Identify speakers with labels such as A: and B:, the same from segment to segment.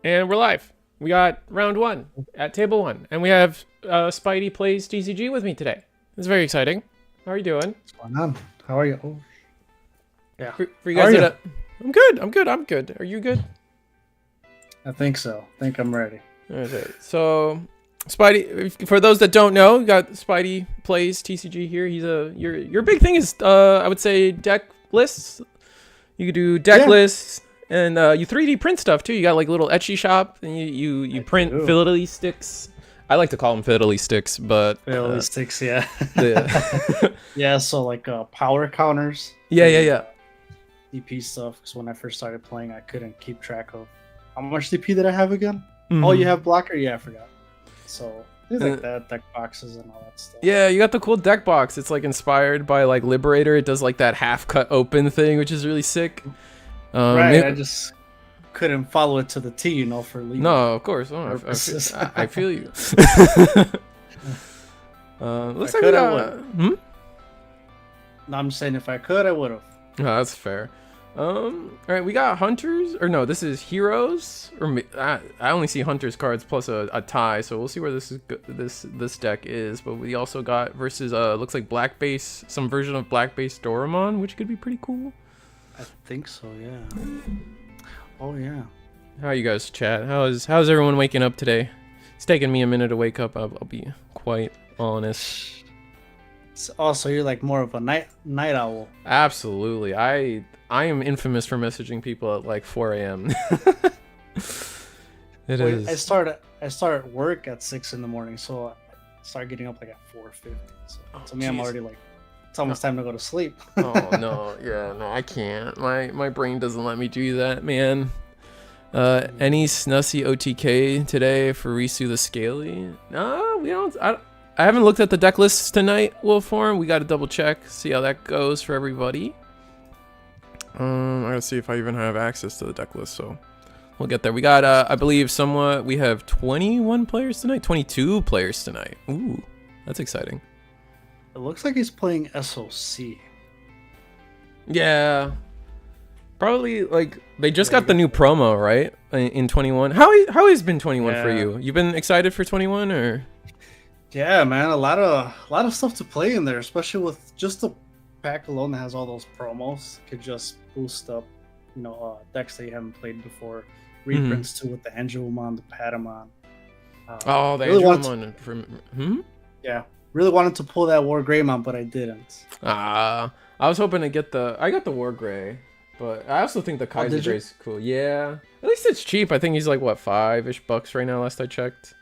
A: And we're live. We got round one at table one. And we have Spidey plays TCG with me today. It's very exciting. How are you doing?
B: What's going on? How are you? Oh, yeah.
A: For you
B: How
A: guys
B: are you?
A: that I'm good. I'm good. Are you good?
B: I think so. I think I'm ready.
A: Okay. So Spidey, for those that don't know, you got Spidey plays TCG here. He's your big thing is I would say deck lists. You could do deck
B: Yeah.
A: lists. And you 3D print stuff too. You got like a little etchy shop, and you print
B: do.
A: fiddly sticks. I like to call them fiddly sticks, but
B: Fairly sticks, yeah.
A: the,
B: Yeah, so like power counters.
A: yeah.
B: DP stuff. Because when I first started playing, I couldn't keep track of how much DP did I have again.
A: Mhm.
B: Oh, you have blocker? Yeah, I forgot. So things like that, deck boxes and all that stuff.
A: Yeah, you got the cool deck box. It's like inspired by like Liberator. It does like that half cut open thing, which is really sick.
B: Right, I just couldn't follow it to the T, for leaving.
A: No, of course. Oh,
B: Purposes.
A: I feel you. Looks
B: I
A: like
B: could,
A: we
B: I
A: got.
B: would. No, I'm just saying if I could, I would have.
A: Oh, that's fair. All right, we got hunters, or no, this is heroes, or I only see hunters cards plus a tie, so we'll see where this deck is. But we also got versus looks like black base, some version of black base Doraemon, which could be pretty cool.
B: I think so, yeah. Oh, yeah.
A: How you guys, chat? How's everyone waking up today? It's taking me a minute to wake up. I'll be quite honest.
B: Also, you're like more of a night owl.
A: Absolutely, I am infamous for messaging people at like 4 a.m. It is.
B: I start work at 6 in the morning, so I start getting up like at 4:50. So to me, I'm already like, it's almost time to go to sleep.
A: Oh no, yeah, no, I can't. My brain doesn't let me do that, man. Any Snussy OTK today for Risu the Scaly? No, we don't. I haven't looked at the deck lists tonight, Wolfform. We got to double check, see how that goes for everybody. I gotta see if I even have access to the deck list, so we'll get there. We got, I believe, we have 21 players tonight, 22 players tonight. Ooh, that's exciting.
B: It looks like he's playing SOC.
A: Yeah, probably like they just got the new promo, right? In 21. How has been 21 for you? You been excited for 21 or?
B: Yeah, man, a lot of stuff to play in there, especially with just the pack alone that has all those promos. Could just boost up, decks that you haven't played before. Reprints too with the Angelmon, the Patamon.
A: Oh, the
B: really
A: Angelmon from
B: Yeah, really wanted to pull that WarGreymon, but I didn't.
A: I was hoping to get I got the War Gray, but I also think the Kaiser Gray's cool. Yeah, at least it's cheap. I think he's like what, $5-ish right now, last I checked.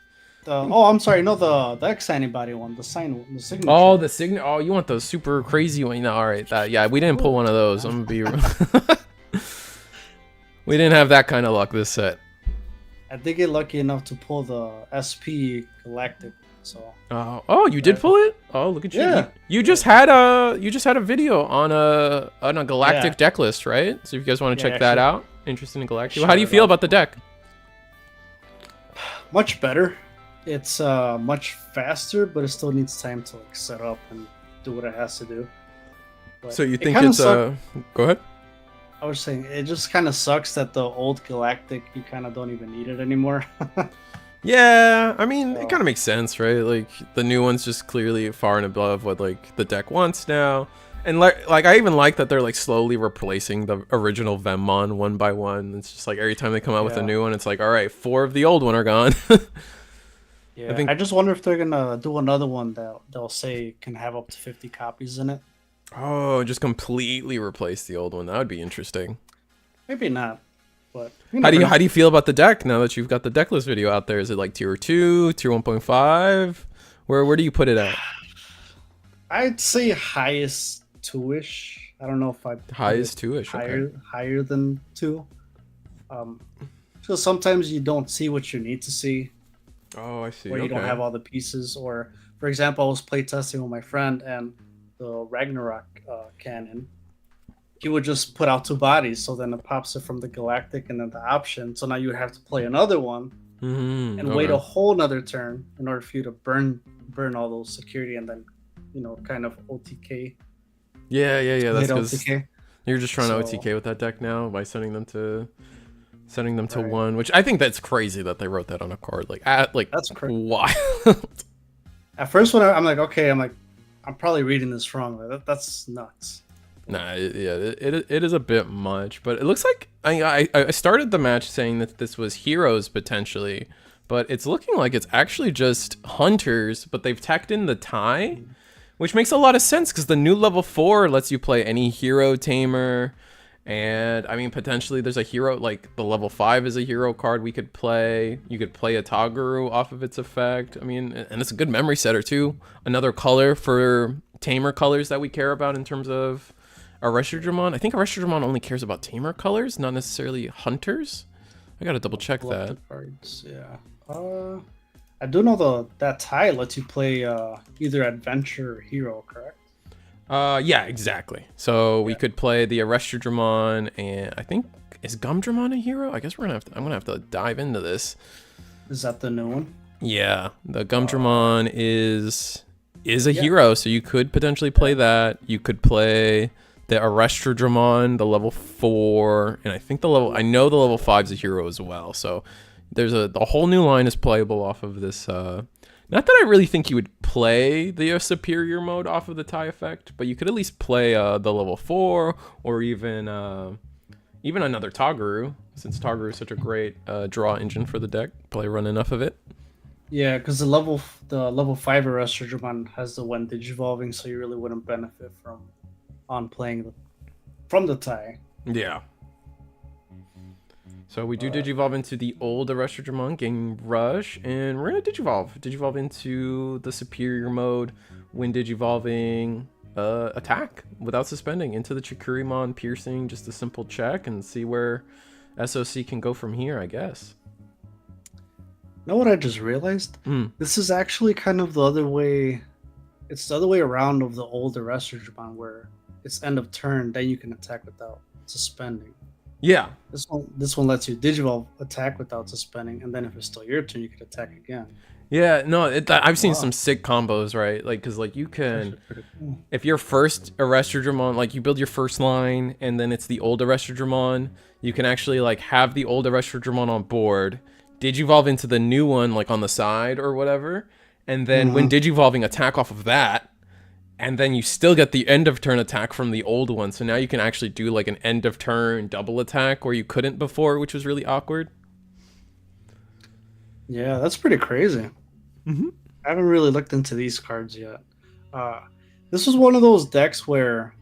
B: I'm sorry, no, the X antibody one, the signature.
A: Oh, the signature. Oh, you want the super crazy one? No, all right, yeah, we didn't pull one of those. I'm gonna be. We didn't have that kind of luck this set.
B: I did get lucky enough to pull the SP Galactic. So.
A: Oh, you did pull it? Oh, look at you!
B: Yeah.
A: You just had a video on a Galactic deck list, right? So if you guys want to check that out, interested in Galactic. How do you feel about the deck?
B: Much better. It's much faster, but it still needs time to like set up and do what it has to do. But
A: so you think it's go ahead?
B: I was saying it just kind of sucks that the old Galactic, you kind of don't even need it anymore.
A: Yeah, I mean, it kind of makes sense, right? Like the new one's just clearly far and above what like the deck wants now. And like I even like that they're like slowly replacing the original Vemmon one by one. It's just like every time they come out with a new one, it's like, all right, 4 of the old one are gone.
B: Yeah, I just wonder if they're gonna do another one that they'll say can have up to 50 copies in it.
A: Oh, just completely replace the old one. That would be interesting.
B: Maybe not, but
A: how do you feel about the deck now that you've got the deck list video out there? Is it like tier 2, tier 1.5? Where do you put it at?
B: I'd say highest 2-ish. I don't know if I'd
A: highest 2-ish.
B: Higher than 2. Because sometimes you don't see what you need to see.
A: Oh, I see.
B: Or you don't have all the pieces. Or, for example, I was playtesting with my friend and the Ragnarok cannon. He would just put out 2 bodies, so then it pops it from the Galactic and then the option. So now you would have to play another one and wait a whole nother turn in order for you to burn all those security and then, kind of OTK.
A: Yeah. That's because you're just trying to OTK with that deck now by sending them to Setting them to
B: Right.
A: 1, which I think that's crazy that they wrote that on a card. Like,
B: That's crazy.
A: why?
B: At first, when I'm like, okay, I'm probably reading this wrong. That's nuts.
A: Nah, it is a bit much, but it looks like I started the match saying that this was heroes potentially, but it's looking like it's actually just hunters, but they've tacked in the tie, which makes a lot of sense because the new level 4 lets you play any hero tamer. And I mean, potentially there's a hero, like the level 5 is a hero card we could play. You could play a Toguru off of its effect. I mean, and it's a good memory setter too. Another color for tamer colors that we care about in terms of Arresterdramon. I think Arresterdramon only cares about tamer colors, not necessarily hunters. I gotta double check that.
B: Cards, yeah. I do know that tie lets you play either adventure or hero, correct?
A: Yeah, exactly. So we could play the Arresterdramon, and I think is Gumdramon a hero? I guess I'm gonna have to dive into this.
B: Is that the new one?
A: Yeah, the Gumdramon is a hero, so you could potentially play that. You could play the Arresterdramon, the level 4, and I know the level 5 is a hero as well. So there's the whole new line is playable off of this. Not that I really think you would play the superior mode off of the tie effect, but you could at least play the level 4 or even another Toguru, since Toguru is such a great draw engine for the deck. Probably run enough of it.
B: Yeah, because the level 5 Arresterdramon has the one Digivolving, so you really wouldn't benefit from playing from the tie.
A: Yeah. So we do Digivolve into the old Arresterdramon, gain Rush, and we're gonna Digivolve into the superior mode when Digivolving attack without suspending into the Chikurimon Piercing, just a simple check, and see where SOC can go from here, I guess.
B: Know what I just realized? This is actually kind of the other way. It's the other way around of the old Arresterdramon, where it's end of turn, then you can attack without suspending.
A: Yeah.
B: This one lets you Digivolve attack without suspending, and then if it's still your turn, you can attack again.
A: Yeah, no, I've seen some sick combos, right? Like, because like you can, if your first Arresterdramon, like you build your first line, and then it's the old Arresterdramon, you can actually like have the old Arresterdramon on board, Digivolve into the new one like on the side or whatever, and then when Digivolving attack off of that, and then you still get the end of turn attack from the old one. So now you can actually do like an end of turn double attack where you couldn't before, which was really awkward.
B: Yeah, that's pretty crazy. I haven't really looked into these cards yet. This was one of those decks where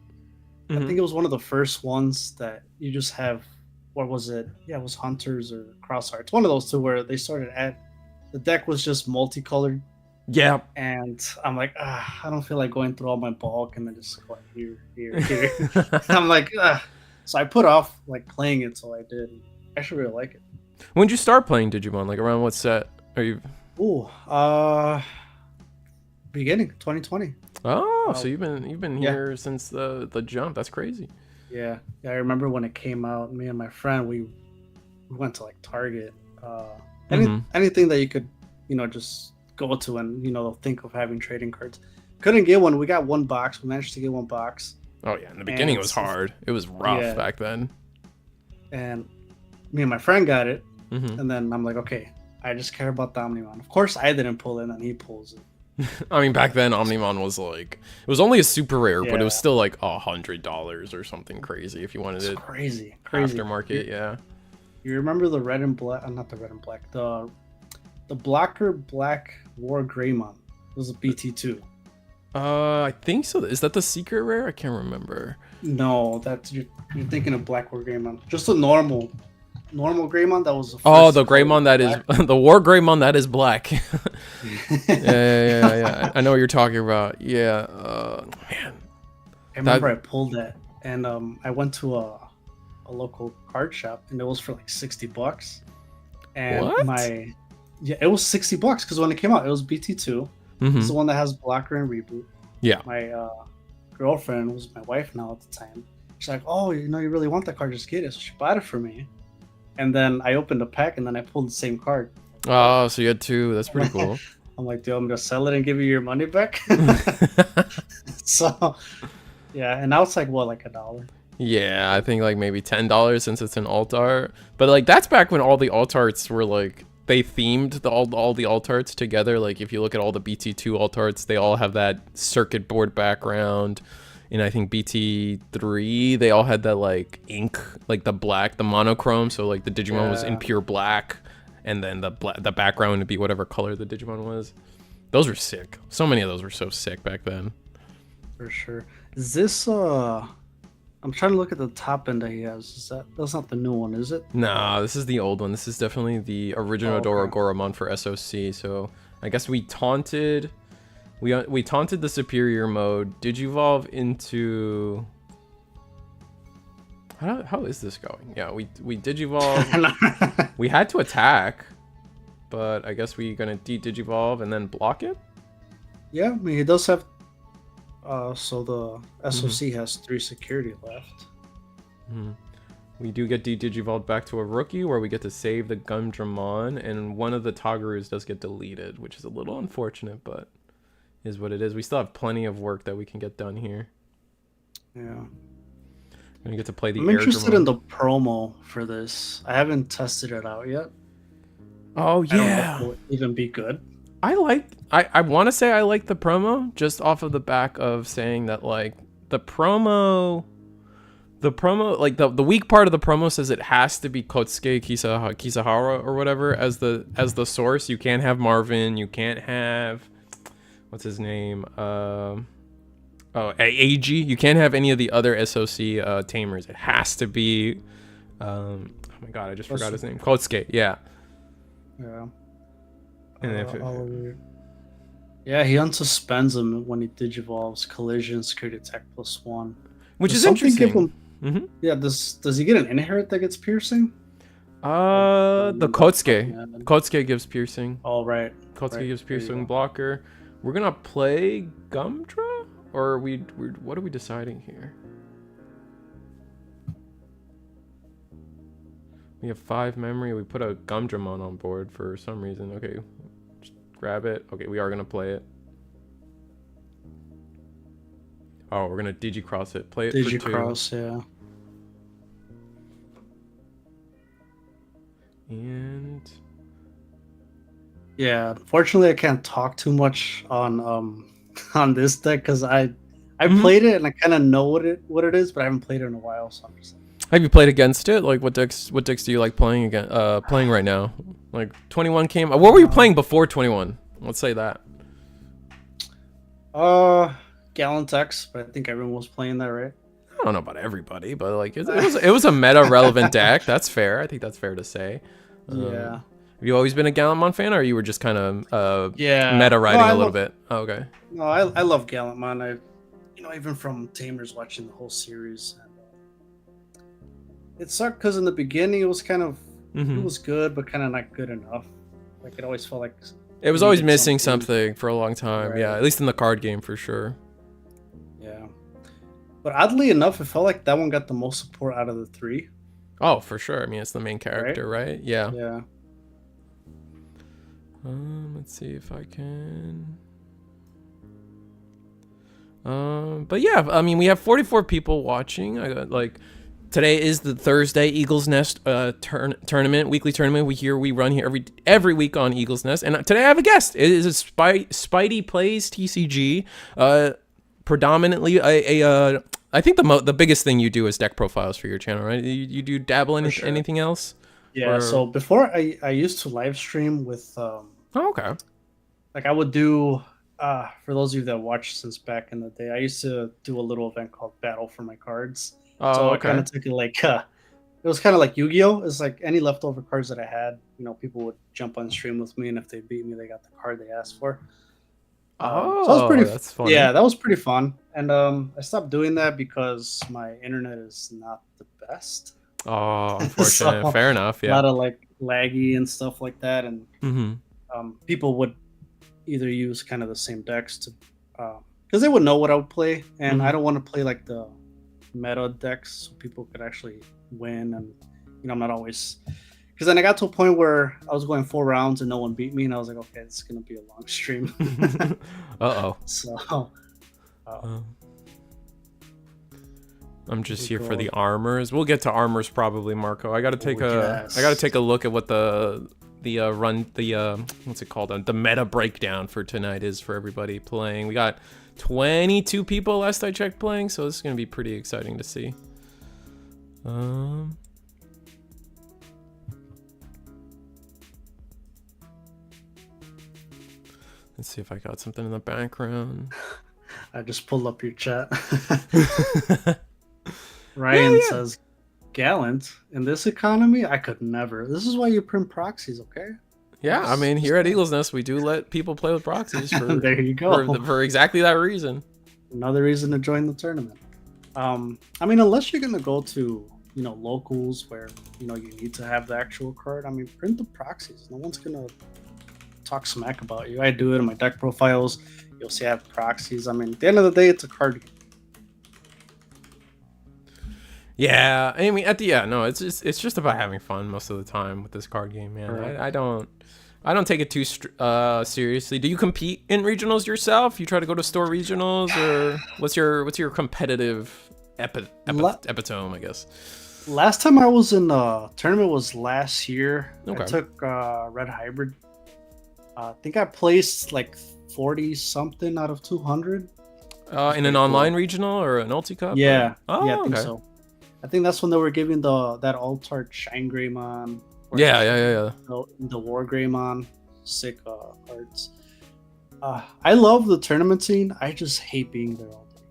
B: I think it was one of the first ones that you just have. What was it? Yeah, it was Hunters or Crosshearts. One of those two where they started at the deck was just multicolored.
A: Yeah.
B: And I'm like, I don't feel like going through all my bulk and then just going here. I'm like, so I put off like playing it till I did. I actually really like it.
A: When did you start playing Digimon? Like around what set are you?
B: Beginning 2020.
A: Oh, so you've been here since the jump. That's crazy.
B: Yeah. I remember when it came out. Me and my friend, we went to like Target. Anything that you could, just go to and think of having trading cards. Couldn't get one. We got one box. We managed to get one box.
A: Oh yeah, in the beginning it was hard. It was rough back then.
B: And me and my friend got it, and then I'm like, okay, I just care about the Omnimon. Of course, I didn't pull it, and he pulls it.
A: I mean, back then Omnimon was like, it was only a super rare, but it was still like $100 or something crazy if you wanted it.
B: Crazy.
A: Aftermarket,
B: You remember the red and black? Not the red and black. The blocker black War Greymon. It was a BT2.
A: I think so. Is that the secret rare? I can't remember.
B: No, that's you're thinking of Black War Greymon. Just a normal Greymon that was the
A: first the Greymon that is the War Greymon that is black. yeah. I know what you're talking about. Yeah. Man.
B: I remember I pulled that, and I went to a local card shop, and it was for like $60. And
A: what?
B: It was $60 because when it came out, it was BT2. It's the one that has blocker and reboot.
A: Yeah.
B: My girlfriend was my wife now at the time. She's like, "Oh, you really want that card? Just get it." So she bought it for me. And then I opened the pack, and then I pulled the same card.
A: Oh, so you had two. That's pretty cool.
B: I'm like, "Do I'm gonna sell it and give you your money back?" So, yeah, and now it's like what, like $1?
A: Yeah, I think like maybe $10 since it's an alt art. But like that's back when all the alt arts were like they themed all the alt arts together. Like if you look at all the BT2 alt arts, they all have that circuit board background. And I think BT3 they all had that like ink, like the black, the monochrome. So like the Digimon was in pure black, and then the background would be whatever color the Digimon was. Those were sick. So many of those were so sick back then.
B: For sure. Is this I'm trying to look at the top end that he has. That's not the new one, is it?
A: Nah, this is the old one. This is definitely the original Doragoromon for SOC. So I guess we taunted the superior mode. Digivolve into how is this going? Yeah, we Digivolve. We had to attack, but I guess we're gonna Digivolve and then block it.
B: Yeah, I mean he does have. So the SOC has 3 security left.
A: We do get Digivolved back to a rookie where we get to save the Gundam, and one of the Tagarus does get deleted, which is a little unfortunate, but is what it is. We still have plenty of work that we can get done here.
B: Yeah.
A: I'm gonna get to play the
B: I'm interested in the promo for this. I haven't tested it out yet.
A: Oh yeah.
B: I don't know if it will even be good.
A: I want to say I like the promo just off of the back of saying that like the promo like the weak part of the promo says it has to be Kotsuke Kisahara or whatever as the source. You can't have Marvin, you can't have what's his name, AG. You can't have any of the other SOC tamers. It has to be oh my god, I just forgot his name. Kotsuke, yeah.
B: Yeah.
A: And
B: yeah, he unsuspends him when he digivolves collision security attack +1,
A: which is interesting.
B: Yeah, does he get an inherit that gets piercing?
A: The Kotsuke gives piercing.
B: Oh right,
A: Kotsuke gives piercing blocker. We're gonna play Gumdra, or what are we deciding here? We have 5 memory. We put a Gumdramon on board for some reason. Okay, just grab it. Okay, we are gonna play it. Oh, we're gonna Digicross it. Play it for 2.
B: Digicross, yeah.
A: And
B: yeah, unfortunately, I can't talk too much on this deck because I played it and I kind of know what it is, but I haven't played it in a while, so I'm just.
A: Have you played against it? Like, what decks do you like playing again? Playing right now? Like 21 came. What were you playing before 21? Let's say that.
B: Gallant X, but I think everyone was playing that, right?
A: I don't know about everybody, but like it was a meta relevant deck. That's fair. I think that's fair to say.
B: Yeah.
A: Have you always been a Gallantmon fan, or you were just kind of
B: yeah
A: meta riding a little bit? Oh, okay.
B: No, I love Gallantmon. Even from Tamers watching the whole series. It sucked because in the beginning it was kind of it was good, but kind of not good enough. Like it always felt like
A: it was always missing something for a long time. Right. Yeah, at least in the card game for sure.
B: Yeah, but oddly enough, it felt like that one got the most support out of the 3.
A: Oh, for sure. I mean, it's the main character, right? Yeah.
B: Yeah.
A: Let's see if I can. But yeah, I mean, we have 44 people watching. I got like. Today is the Thursday Eagles Nest tournament, weekly tournament. We run here every week on Eagles Nest, and today I have a guest. It is a Spidey Plays TCG. Predominantly, I think the biggest thing you do is deck profiles for your channel, right? You do dabble in anything else?
B: Yeah. So before I used to live stream with. Oh,
A: okay.
B: Like I would do. For those of you that watched since back in the day, I used to do a little event called Battle for My Cards.
A: Oh,
B: so
A: okay.
B: I kind of took it like it was kind of like Yu-Gi-Oh. It's like any leftover cards that I had, people would jump on stream with me, and if they beat me, they got the card they asked for.
A: So
B: that was pretty.
A: That's funny.
B: Yeah, that was pretty fun. And I stopped doing that because my internet is not the best.
A: Oh, unfortunate.
B: So,
A: fair enough. Yeah.
B: A lot of like laggy and stuff like that, and people would either use kind of the same decks to because they would know what I would play, and I don't want to play like the meta decks so people could actually win, and I'm not always because then I got to a point where I was going 4 rounds and no one beat me, and I was like, okay, it's gonna be a long stream.
A: Uh-oh.
B: So
A: I'm just here for the armors. We'll get to armors probably, Marco. I gotta take I gotta take a look at what the what's it called? The meta breakdown for tonight is for everybody playing. We got 22 people last I checked playing, so this is gonna be pretty exciting to see. Let's see if I got something in the background.
B: I just pulled up your chat. Ryan says, "Gallant in this economy, I could never." This is why you print proxies, okay?
A: Yeah, I mean, here at Eagle's Nest, we do let people play with proxies for
B: there you go
A: for exactly that reason.
B: Another reason to join the tournament. I mean, unless you're gonna go to locals where you need to have the actual card. I mean, print the proxies. No one's gonna talk smack about you. I do it in my deck profiles. You'll see I have proxies. I mean, at the end of the day, it's a card game.
A: Yeah, I mean, it's just about having fun most of the time with this card game, man. Right. I don't take it too seriously. Do you compete in regionals yourself? You try to go to store regionals, or what's your competitive epitome, I guess?
B: Last time I was in a tournament was last year.
A: Okay.
B: I took Red Hybrid. I think I placed like 40 something out of 200.
A: In an online regional or an ulti cup?
B: Yeah.
A: Oh,
B: yeah, I think so. I think that's when they were giving that alt-art ShineGreymon.
A: Yeah.
B: The WarGreymon. Sick arts. I love the tournament scene. I just hate being there all day.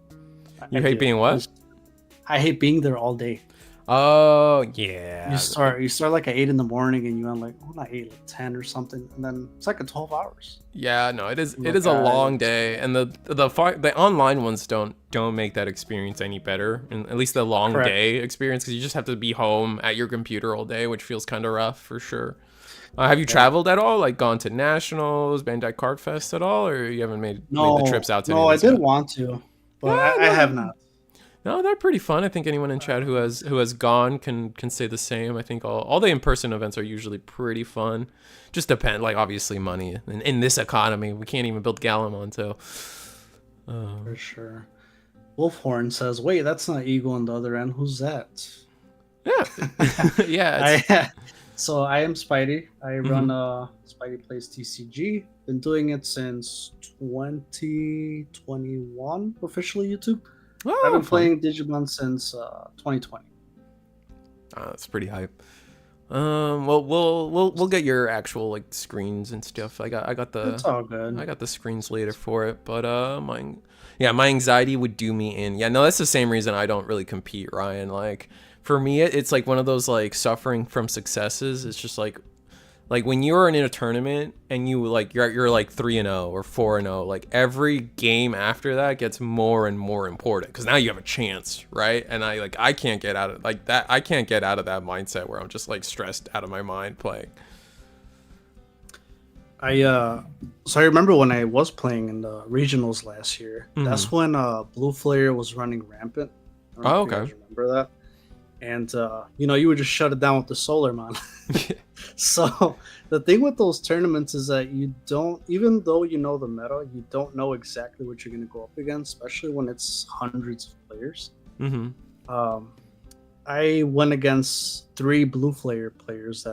A: You hate being what?
B: I hate being there all day.
A: Oh yeah.
B: You start like at 8 in the morning and you end like not 8, like 10 or something, and then it's like a 12 hours.
A: Yeah, no, it is a long day, and the online ones don't make that experience any better, and at least the long day experience, because you just have to be home at your computer all day, which feels kind of rough for sure. Have you traveled at all, like gone to nationals, Bandai Card Fest at all, or you haven't made the trips out to?
B: No, I did want to, but I have not.
A: No, they're pretty fun. I think anyone in chat who has gone can say the same. I think all the in-person events are usually pretty fun. Just depend, like obviously money. And in this economy, we can't even build Gallimon, so.
B: For sure. Wolfhorn says, "Wait, that's not Eagle on the other end. Who's that?"
A: Yeah, yeah.
B: So I am Spidey. I run Spidey Plays TCG. Been doing it since 2021 officially YouTube.
A: Oh,
B: I've been playing Digimon since 2020.
A: That's pretty hype. Well, we'll get your actual like screens and stuff. I got the.
B: It's all good.
A: I got the screens later for it, but my anxiety would do me in. Yeah, no, that's the same reason I don't really compete, Ryan. Like for me, it's like one of those like suffering from successes. It's just like when you're in a tournament and you're like 3-0 or 4-0, like every game after that gets more and more important because now you have a chance, right? And I can't get out of that. I can't get out of that mindset where I'm just like stressed out of my mind playing.
B: So I remember when I was playing in the regionals last year. That's when Blue Flare was running rampant. I don't know if you guys remember that? And you would just shut it down with the Solar Mon. So the thing with those tournaments is that you don't, even though you know the meta, you don't know exactly what you're going to go up against, especially when it's hundreds of players. I went against 3 Blue Flare players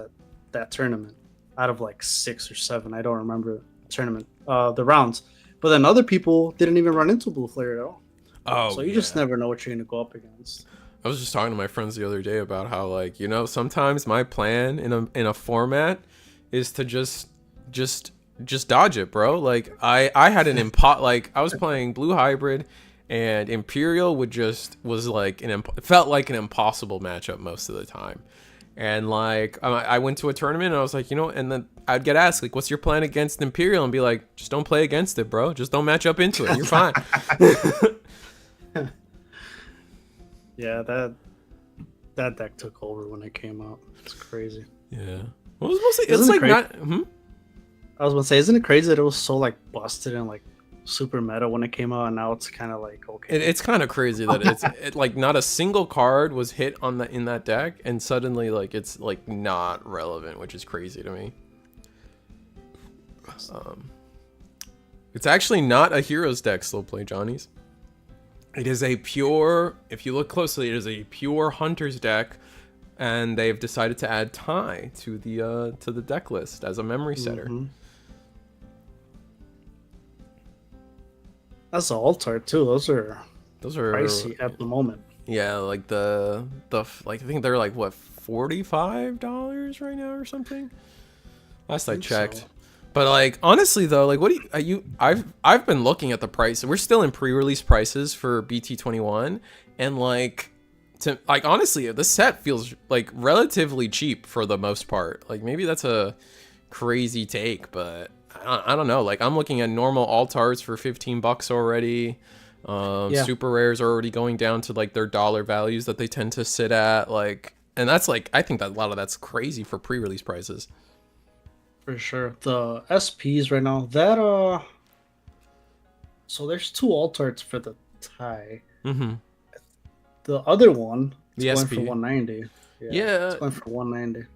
B: that tournament out of like 6 or 7. I don't remember the tournament, the rounds. But then other people didn't even run into Blue Flare at all. So you just never know what you're going to go up against.
A: I was just talking to my friends the other day about how, like, sometimes my plan in a format is to just dodge it, bro. Like I had an like I was playing Blue Hybrid, and Imperial was like felt like an impossible matchup most of the time. And like I went to a tournament and I was like, and then I'd get asked like, "What's your plan against Imperial?" and be like, "Just don't play against it, bro. Just don't match up into it. You're fine."
B: Yeah, that deck took over when it came out. It's crazy.
A: Yeah. Well, it's like not.
B: I was gonna say, isn't it crazy that it was so like busted and like super meta when it came out, and now it's kind of like okay.
A: It's kind of crazy that it's like not a single card was hit in that deck, and suddenly like it's like not relevant, which is crazy to me. It's actually not a heroes deck, slow play Johnnies. It is a pure, if you look closely, it is a pure hunter's deck, and they've decided to add Tai to the deck list as a memory setter.
B: That's the alt art too. Those are pricey at the moment.
A: Yeah, like the like I think they're like what, $45 right now or something. Last I checked. So. But like honestly though, like what do you I've been looking at the price. We're still in pre-release prices for BT21, and like honestly, this set feels like relatively cheap for the most part. Like maybe that's a crazy take, but I don't know. Like I'm looking at normal alt arts for $15 already. Super rares are already going down to like their dollar values that they tend to sit at. Like, and that's like, I think that a lot of that's crazy for pre-release prices.
B: For sure. The SPs right now, that so there's 2 alt arts for the Tai. The other one is going for 190. Yeah, it's going for 190.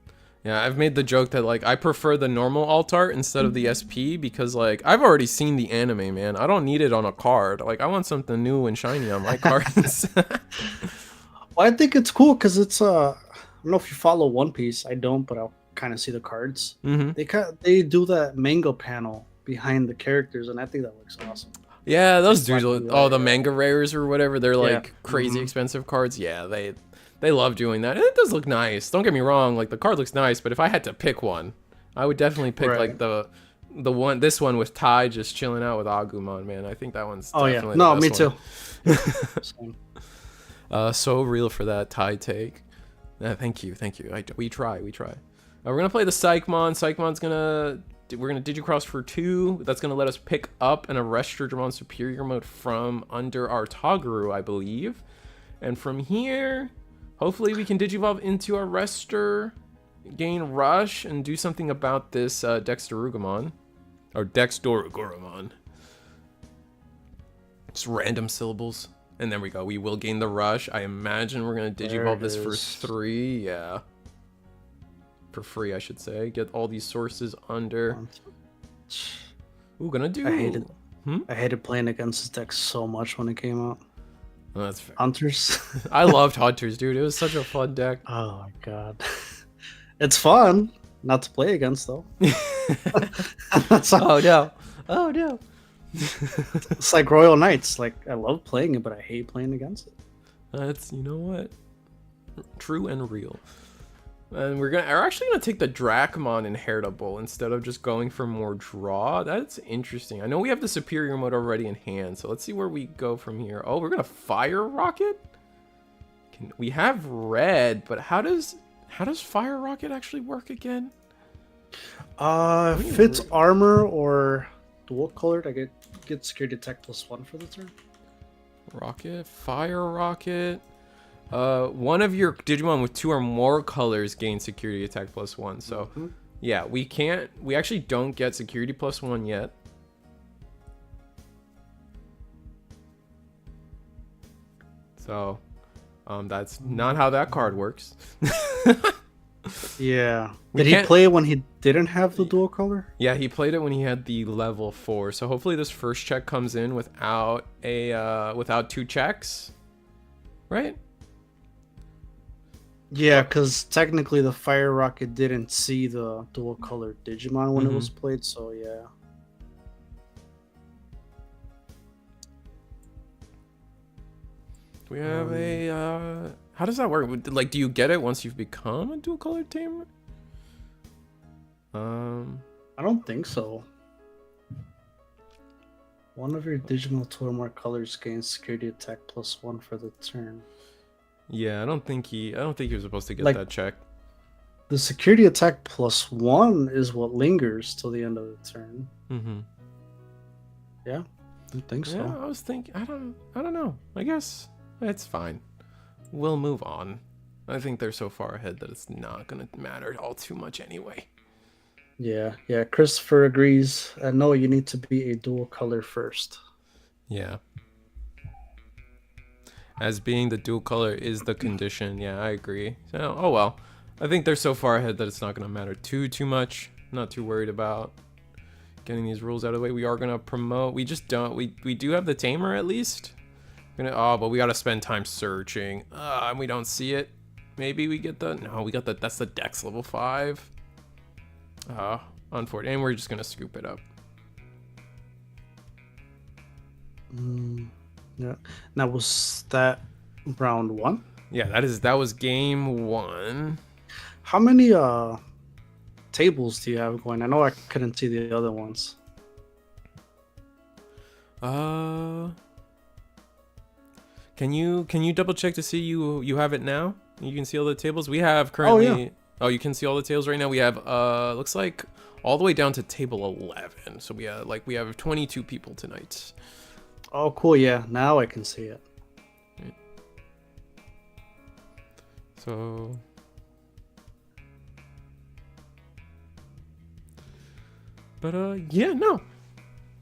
A: Yeah, I've made the joke that like I prefer the normal alt art instead of the SP because like I've already seen the anime, man. I don't need it on a card. Like I want something new and shiny on my cards.
B: Well, I think it's cool because it's I don't know if you follow One Piece. I don't, but I'll kind of see the cards. They do that manga panel behind the characters, and I think that looks awesome.
A: Yeah, those dudes, the manga rares or whatever, they're like crazy expensive cards. Yeah, they love doing that. And it does look nice. Don't get me wrong, like the card looks nice, but if I had to pick one, I would definitely pick like this one with Tai just chilling out with Agumon, man. I think that one's definitely the best
B: me too.
A: So real for that Tai take. Thank you. We try. We're gonna play the Psychmon. We're gonna Digicross for 2. That's gonna let us pick up an Arrestor Dramon Superior Mode from under our Toguru, I believe. And from here, hopefully we can Digivolve into Arrestor, gain Rush, and do something about this Dexterugumon. Or Dexterugurumon. Just random syllables. And there we go. We will gain the Rush. I imagine we're gonna Digivolve this for 3. Yeah. For free, I should say. Get all these sources under. Ooh, gonna do.
B: I hated playing against this deck so much when it came out.
A: Oh, that's fair.
B: Hunters.
A: I loved Hunters, dude. It was such a fun deck.
B: Oh my god. It's fun not to play against though.
A: Oh no.
B: It's like Royal Knights. Like I love playing it, but I hate playing against it.
A: That's, you know what? True and real. And we're actually gonna take the Dracmon inheritable instead of just going for more draw. That's interesting. I know we have the superior mode already in hand, so let's see where we go from here. Oh, we're gonna Fire Rocket? We have red, but how does Fire Rocket actually work again?
B: If it's armor or dual colored, I get security attack +1 for the turn.
A: Fire Rocket. One of your Digimon with 2 or more colors gain security attack +1. So, yeah, we actually don't get security +1 yet. So, that's not how that card works.
B: Yeah. Did he play it when he didn't have the dual color?
A: Yeah, he played it when he had the level 4. So hopefully this first check comes in without 2 checks, right?
B: Yeah, because technically the Fire Rocket didn't see the dual color Digimon when it was played, so yeah.
A: We have a how does that work? Like, do you get it once you've become a dual color tamer?
B: I don't think so. One of your Digimon 2 or more colors gains security attack +1 for the turn.
A: Yeah, I don't think he was supposed to get that check.
B: The security attack +1 is what lingers till the end of the turn. Yeah, I think so.
A: Yeah, I was thinking. I don't know. I guess it's fine. We'll move on. I think they're so far ahead that it's not gonna matter all too much anyway.
B: Yeah. Christopher agrees. No, you need to be a dual color first.
A: Yeah. As being the dual color is the condition. Yeah, I agree. So, oh well. I think they're so far ahead that it's not going to matter too much. Not too worried about getting these rules out of the way. We are going to promote. We just don't. We do have the tamer at least. Oh, but we gotta spend time searching. And we don't see it. Maybe we get the... No, we got the... That's the Dex level 5. Unfortunately. And we're just gonna scoop it up.
B: Yeah. Now, was that round 1?
A: Yeah, that was game 1.
B: How many tables do you have going? I know I couldn't see the other ones.
A: Can you double check to see you have it now? You can see all the tables we have currently.
B: Oh, yeah.
A: Oh, you can see all the tables right now. We have looks like all the way down to table 11. So we have 22 people tonight.
B: Oh, cool. Yeah, now I can see it.
A: Right. So yeah, no.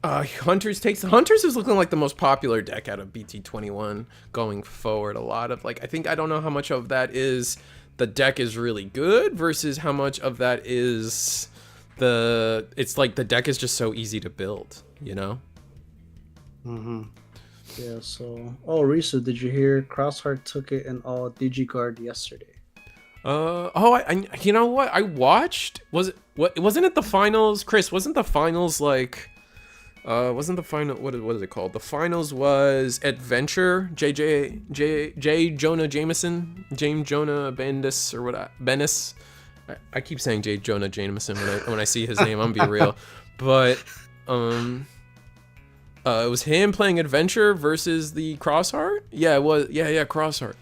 A: Hunters is looking like the most popular deck out of BT21 going forward. A lot of I don't know how much of that is the deck is really good versus how much of that is it's like the deck is just so easy to build, you know?
B: Yeah, so Risu, did you hear Crossheart took it in all DigiGuard yesterday?
A: I you know what? I watched wasn't it the finals, Chris? Wasn't the finals wasn't the final what is it called? The finals was Adventure, J. Jonah Jameson, James Jonah Bendis or what? Bennis. I keep saying J. Jonah Jameson when I see his name. I'm gonna be real, but it was him playing Adventure versus the Crossheart. Yeah, it was. Yeah, Crossheart.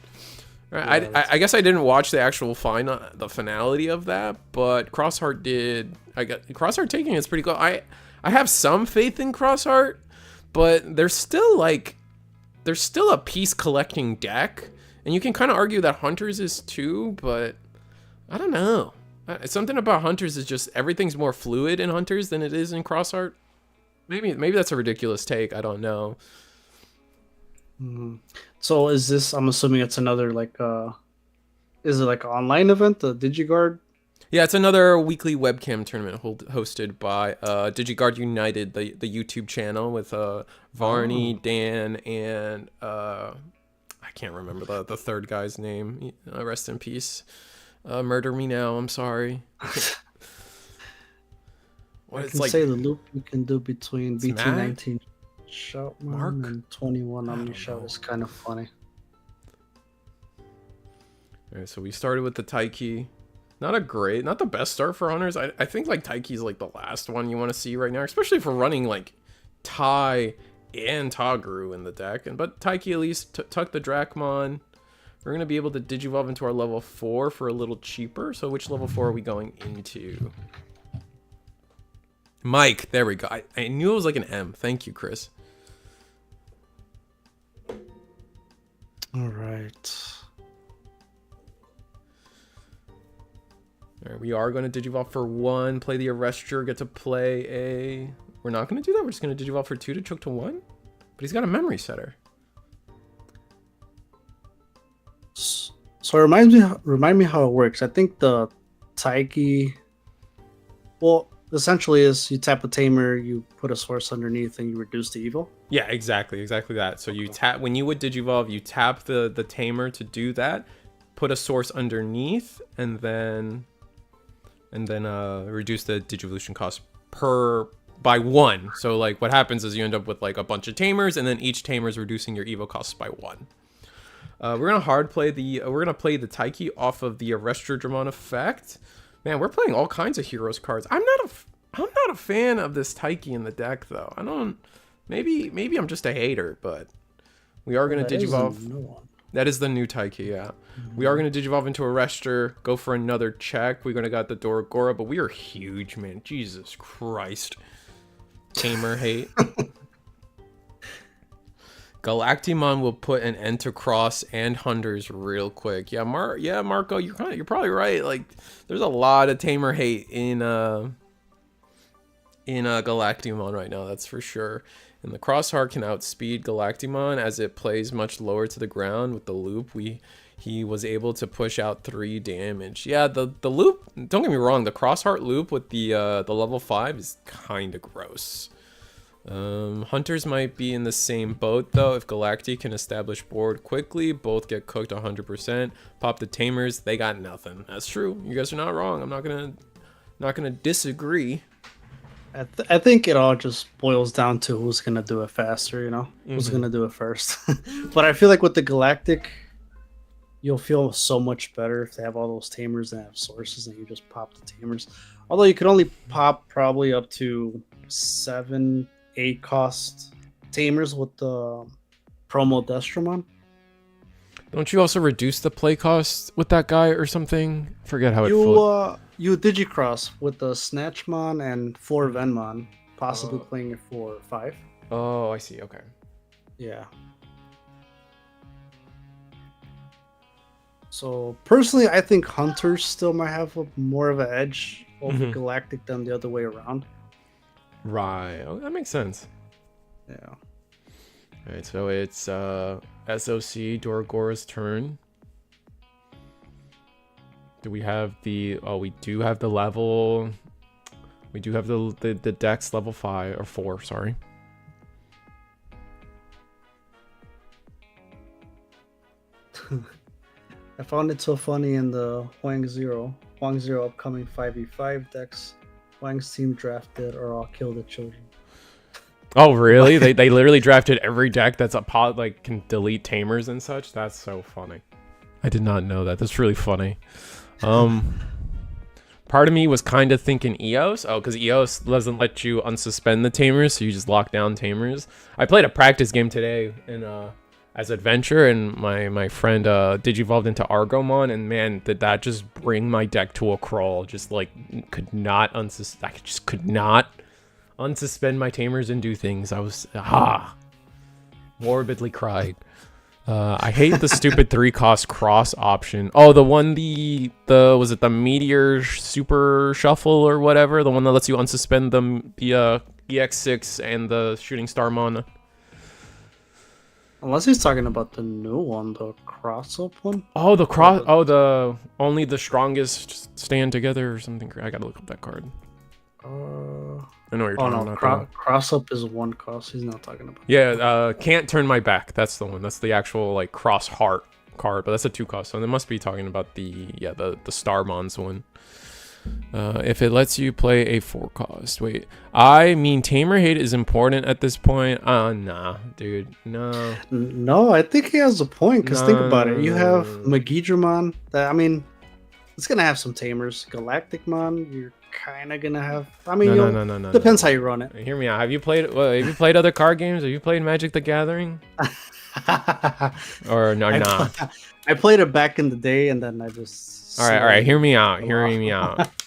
A: Right.
B: Yeah,
A: I guess I didn't watch the actual the finality of that, but Crossheart did. Crossheart taking it's pretty cool. I have some faith in Crossheart, but there's still a piece collecting deck, and you can kind of argue that Hunters is too, but I don't know. Something about Hunters is just everything's more fluid in Hunters than it is in Crossheart. Maybe that's a ridiculous take. I don't know.
B: So is this? I'm assuming it's another is it like an online event, the DigiGuard?
A: Yeah, it's another weekly webcam tournament hosted by DigiGuard United, the YouTube channel with Varney, Dan, and I can't remember the third guy's name. Rest in peace. Murder me now. I'm sorry.
B: I can say the loop you can do between BT19 Shoutman and 21 Omnishout is kind of funny.
A: Alright, so we started with the Taiki. Not the best start for Hunters. I think Taiki's the last one you want to see right now, especially for running Tai and Tagru in the deck. But Taiki at least tuck the Dracmon. We're going to be able to Digivolve into our level 4 for a little cheaper. So which level 4 are we going into? Mike, there we go. I knew it was an M. Thank you, Chris.
B: All right.
A: All right, we are going to Digivolve for 1, play the Arrestor, get to play a... We're not going to do that. We're just going to Digivolve for 2 to choke to 1? But he's got a memory setter.
B: So remind me how it works. I think the Taiki... Well, essentially is you tap a Tamer, you put a source underneath, and you reduce the evil?
A: Yeah, exactly that. So you tap... When you would Digivolve, you tap the Tamer to do that, put a source underneath, and then reduce the Digivolution cost by 1. So what happens is you end up with a bunch of Tamers, and then each Tamer is reducing your Evo costs by 1. We're gonna play the Taiki off of the Arrestor Dramon effect. Man, we're playing all kinds of heroes cards. I'm not a fan of this Taiki in the deck though. I don't. Maybe I'm just a hater, but we are gonna Digivolve. That is the new Taiki, yeah. We are going to Digivolve into Arrestor, go for another check. We're going to got the Doragora, but we are huge, man. Jesus Christ. Tamer hate. Galactimon will put an end to Cross and Hunters real quick. Yeah, Marco, you're probably right. There's a lot of Tamer hate in Galactimon right now, that's for sure. And the Crossheart can outspeed Galactimon as it plays much lower to the ground with the loop. He was able to push out 3 damage. Yeah, the loop, don't get me wrong, the Crossheart loop with the level 5 is kind of gross. Hunters might be in the same boat though. If Galacti can establish board quickly, both get cooked 100%. Pop the Tamers, they got nothing. That's true. You guys are not wrong. I'm not gonna disagree.
B: I think it all just boils down to who's gonna do it faster, you know, who's gonna do it first. But I feel like with the Galactic, you'll feel so much better if they have all those Tamers and have sources, and you just pop the Tamers. Although you could only pop probably up to 7, 8 cost Tamers with the promo Destromon.
A: Don't you also reduce the play cost with that guy or something? Forget how it
B: You Digicross with the Snatchmon and 4 Venmon, possibly playing it for 5.
A: Oh, I see. Okay.
B: Yeah. So personally, I think Hunters still might have more of an edge over Galactic than the other way around.
A: Right. Oh, that makes sense.
B: Yeah.
A: All right. So it's SOC Dorogora's turn. Do we have the? Oh, we do have the level. We do have the dex level 5 or 4. Sorry.
B: I found it so funny in the Huang Zero upcoming 5v5 decks. Huang's team drafted or I'll kill the children.
A: Oh really? they literally drafted every deck that's a pod like can delete tamers and such. That's so funny. I did not know that. That's really funny. Part of me was kind of thinking EOS. Oh, because EOS doesn't let you unsuspend the tamers, so you just lock down tamers. I played a practice game today in as adventure, and my friend digivolved into Argomon, and man, did that just bring my deck to a crawl. Just like I just could not unsuspend my tamers and do things. I was morbidly cried. I hate the stupid 3-cost cross option. Oh, the one the was it the Meteor Super Shuffle or whatever? The one that lets you unsuspend the EX6 and the Shooting Starmon.
B: Unless he's talking about the new one, the cross-up one.
A: Oh, the cross. Oh, the only the strongest stand together or something. I gotta look up that card. I know what you're talking about.
B: Cross-up is 1 cost. He's not talking about.
A: Yeah, can't turn my back. That's the one. That's the actual like cross heart card, but that's a 2 cost. So they must be talking about the Starmons one. If it lets you play a 4 cost. Wait, I mean Tamer hate is important at this point. Nah, dude, no.
B: No, I think he has a point. Because think about it. You have Magidramon. That I mean, it's gonna have some Tamers. Galacticmon, you're kind of gonna have. I mean, no. Depends how you run it.
A: Hear me out. Have you played other card games? Have you played Magic the Gathering? Or no, nah.
B: I played it back in the day, and then I just.
A: All right. Hear me out.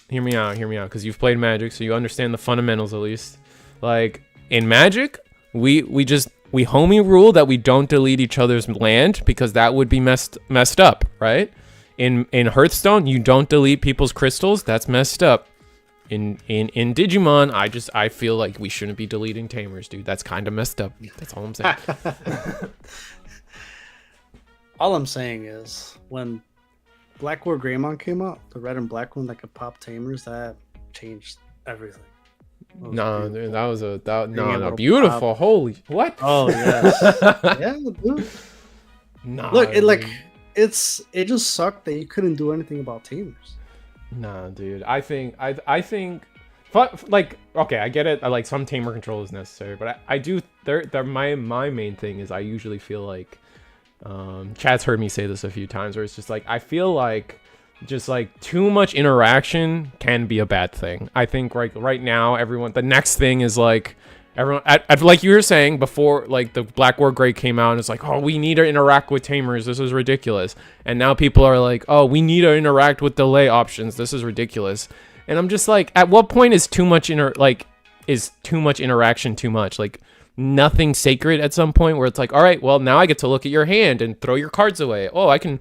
A: Because you've played Magic, so you understand the fundamentals at least. Like in Magic, we homie rule that we don't delete each other's land because that would be messed up, right? In Hearthstone, you don't delete people's crystals. That's messed up. In Digimon, I feel like we shouldn't be deleting tamers, dude. That's kind of messed up. That's all I'm saying.
B: All I'm saying is when Black War Greymon came out, the red and black one that could pop tamers, that changed everything.
A: No, dude, that was beautiful. Pop. Holy what?
B: Oh yes, yeah, dude.
A: Nah,
B: look, it just sucked that you couldn't do anything about tamers.
A: Nah, dude. I think like okay, I get it. I like some tamer control is necessary, but I do. My main thing is I usually feel like. Chat's heard me say this a few times where it's just like I feel like just like too much interaction can be a bad thing. I think right now the next thing is like everyone like you were saying before, like the Black War Grey came out and it's like, oh, we need to interact with tamers, this is ridiculous. And now people are like, oh, we need to interact with delay options, this is ridiculous. And I'm just like, at what point is too much interaction too much? Like nothing sacred at some point where it's like, all right, well now I get to look at your hand and throw your cards away. Oh, I can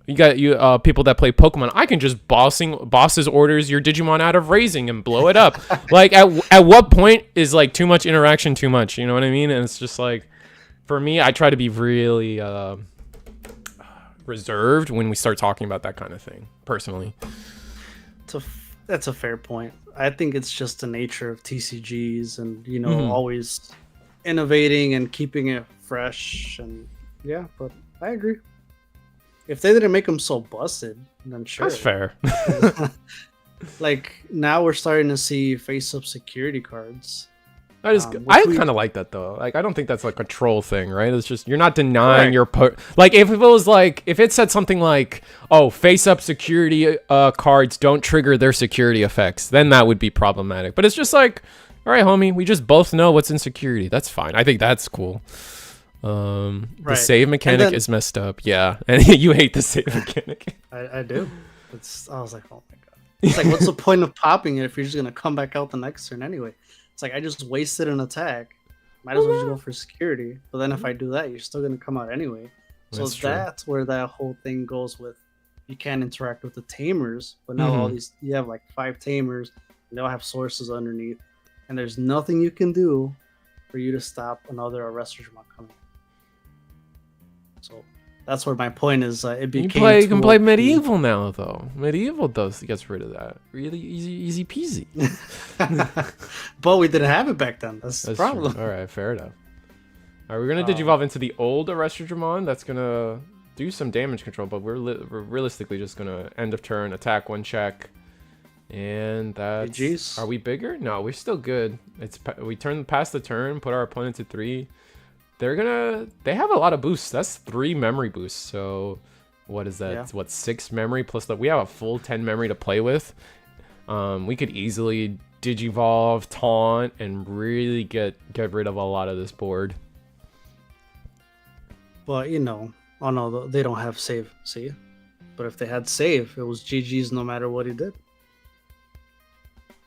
A: you got people that play Pokemon, I can just bosses orders your Digimon out of raising and blow it up. Like at what point is like too much interaction too much, you know what I mean? And it's just like, for me, I try to be really reserved when we start talking about that kind of thing personally.
B: That's a fair point. I think it's just the nature of TCGs and,
A: Hmm.
B: always innovating and keeping it fresh. And yeah, but I agree. If they didn't make them so busted, then sure.
A: That's fair.
B: Like now we're starting to see face-up security cards.
A: That is,
B: Which
A: I
B: we
A: kind of like that though. Like, I don't think that's like a troll thing, right? It's just you're not denying
B: correct.
A: your like if it was like if it said something like, "Oh, face-up security cards don't trigger their security effects," then that would be problematic. But it's just like, all right, homie, we just both know what's in security. That's fine. I think that's cool. The
B: Right.
A: save mechanic is messed up. Yeah, and you hate the save mechanic.
B: I do. I was like, oh my god. It's like, what's the point of popping it if you're just gonna come back out the next turn anyway? It's like I just wasted an attack. Might as well just go for security. But then if I do that, you're still gonna come out anyway. So
A: That's true.
B: that's where that whole thing goes with. You can't interact with the tamers, but now all these you have like 5 tamers, and they all have sources underneath, and there's nothing you can do for you to stop another arrestor from coming. So that's where my point is. It became
A: You can play
B: OP.
A: medieval now though. Medieval gets rid of that. Really easy peasy.
B: But we didn't have it back then. That's the
A: That's
B: problem.
A: true. All right, fair enough. All right, we're gonna digivolve into the old Digimon. That's gonna do some damage control, but we're realistically just gonna end of turn, attack 1 check, and that's.
B: GGs.
A: Are we bigger? No, we're still good. We turn past the turn, put our opponent to 3. They have a lot of boosts. That's 3 memory boosts. So what is that?
B: Yeah.
A: What, 6 memory plus we have a full 10 memory to play with. We could easily digivolve, taunt, and really get rid of a lot of this board.
B: But oh no, they don't have save. See, but if they had save, it was GG's no matter what he did.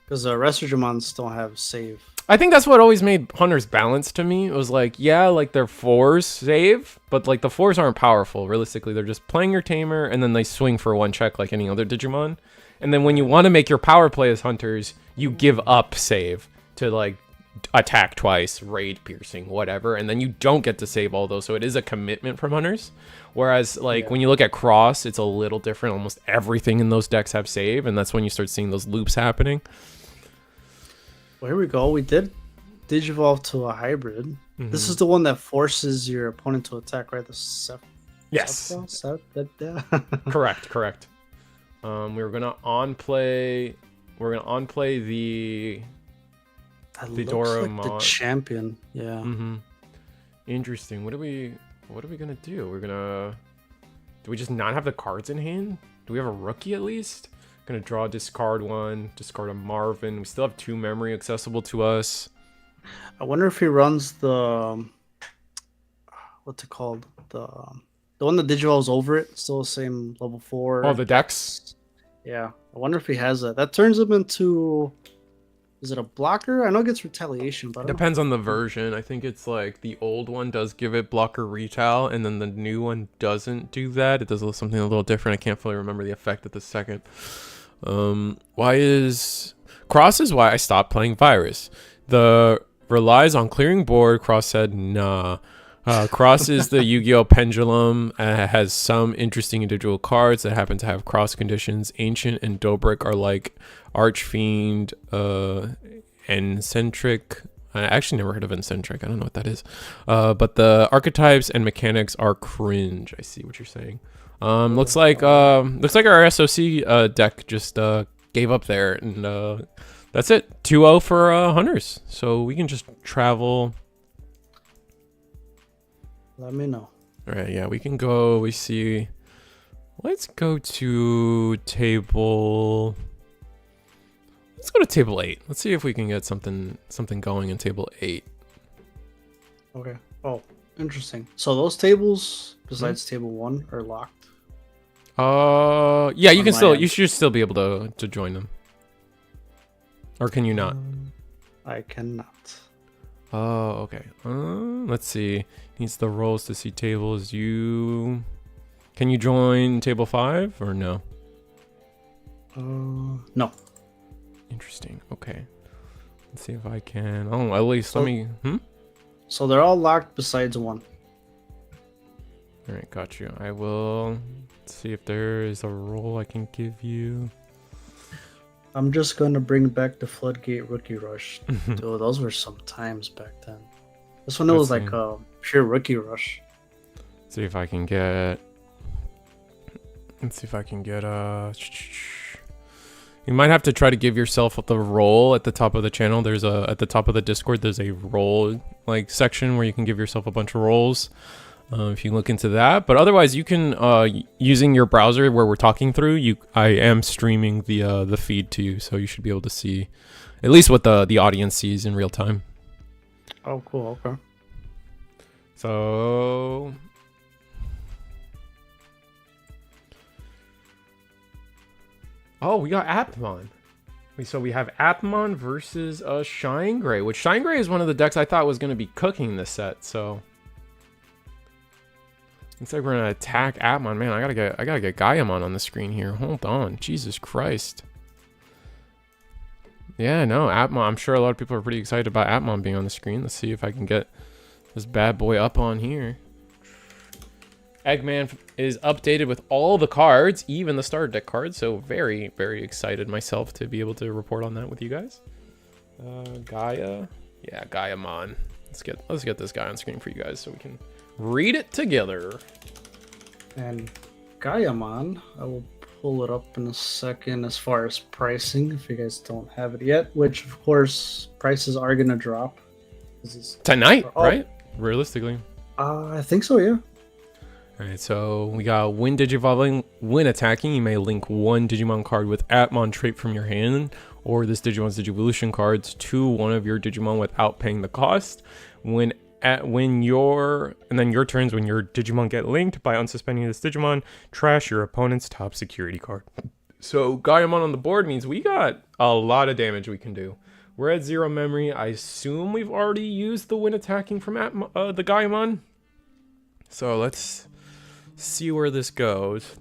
B: Because the Digimons don't have save.
A: I think that's what always made Hunters balanced to me. It was like, yeah, like their 4s save, but like the 4s aren't powerful. Realistically, they're just playing your tamer, and then they swing for 1 check like any other Digimon. And then when you want to make your power play as Hunters, you give up save to like attack twice, raid, piercing, whatever, and then you don't get to save all those. So it is a commitment from Hunters. Whereas like when you look at Cross, it's a little different. Almost everything in those decks have save, and that's when you start seeing those loops happening.
B: Well, here we go. We did digivolve to a hybrid. Mm-hmm. This is the one that forces your opponent to attack, right? The
A: yes. Correct. We're gonna on play the Doramon.
B: Like the champion. Yeah.
A: Interesting. What are we gonna do? Do we just not have the cards in hand? Do we have a rookie at least? Gonna draw, discard 1, discard a Marvin. We still have 2 memory accessible to us.
B: I wonder if he runs the what's it called? The one that digivolves over it, still the same level 4.
A: Oh, the Dex?
B: Yeah. I wonder if he has that. That turns him into, is it a blocker? I know it gets retaliation, but
A: it depends on the version. I think it's like the old one does give it blocker retal, and then the new one doesn't do that. It does something a little different. I can't fully remember the effect at the second. Cross is why I stopped playing Virus. The relies on clearing board. Cross said nah. Cross is the Yu-Gi-Oh pendulum. Has some interesting individual cards that happen to have cross conditions. Ancient and Dobrik are like Archfiend, Encentric. I actually never heard of Encentric. I don't know what that is. But the archetypes and mechanics are cringe. I see what you're saying. Looks like our SOC deck just gave up there, and that's it. 2-0 for Hunters. So we can just travel.
B: Let me know.
A: All right, yeah, we can go. We see. Let's go to table. Let's go to table 8. Let's see if we can get something going in table 8.
B: Okay. Oh, interesting. So those tables, besides table 1, are locked.
A: Yeah, you can still. You should still be able to join them. Or can you not?
B: I cannot.
A: Oh, okay. Let's see. Needs the roles to see tables. Can you join table 5 or no?
B: No.
A: Interesting. Okay. Let's see if I can. Oh, at least let me.
B: So they're all locked besides 1.
A: All right, got you. I will see if there is a role I can give you.
B: I'm just gonna bring back the Floodgate Rookie Rush. Dude, those were some times back then. This one it was like a pure Rookie Rush.
A: See if I can get. Let's see if I can get You might have to try to give yourself the role at the top of the channel. There's at the top of the Discord. There's a role like section where you can give yourself a bunch of roles. If you look into that, but otherwise you can using your browser where we're talking through. I am streaming the feed to you, so you should be able to see at least what the audience sees in real time.
B: Oh, cool. Okay.
A: So. Oh, we got Atmon. So we have Atmon versus ShineGrey, which ShineGrey is one of the decks I thought was going to be cooking this set. So looks like we're gonna attack Atmon. Man, I gotta get Gaiamon on the screen here. Hold on, Jesus Christ. Yeah, no, Atmon. I'm sure a lot of people are pretty excited about Atmon being on the screen. Let's see if I can get this bad boy up on here. Eggman is updated with all the cards, even the starter deck cards. So very, very excited myself to be able to report on that with you guys. Gaia, yeah, Gaiamon. Let's get this guy on screen for you guys so we can read it together.
B: And Gaiamon, I will pull it up in a second as far as pricing if you guys don't have it yet, which of course prices are gonna drop.
A: Tonight, right? Realistically.
B: I think so, yeah.
A: Alright, so we got when Digivolving, when attacking, you may link one Digimon card with Atmon trait from your hand, or this Digimon's Digivolution cards to one of your Digimon without paying the cost. When your turns, when your Digimon get linked by unsuspending this Digimon, trash your opponent's top security card. So Gaiamon on the board means we got a lot of damage we can do. We're at 0 memory. I assume we've already used the when attacking from the Gaiamon. So let's see where this goes.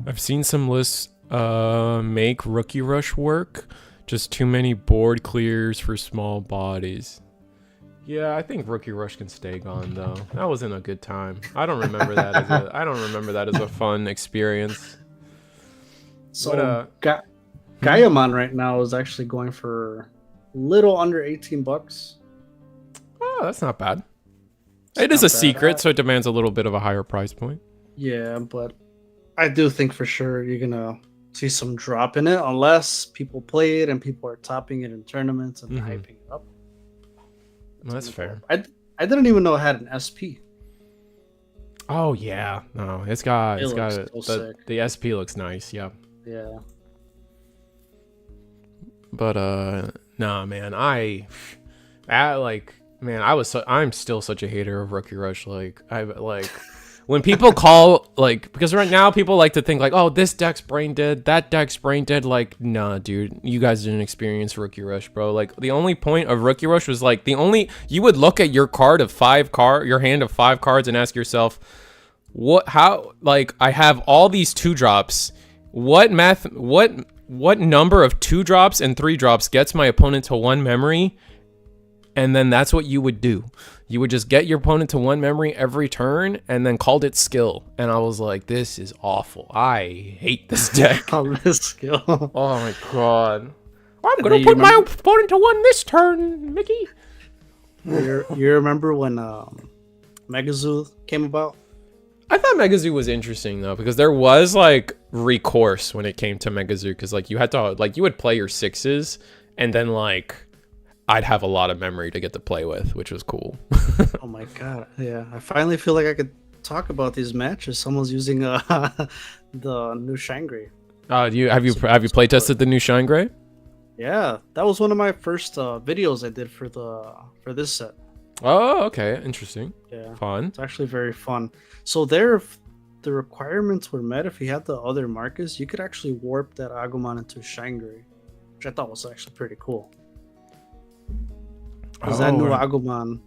A: I've seen some lists make Rookie Rush work. Just too many board clears for small bodies. Yeah, I think Rookie Rush can stay gone though. That wasn't a good time. I don't remember that as a fun experience.
B: So Gaiamon right now is actually going for a little under 18 bucks.
A: Oh, that's not bad. It is a secret, so it demands a little bit of a higher price point.
B: Yeah, but I do think for sure you're gonna see some drop in it unless people play it and people are topping it in tournaments and hyping it up.
A: Well, that's fair.
B: I didn't even know it had an SP.
A: Oh yeah, no, the SP looks nice. Yeah.
B: Yeah.
A: But nah, man, I'm still such a hater of Rookie Rush. When people call, because right now people like to think like, oh, this deck's brain dead, that deck's brain dead. Like, nah, dude, you guys didn't experience Rookie Rush, bro. Like, the only point of Rookie Rush was like you would look at your your hand of 5 cards and ask yourself, I have all these 2-drops. What number of 2-drops and 3-drops gets my opponent to 1 memory? And then that's what you would do. You would just get your opponent to 1 memory every turn and then called it skill. And I was like, this is awful. I hate this deck.
B: Call this skill.
A: Oh my god. I'm going to put my opponent to 1 this turn, Mickey.
B: You remember when Megazoo came about?
A: I thought Megazoo was interesting though, because there was like recourse when it came to Megazoo, because like you had to you would play your 6s and then I'd have a lot of memory to get to play with, which was cool.
B: Oh my god, yeah. I finally feel like I could talk about these matches. Someone's using the new ShineGrey.
A: Have you play tested the new ShineGrey?
B: Yeah, that was one of my first videos I did for this set.
A: Oh, okay, interesting.
B: Yeah,
A: fun.
B: It's actually very fun. So the requirements were met. If you had the other Marcus, you could actually warp that Agumon into ShineGrey, which I thought was actually pretty cool. Because that new Agumon,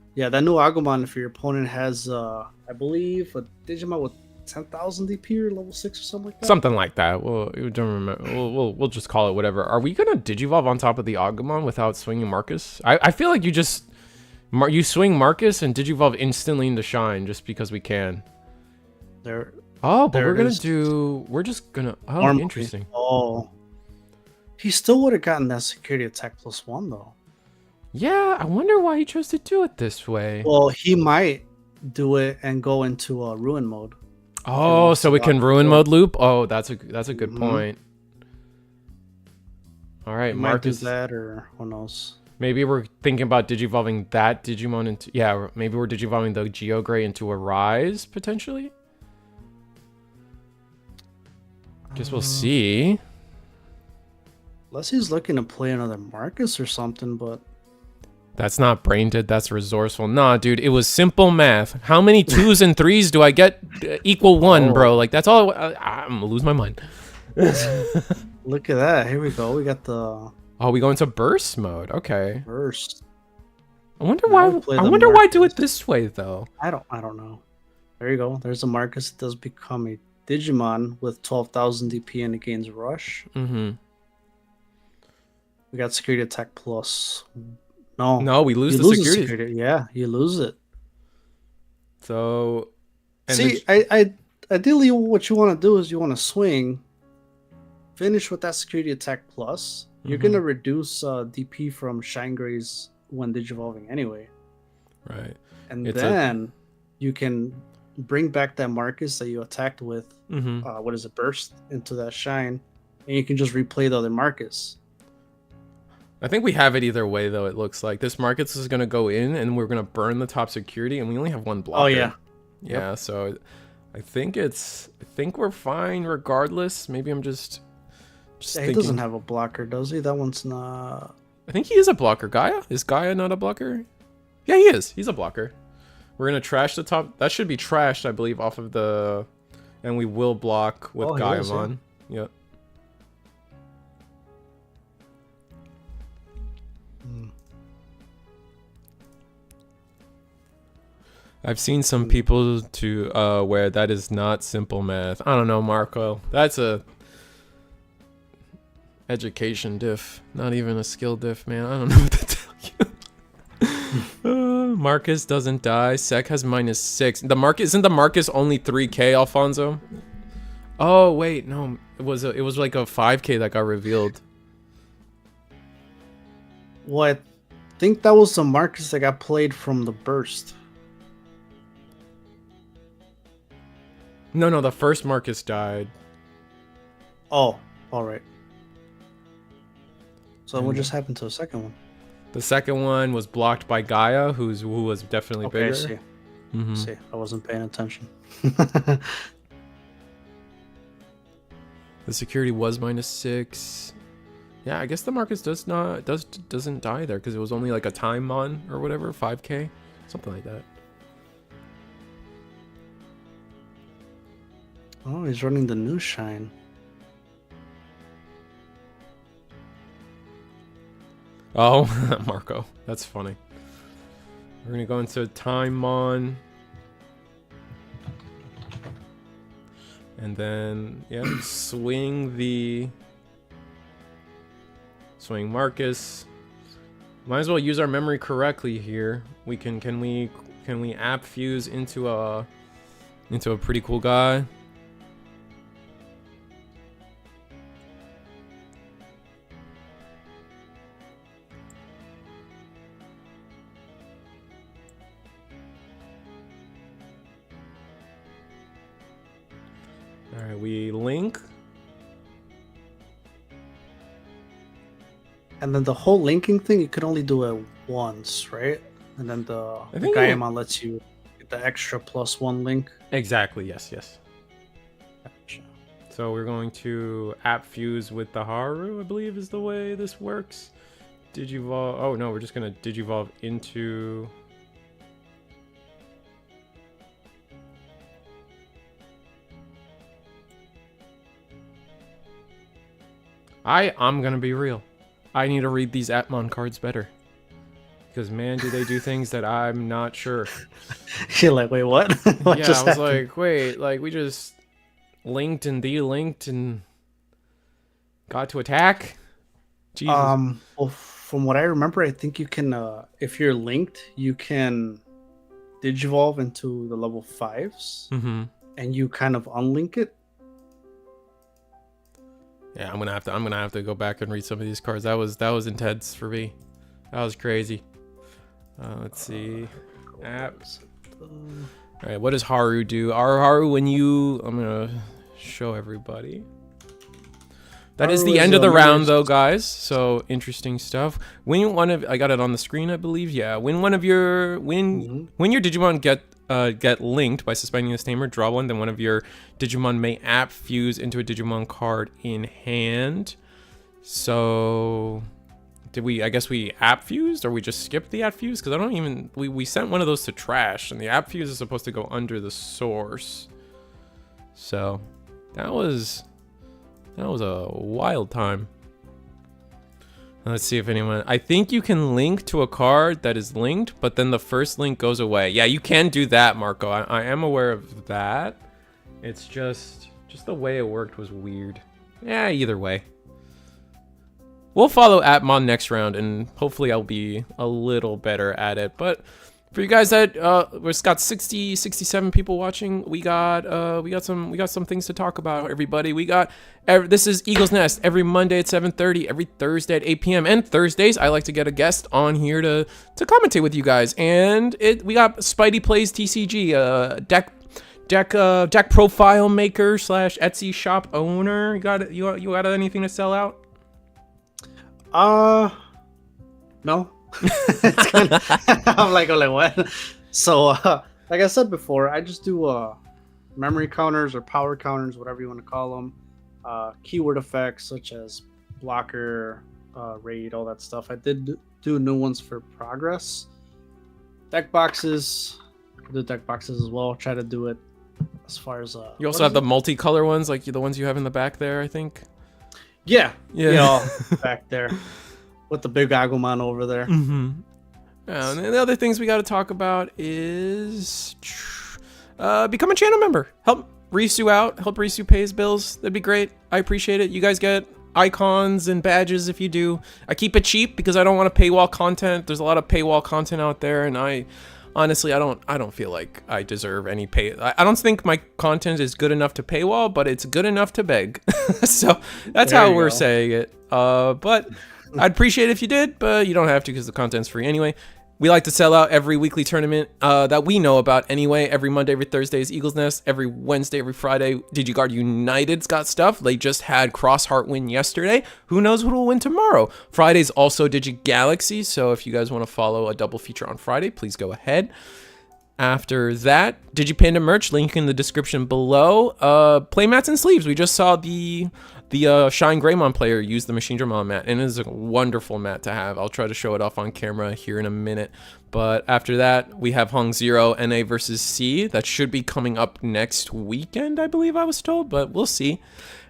B: if your opponent has, I believe, a Digimon with 10,000 DP or level 6 or something like that.
A: Something like that. Well, we don't remember. We'll just call it whatever. Are we gonna Digivolve on top of the Agumon without swinging Marcus? I feel like you just You swing Marcus and Digivolve instantly into Shine just because we can.
B: There.
A: Oh, but
B: there
A: we're
B: it
A: gonna
B: is.
A: do. We're just gonna. Oh,
B: Normally.
A: interesting.
B: Oh. He still would have gotten that security attack +1 though.
A: Yeah, I wonder why he chose to do it this way.
B: Well, he might do it and go into a ruin mode.
A: Oh, so we can ruin mode loop. Oh, that's a good point. All right, Marcus.
B: Might do that, or who knows?
A: Maybe we're thinking about digivolving that Digimon into. Yeah, maybe we're digivolving the Geogray into a Rise potentially. Guess we'll see.
B: Unless he's looking to play another Marcus or something, but
A: that's not brain dead, that's resourceful. Nah, dude, it was simple math. How many 2s and 3s do I get equal 1, bro? Like, that's all. I'm gonna lose my mind.
B: Look at that. Here we go. We got the...
A: Oh, we go into burst mode. Okay.
B: Burst.
A: I wonder why. I wonder why do it this way, though.
B: I don't know. There you go. There's a Marcus. It does become a Digimon with 12,000 DP and it gains Rush.
A: Mm-hmm.
B: We got security attack plus.
A: No, we lose the security.
B: Yeah, you lose it.
A: So,
B: see, I ideally what you want to do is you want to swing, finish with that security attack plus. You're gonna reduce DP from ShineGreymon when digivolving anyway.
A: Right.
B: And then you can bring back that Marcus that you attacked with. What is it? Burst into that Shine, and you can just replay the other Marcus.
A: I think we have it either way, though. It looks like this Marcus is gonna go in, and we're gonna burn the top security, and we only have one blocker.
B: Oh yeah.
A: Yeah. Yep. So I think we're fine regardless. Maybe I'm just
B: he doesn't have a blocker, does he? That one's not.
A: I think he is a blocker. Gaia? Is Gaia not a blocker? Yeah, he is. He's a blocker. We're gonna trash the top. That should be trashed, I believe, off of the. And we will block with Gaiamon. Yeah. Yep. I've seen some people to where that is not simple math. I don't know, Marco. That's a education diff, not even a skill diff, man. I don't know what to tell you. Marcus doesn't die. Sec has -6. The Marcus isn't the Marcus only 3K, Alfonso? Oh wait, no. It was like a 5K that got revealed.
B: Well, I think that was the Marcus that got played from the burst.
A: No, the first Marcus died.
B: Oh, all right. So what just happened to the second one?
A: The second one was blocked by Gaia, who was definitely bigger.
B: See. See, I wasn't paying attention.
A: The security was -6. Yeah, I guess the Marcus doesn't die there because it was only like a time mon or whatever, 5K, something like that.
B: Oh, he's running the new Shine.
A: Oh, Marco, that's funny. We're gonna go into time mon. And then, yeah, swing Marcus. Might as well use our memory correctly here. We can we app fuse into a pretty cool guy? Alright, we link.
B: And then the whole linking thing, you could only do it once, right? And then the Gaiamon lets you get the extra +1 link.
A: Exactly, yes.
B: Gotcha.
A: So we're going to app fuse with the Haru, I believe is the way this works. Digivolve. Oh no, we're just going to digivolve into... I'm gonna be real. I need to read these Atmon cards better. Because man, do they do things that I'm not sure.
B: You're like, wait, what? What
A: yeah,
B: just
A: I was
B: happened?
A: like, wait, like we just linked and delinked and got to attack? Jesus.
B: Well, from what I remember, I think you can, if you're linked, you can digivolve into the level 5s, and you kind of unlink it.
A: Yeah, I'm gonna have to go back and read some of these cards. That was intense for me. That was crazy. Let's see. Apps. All right, what does Haru do? Haru, when you, I'm gonna show everybody. That is the end of the round, though, guys. So interesting stuff. When one of, I got it on the screen, I believe. Yeah. When one of your, when your Digimon get linked by suspending this tamer, draw one. Then one of your Digimon may app fuse into a Digimon card in hand. So, did we? I guess we app fused, or we just skipped the app fuse? Because I don't even. We sent one of those to trash, and the app fuse is supposed to go under the source. So, that was a wild time. Let's see if anyone... I think you can link to a card that is linked, but then the first link goes away. Yeah, you can do that, Marco. I am aware of that. It's just the way it worked was weird. Yeah, either way. We'll follow Atmon next round, and hopefully I'll be a little better at it. But for you guys that we've got 67 people watching, we got some things to talk about, everybody. This is Eagle's Nest every Monday at 7:30, every Thursday at 8 p.m. and Thursdays I like to get a guest on here to commentate with you guys. And we got Spidey Plays TCG, deck profile maker / Etsy shop owner. You got anything to sell out?
B: No. It's kind of, I'm like what? So, like I said before, I just do memory counters or power counters, whatever you want to call them. Keyword effects such as blocker, raid, all that stuff. I did do new ones for progress. Deck boxes, the deck boxes as well. Try to do it as far as
A: you also have the multicolor ones, like the ones you have in the back there, I think.
B: Yeah. Back there with the big Agumon over there.
A: And the other things we got to talk about is become a channel member. Help Risu out. Help Risu pay his bills. That'd be great. I appreciate it. You guys get icons and badges if you do. I keep it cheap because I don't want to paywall content. There's a lot of paywall content out there, and I honestly I don't feel like I deserve any pay. I don't think my content is good enough to paywall, but it's good enough to beg. So that's how we're saying it. But I'd appreciate it if you did, but you don't have to because the content's free anyway. We like to sell out every weekly tournament that we know about anyway. Every Monday, every Thursday is Eagle's Nest. Every Wednesday, every Friday, DigiGuard United's got stuff. They just had Cross Heart win yesterday. Who knows who will win tomorrow? Friday's also Digigalaxy, so if you guys want to follow a double feature on Friday, please go ahead. After that, Digipanda merch, link in the description below. Playmats and sleeves. We just saw the ShineGreymon player use the Machine Drum mat, and it is a wonderful mat to have. I'll try to show it off on camera here in a minute. But after that, we have Hong Zero NA versus C. That should be coming up next weekend, I believe I was told, but we'll see.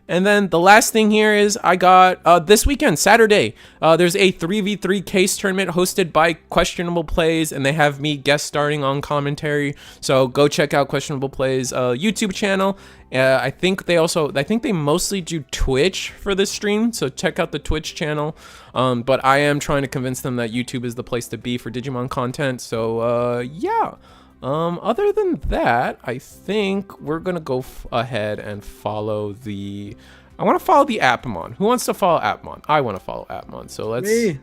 A: And then the last thing here is I got this weekend, Saturday, there's a 3v3 case tournament hosted by Questionable Plays, and they have me guest starring on commentary. So go check out Questionable Plays YouTube channel. I think they mostly do Twitch for this stream, so check out the Twitch channel. But I am trying to convince them that YouTube is the place to be for Digimon content. So yeah. Other than that, I think we're gonna go ahead and follow the... I want to follow the Atmon. Who wants to follow Atmon? I want to follow Atmon, so let's...
B: Me.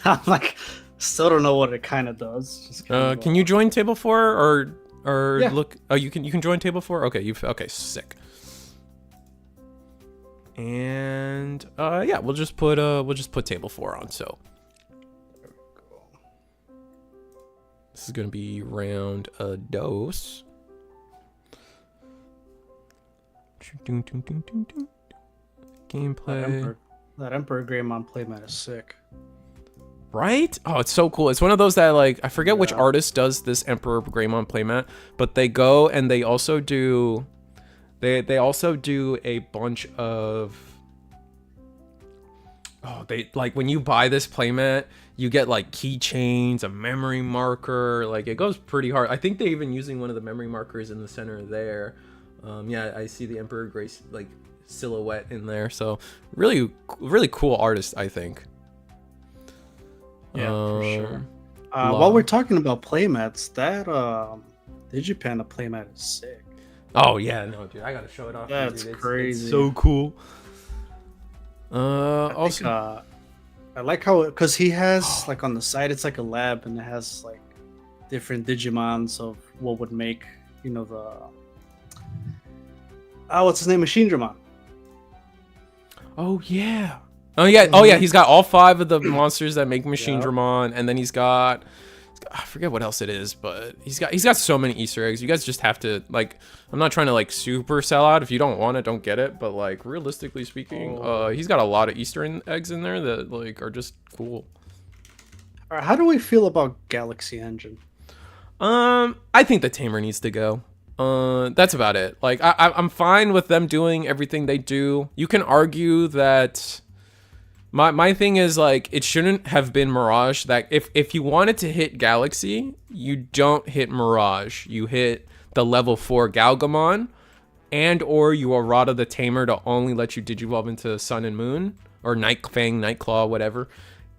B: I'm like, still don't know what it kind of does. Just
A: can you join table 4 or
B: yeah.
A: Look? Oh, you can join table 4. Okay, okay, sick. And yeah, we'll just put table 4 on. So. This is going to be round a dose. Gameplay.
B: That Emperor Greymon playmat is sick.
A: Right? Oh, it's so cool. It's one of those that, like, I forget which artist does this Emperor Greymon playmat, but they go and they also do... They also do a bunch of... Oh, they like when you buy this playmat, you get like keychains, a memory marker. Like it goes pretty hard. I think they're even using one of the memory markers in the center there. Yeah, I see the Emperor Grace like silhouette in there. So really, really cool artist, I think.
B: Yeah, for sure.
A: Law.
B: While we're talking about playmats, that Digipanda playmat is sick.
A: Oh yeah, no, dude, I gotta show it off.
B: That's
A: dude.
B: crazy.
A: It's so cool.
B: I
A: Also,
B: think, I like how because he has like on the side, it's like a lab, and it has like different Digimons of what would make the what's his name, ShineGreymon.
A: oh yeah, oh yeah, he's got all 5 of the monsters that make Machine Dramon, and then he's got I forget what else it is, but he's got so many Easter eggs. You guys just have to like. I'm not trying to like super sell out. If you don't want it, don't get it. But like realistically speaking, he's got a lot of Easter eggs in there that like are just cool.
B: All right, how do we feel about Galaxy Engine?
A: I think the Tamer needs to go. That's about it. Like I'm fine with them doing everything they do. You can argue that. My thing is like it shouldn't have been Mirage. That if you wanted to hit Galaxy, you don't hit Mirage. You hit the level 4 Galgamon, and or you errata the Tamer to only let you digivolve into Sun and Moon or Night Fang, Nightclaw, whatever,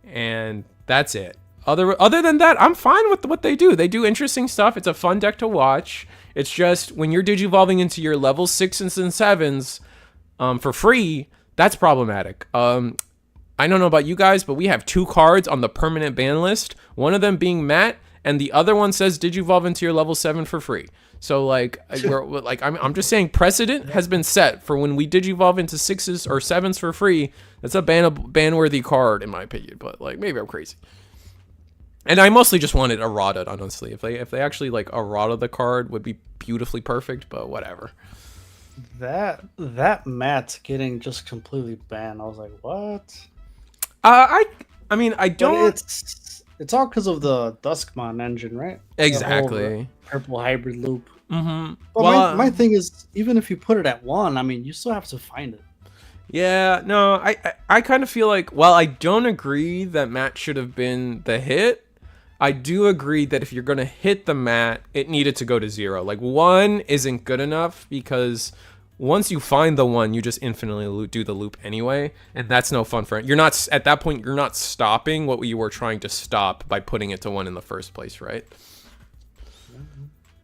A: and that's it. Other than that, I'm fine with what they do. They do interesting stuff. It's a fun deck to watch. It's just when you're digivolving into your level 6s and 7s for free, that's problematic. I don't know about you guys, but we have 2 cards on the permanent ban list. One of them being Matt, and the other one says Digivolve into your level 7 for free. So like, I'm just saying precedent has been set for when we Digivolve into 6s or 7s for free. That's a ban-worthy card in my opinion, but like maybe I'm crazy. And I mostly just wanted errata, honestly. If they actually like errata the card would be beautifully perfect, but whatever.
B: That Matt getting just completely banned, I was like, what?
A: I mean, I don't.
B: It's all because of the Duskmon engine, right?
A: Exactly.
B: Purple hybrid loop.
A: Mm-hmm.
B: But well, my thing is, even if you put it at 1, I mean, you still have to find it.
A: Yeah, no, I kind of feel like, while I don't agree that Matt should have been the hit, I do agree that if you're going to hit the Matt, it needed to go to 0. Like 1 isn't good enough because once you find the 1, you just infinitely do the loop anyway, and that's no fun for it. You're not at that point. You're not stopping what you were trying to stop by putting it to 1 in the first place, right?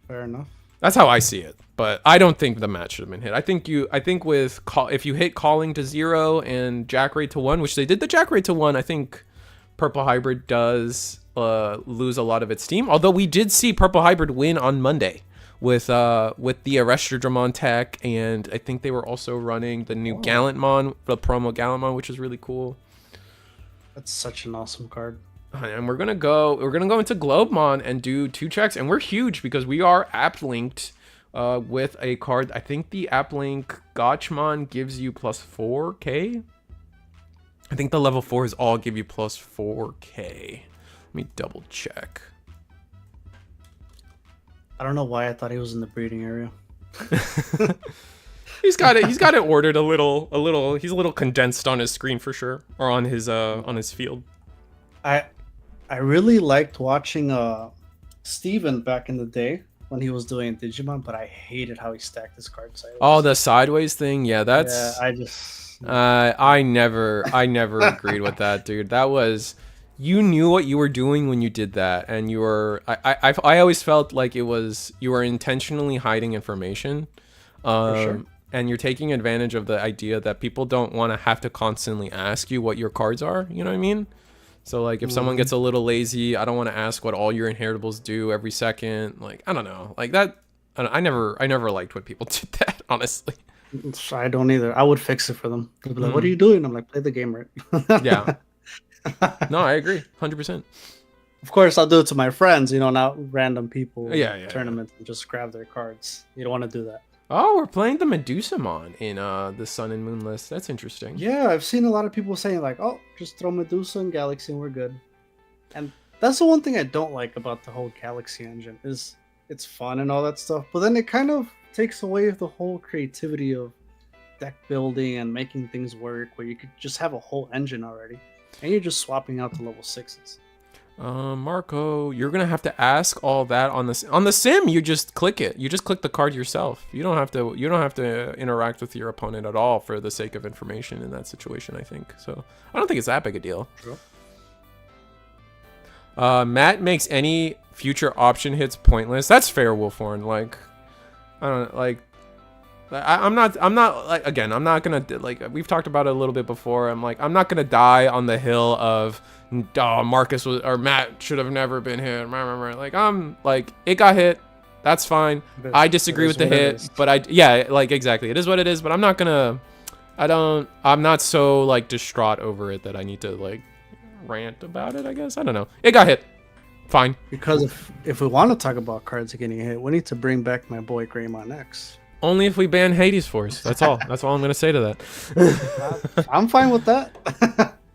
B: Fair enough.
A: That's how I see it, but I don't think the match should have been hit. I think if you hit calling to 0 and Jack Rate to 1, which they did the Jack Rate to 1, I think Purple Hybrid does lose a lot of its steam. Although we did see Purple Hybrid win on Monday with the Arrestor Dramon tech, and I think they were also running the new Gallantmon, the promo Gallantmon, which is really cool.
B: That's such an awesome card.
A: And we're gonna go into Globemon and do 2 checks, and we're huge because we are app linked with a card. I think the app link Gotchmon gives you plus 4k. I think the level 4s all give you plus 4k. Let me double check.
B: I don't know why I thought he was in the breeding area.
A: He's got it ordered a little. He's a little condensed on his screen for sure, or on his field.
B: I really liked watching Steven back in the day when he was doing Digimon, but I hated how he stacked his card sideways.
A: Oh, the sideways thing, yeah, that's.
B: Yeah,
A: I never agreed with that, dude. That was. You knew what you were doing when you did that, and you were. I always felt like you were intentionally hiding information,
B: For sure.
A: and you're taking advantage of the idea that people don't want to have to constantly ask you what your cards are. You know what I mean? So like, if someone gets a little lazy, I don't want to ask what all your inheritables do every second. Like, I don't know, like that. I never liked when people did that. Honestly,
B: I don't either. I would fix it for them. They'd be like, "What are you doing?" I'm like, "Play the game right."
A: Yeah. No, I agree, 100%.
B: Of course, I'll do it to my friends, not random people.
A: Yeah.
B: Tournaments and just grab their cards. You don't want to do that.
A: Oh, we're playing the Medusamon in the Sun and Moon list. That's interesting.
B: Yeah, I've seen a lot of people saying like, "Oh, just throw Medusa and Galaxy and we're good." And that's the one thing I don't like about the whole Galaxy engine is it's fun and all that stuff, but then it kind of takes away the whole creativity of deck building and making things work where you could just have a whole engine already. And you're just swapping out the level 6s.
A: Marco, you're gonna have to ask all that on the sim. You just click it. You just click the card yourself. You don't have to interact with your opponent at all for the sake of information in that situation. I think so. I don't think it's that big a deal.
B: True.
A: Matt makes any future option hits pointless. That's fair, Wolfhorn. Like, I don't like. I'm not like, again, I'm not gonna, like, we've talked about it a little bit before. I'm like, I'm not gonna die on the hill of, oh, Marcus was, or Matt should have never been hit. Like, I'm like, it got hit. That's fine. I disagree with the hit, but yeah, like, exactly. It is what it is, but I'm not gonna, I'm not so, like, distraught over it that I need to, like, rant about it, I guess. I don't know. It got hit. Fine.
B: Because if we want to talk about cards getting hit, we need to bring back my boy Greymon X.
A: Only if we ban Hades Force. That's all. That's all I'm gonna say to that.
B: I'm fine with that.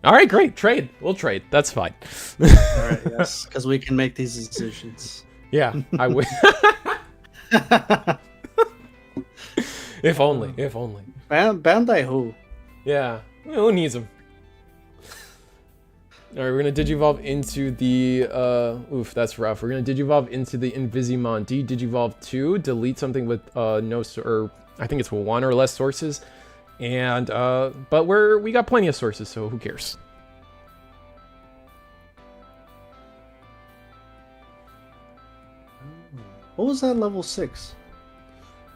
A: All right, great. Trade. We'll trade. That's fine.
B: All right, yes, because we can make these decisions.
A: Yeah, I would. If only. If only.
B: Bandai who?
A: Yeah. Who needs them? All right, we're gonna digivolve into the oof, that's rough. We're gonna digivolve into the Invisimon digivolve 2, delete something with no, or I think it's 1 or less sources, and but we got plenty of sources, so who cares?
B: What was that level 6?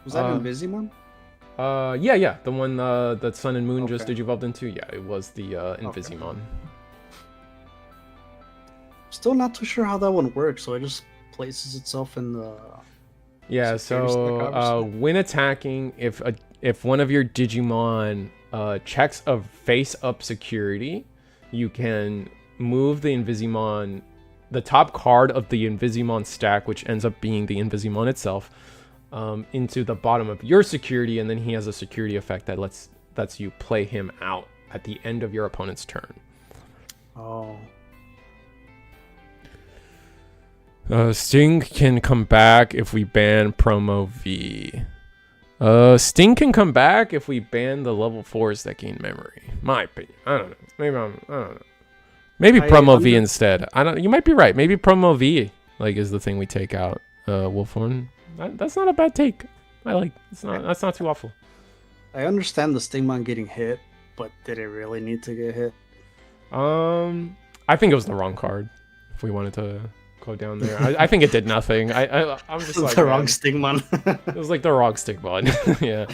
B: Was that Invisimon?
A: Yeah, the one that Sun and Moon just digivolved into. Yeah, it was the Invisimon.
B: Still not too sure how that one works, so it just places itself in the...
A: Yeah, so when attacking, if one of your Digimon checks a face-up security, you can move the Invisimon, the top card of the Invisimon stack, which ends up being the Invisimon itself, into the bottom of your security, and then he has a security effect that lets you play him out at the end of your opponent's turn.
B: Oh.
A: Sting can come back if we ban Promo V. Sting can come back if we ban the level 4s that gain memory. My opinion. I don't know. Maybe I don't know. Maybe Promo V instead. I don't. You might be right. Maybe Promo V is the thing we take out. Wolfhorn. That's not a bad take. I like. That's not too awful.
B: I understand the Stingmon getting hit, but did it really need to get hit?
A: I think it was the wrong card. If we wanted to go down there, I think it did nothing. I'm just like
B: the wrong Stingmon.
A: It was like the wrong Stingmon. Yeah.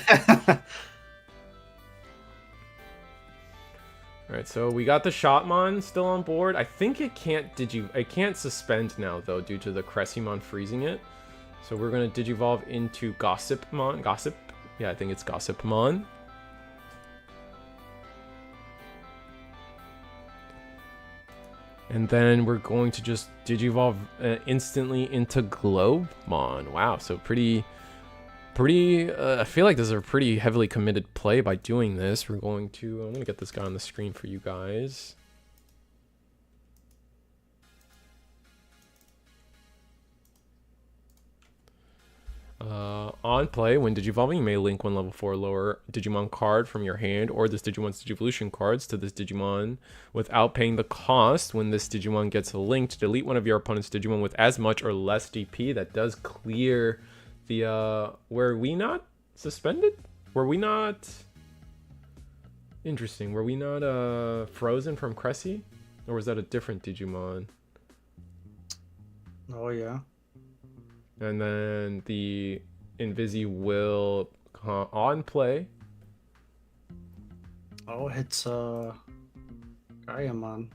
A: All right, so we got the Shotmon still on board. I think it can't suspend now though due to the Cressimon freezing it. So we're gonna digivolve into Gossipmon. Gossip? Yeah, I think it's Gossipmon. And then we're going to just digivolve instantly into Globemon. Wow, so pretty. I feel like this is a pretty heavily committed play by doing this. I'm gonna get this guy on the screen for you guys. On play, when digivolving, you may link one level 4 lower Digimon card from your hand or this Digimon's Digivolution cards to this Digimon without paying the cost. When this Digimon gets linked, delete one of your opponent's Digimon with as much or less DP. That does clear the, were we not suspended? Were we not... Interesting. Were we not frozen from Cressy? Or was that a different Digimon?
B: Oh, yeah.
A: And then the Invisi will on play.
B: Oh, it's Gaiamon.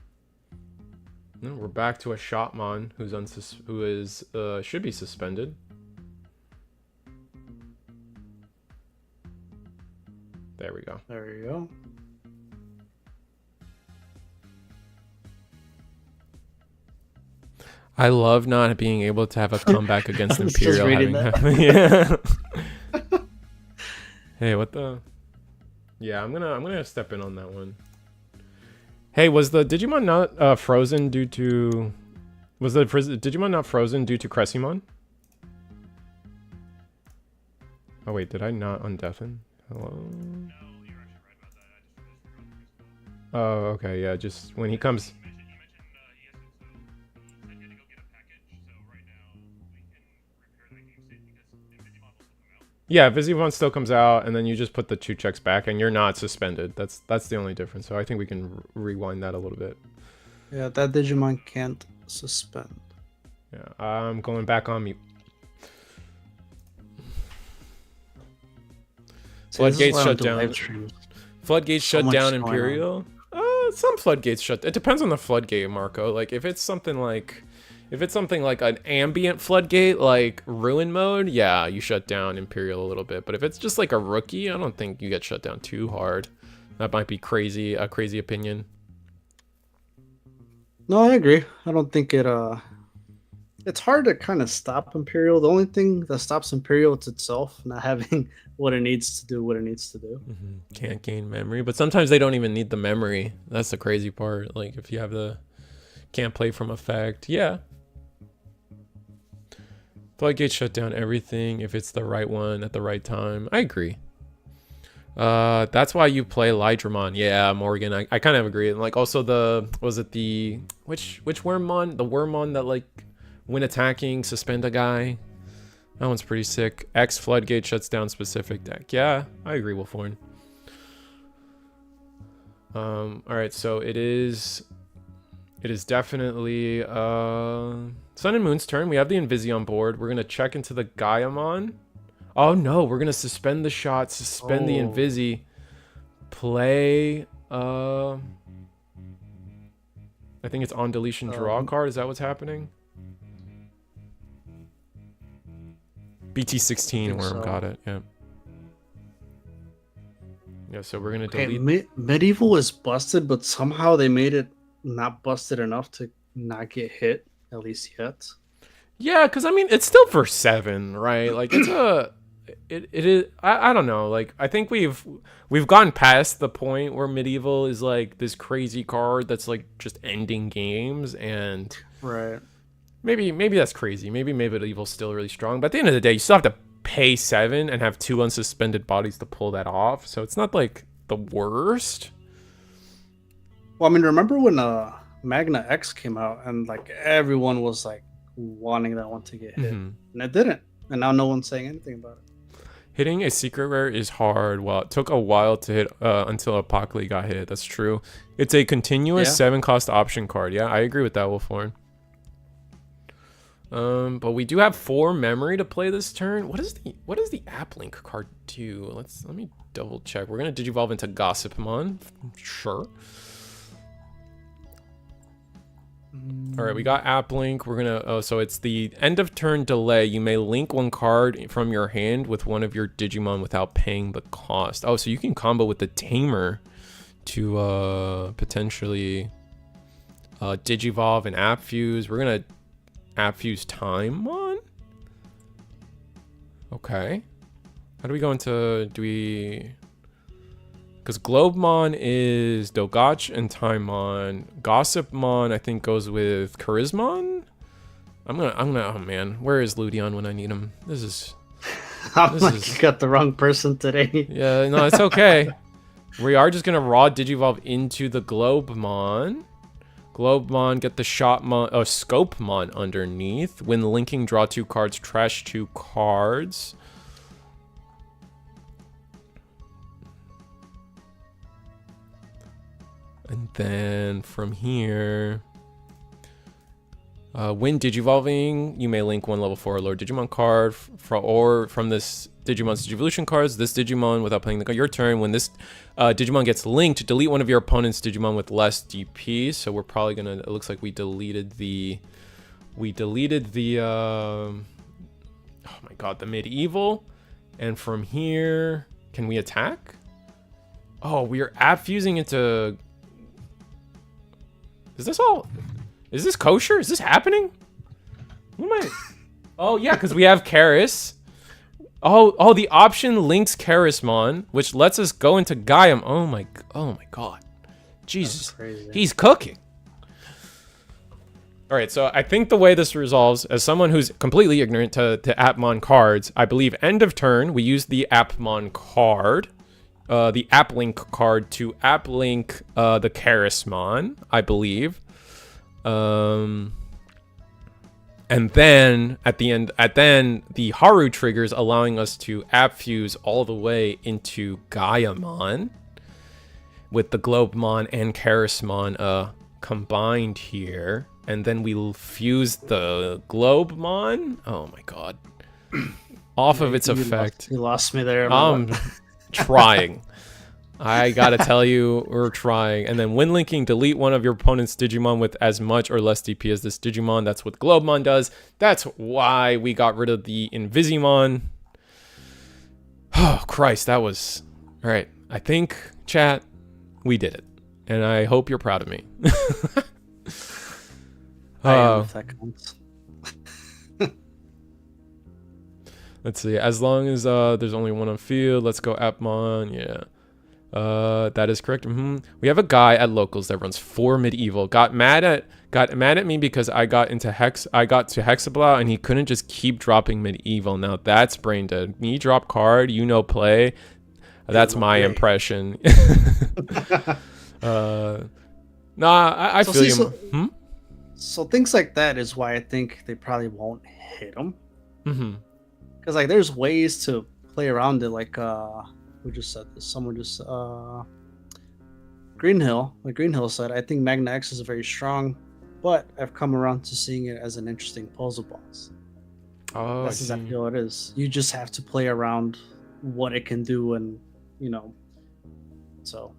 A: No, we're back to a Shotmon who should be suspended. There we go.
B: There you go.
A: I love not being able to have a comeback against Imperial. Yeah. Hey, what the? Yeah, I'm gonna step in on that one. Hey, was the Digimon not frozen due to? Was the Digimon not frozen due to Cressimon? Oh wait, did I not undeafen? Hello.
C: No, you're actually right about that. I just forgot.
A: Oh, okay, yeah. Just when he comes. Yeah, Visivon still comes out, and then you just put the 2 checks back, and you're not suspended. That's the only difference. So I think we can rewind that a little bit.
B: Yeah, that Digimon can't suspend.
A: Yeah, I'm going back on mute.
B: See, this is
A: Floodgates
B: why I
A: shut
B: don't do
A: down.
B: live streams.
A: Floodgates
B: So
A: shut
B: much
A: down
B: going on.
A: Imperial. Some floodgates shut. It depends on the floodgate, Marco. Like if it's something like an ambient floodgate, like ruin mode, yeah, you shut down Imperial a little bit. But if it's just like a rookie, I don't think you get shut down too hard. That might be crazy, a crazy opinion.
B: No, I agree. I don't think it. It's hard to kind of stop Imperial. The only thing that stops Imperial is itself not having what it needs to do. What it needs to do.
A: Can't gain memory, but sometimes they don't even need the memory. That's the crazy part. Like if you have the can't play from effect, yeah. Floodgates shut down everything if it's the right one at the right time. I agree. That's why you play Digimon. Yeah, Morgan. I kind of agree. And like also which Wormmon? The Wormmon that like when attacking suspend a guy. That one's pretty sick. X Floodgate shuts down specific deck. Yeah, I agree, Wolfhorn. All right, so it is definitely Sun and Moon's turn. We have the Invisi on board. We're gonna check into the Gaiamon. Oh no, we're gonna suspend the shot, suspend the Invisi, play. I think it's on deletion draw card. Is that what's happening? BT21 Worm got it. Yeah. Yeah. So we're gonna delete.
B: Medieval is busted, but somehow they made it not busted enough to not get hit, at least yet.
A: Yeah, because I mean it's still for 7, right? Like it's it is. I don't know. Like I think we've gone past the point where Medieval is like this crazy card that's like just ending games, and
B: Right.
A: maybe that's crazy. Maybe Medieval's still really strong, but at the end of the day, you still have to pay 7 and have 2 unsuspended bodies to pull that off. So it's not like the worst.
B: Well, I mean, remember when Magna X came out and like everyone was like wanting that one to get hit, and it didn't, and now no one's saying anything about it.
A: Hitting a secret rare is hard. Well, it took a while to hit until Apocalypse got hit. That's true. It's a continuous 7-cost option card. Yeah, I agree with that, Wolfhorn. But we do have 4 memory to play this turn. What does the app link card do? Let me double check. We're gonna digivolve into Gossipmon. Sure. All right, we got app link. We're gonna so it's the end of turn delay. You may link one card from your hand with one of your Digimon without paying the cost. Oh, so you can combo with the Tamer to potentially digivolve and app fuse. We're gonna app fuse Timon. Okay. How do we go into because Globemon is Dogach and Timon. Gossipmon, I think, goes with Charismon. I'm gonna. Oh man, where is Ludion when I need him? This is.
B: You got the wrong person today.
A: Yeah, no, it's okay. We are just gonna raw digivolve into the Globemon. Globemon, get the Scopemon underneath. When linking, draw 2 cards, trash 2 cards. And then from here, when digivolving, you may link 1 level 4 or lower Digimon card or from this Digimon's Digivolution cards. This Digimon without playing your turn. When this Digimon gets linked, delete one of your opponent's Digimon with less DP. So we're probably gonna. It looks like we deleted the. Oh my god, the Medieval. And from here, can we attack? Oh, we are app fusing into. Is this kosher? Is this happening? What am I? Oh yeah, because we have Karis. Oh, the option links Charismon, which lets us go into Gaiam. Oh my god. Jesus. He's cooking. All right, so I think the way this resolves, as someone who's completely ignorant to Atmon cards, I believe end of turn, we use the Atmon card, the app link card to app link the Charismon, I believe. And then at the end, the Haru triggers, allowing us to app fuse all the way into Gaiamon with the Globemon and Charismon combined here, and then we fused the Globemon. Oh my god. Off of its effect.
B: You lost me there.
A: I'm trying. I gotta tell you, we're trying. And then when linking, delete one of your opponent's Digimon with as much or less DP as this Digimon. That's what Globemon does. That's why we got rid of the Invisimon. Oh, Christ, that was... Alright, I think, chat, we did it. And I hope you're proud of me.
B: I am, if that counts.
A: Let's see, as long as there's only one on field, let's go Atmon, yeah. That is correct. We have a guy at locals that runs 4 medieval. Got mad at me because I got to Hexablah and he couldn't just keep dropping medieval. Now that's brain dead. Me drop card, play. That's my impression. Nah, I feel you.
B: So things like that is why I think they probably won't hit him. Because like there's ways to play around it. Like who just said this? Someone just Greenhill. Like Greenhill said, I think Magna X is very strong, but I've come around to seeing it as an interesting puzzle boss.
A: Oh,
B: that's exactly what it is. You just have to play around what it can do, and so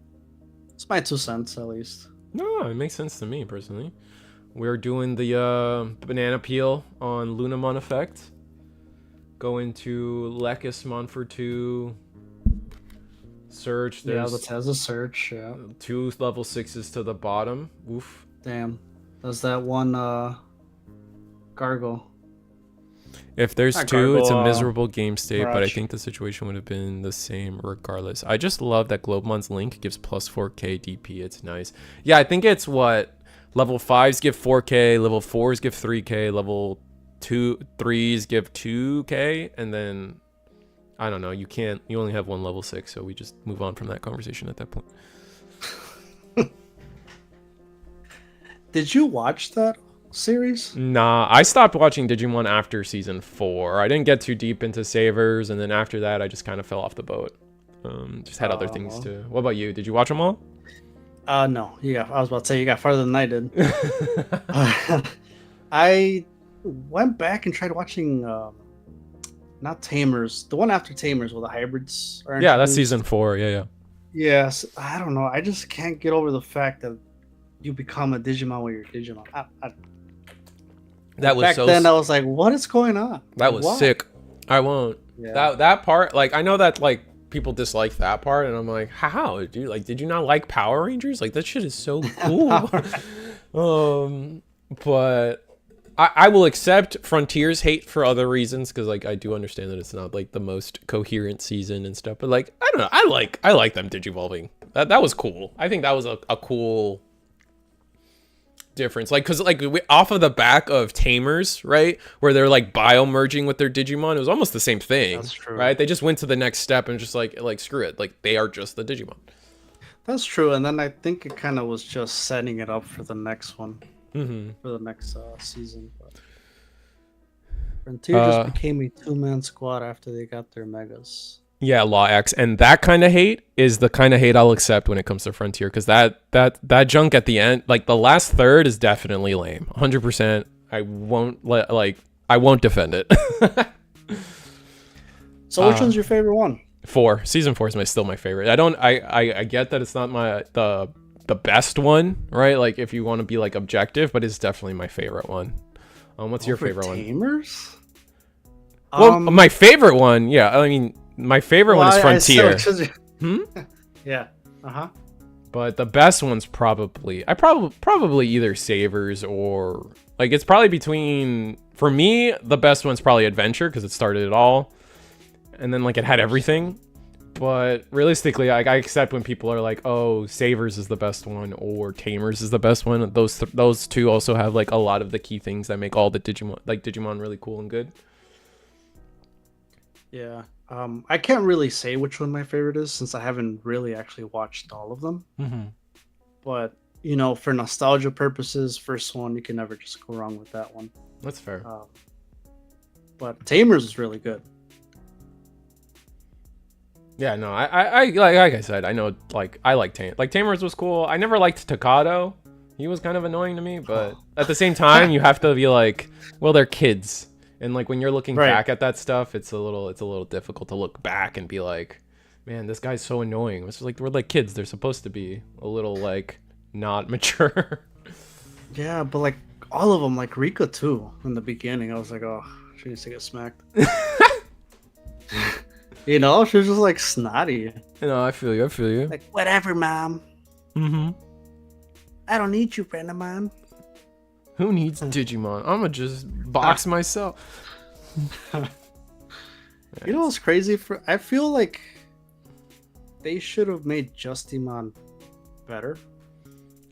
B: it's my 2 cents at least.
A: No, it makes sense to me personally. We're doing the banana peel on Lunamon effect. Go into Lekismon for 2. Search.
B: There's that has a search. Yeah.
A: 2 level 6s to the bottom. Oof.
B: Damn. Does that one gargle?
A: If there's
B: Not
A: 2,
B: gargle,
A: it's a miserable game state,
B: Mirage.
A: but I think the situation would have been the same regardless. I just love that Globemon's link gives plus 4k DP. It's nice. Yeah, I think it's what level 5s give 4k, level 4s give 3k, level 3s give 2k, and then I don't know, you only have 1 level 6, so we just move on from that conversation at that point.
B: Did you watch that series?
A: Nah, I stopped watching Digimon after season 4. I didn't get too deep into Savers, and then after that I just kind of fell off the boat. Just had other things to... What about you? Did you watch them all?
B: No. Yeah, I was about to say you got farther than I did. I went back and tried watching not Tamers, the one after Tamers where the hybrids are
A: Yeah, that's
B: introduced.
A: season 4. Yeah.
B: Yes, I don't know. I just can't get over the fact that you become a Digimon with your Digimon.
A: That was
B: back
A: so
B: then I was like, what is going on?
A: That was
B: Why?
A: sick. I won't.
B: Yeah.
A: That part, like, I know that like people dislike that part, and I'm like, how, dude? Like, did you not like Power Rangers? Like, that shit is so cool. But I will accept Frontier's hate for other reasons, because like I do understand that it's not like the most coherent season and stuff. But like, I don't know, I like them digivolving. That was cool. I think that was a cool difference, like, because like off of the back of Tamers, right, where they're like bio merging with their Digimon, it was almost the same thing.
B: That's true.
A: Right? They just went to the next step and just like screw it, like they are just the Digimon.
B: That's true, and then I think it kind of was just setting it up for the next one, for the next season. But Frontier just became a 2-man squad after they got their megas.
A: Yeah, Law X, and that kind of hate is the kind of hate I'll accept when it comes to Frontier, because that junk at the end, like the last third, is definitely lame. 100%. I won't defend it.
B: So which one's your favorite one?
A: 4. Season 4 is still my favorite. I get that it's not the best one, right? Like if you want to be like objective, but it's definitely my favorite one. What's your favorite one?
B: Tamers?
A: Well, my favorite one, yeah. I mean, my favorite one is Frontier.
B: Yeah.
A: But the best one's probably either Savers or like it's probably between, for me, the best one's probably Adventure because it started it all. And then like it had everything. But realistically, I accept when people are like, "Oh, Savers is the best one," or Tamers is the best one. Those two also have like a lot of the key things that make all the Digimon really cool and good.
B: Yeah. I can't really say which one my favorite is since I haven't really actually watched all of them. But you know, for nostalgia purposes, first one, you can never just go wrong with that one.
A: That's fair.
B: But Tamers is really good.
A: Yeah, no, I like I said, I know, like I like Tamers was cool. I never liked Tocado, He was kind of annoying to me, but at the same time, you have to be like, well, they're kids, and like when you're looking
B: Right.
A: back at that stuff, it's a little difficult to look back and be like, man, this guy's so annoying. It's like we're like kids; they're supposed to be a little like not mature.
B: Yeah, but like all of them, like Rika too. In the beginning, I was like, oh, she needs to get smacked. You know, she was just like snotty.
A: You know, I feel you. I feel you.
B: Like, whatever, mom.
A: Mm-hmm.
B: I don't need you, friend of mine.
A: Who needs Digimon? I'ma just box myself.
B: You know what's crazy? I feel like they should have made Justimon better.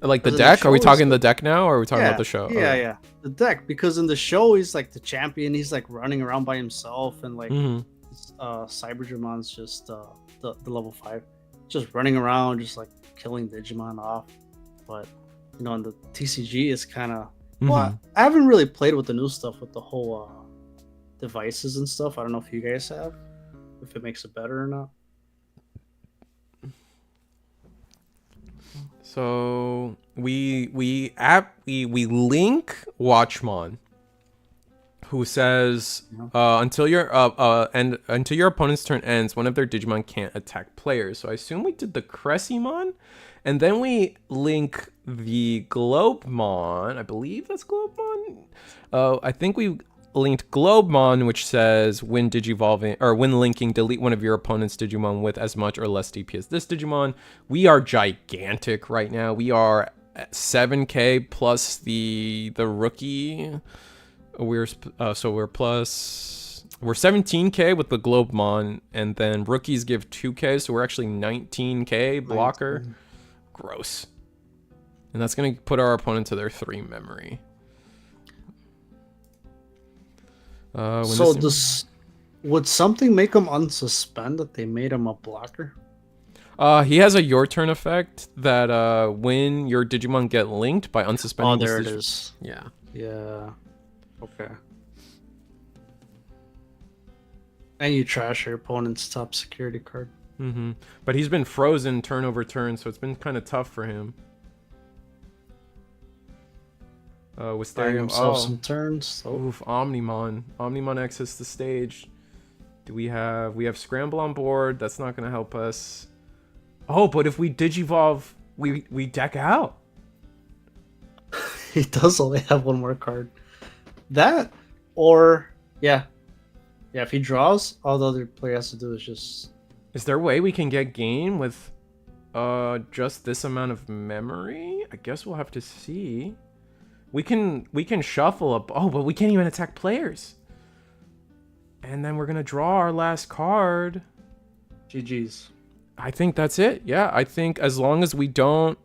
A: Like the
B: Because in the
A: deck? Are we
B: show
A: talking
B: is
A: the deck now, or are we talking
B: Yeah,
A: about the show?
B: Yeah,
A: Okay.
B: yeah. The deck, because in the show he's like the champion. He's like running around by himself, and like
A: Mhm.
B: Cyberdramon's just the level 5, just running around, just like killing Digimon off. But you know, in the TCG, it's kind of well, I haven't really played with the new stuff with the whole devices and stuff. I don't know if you guys have, if it makes it better or not.
A: So we link Watchmon, who says until your opponent's turn ends, one of their Digimon can't attack players. So I assume we did the Cressimon, and then we link the Globemon. I believe that's Globemon. I think we linked Globemon, which says when digivolving or when linking, delete one of your opponent's Digimon with as much or less DP as this Digimon. We are gigantic right now. We are at 7K plus the rookie. We're 17K with the Globemon, and then rookies give 2K, so we're actually 19K blocker.
B: 19.
A: Gross. And that's gonna put our opponent to their 3 memory.
B: Would something make him unsuspend that they made him a blocker?
A: He has a your turn effect that when your Digimon get linked by unsuspending.
B: Oh, there it is.
A: Yeah.
B: Yeah. Okay. And you trash your opponent's top security card.
A: Mm-hmm. But he's been frozen turn over turn, so it's been kind of tough for him. With
B: Buying
A: Stereo.
B: himself some turns. Oh.
A: Oof, Omnimon. Omnimon exits the stage. We have Scramble on board. That's not gonna help us. Oh, but if we Digivolve, we deck out.
B: He does only have one more card. That, or yeah, if he draws, all the other player has to do is just.
A: Is there a way we can get game with just this amount of memory? I guess we'll have to see. We can shuffle up. Oh, but we can't even attack players. And then we're gonna draw our last card.
B: GG's.
A: I think that's it. Yeah, I think as long as we don't.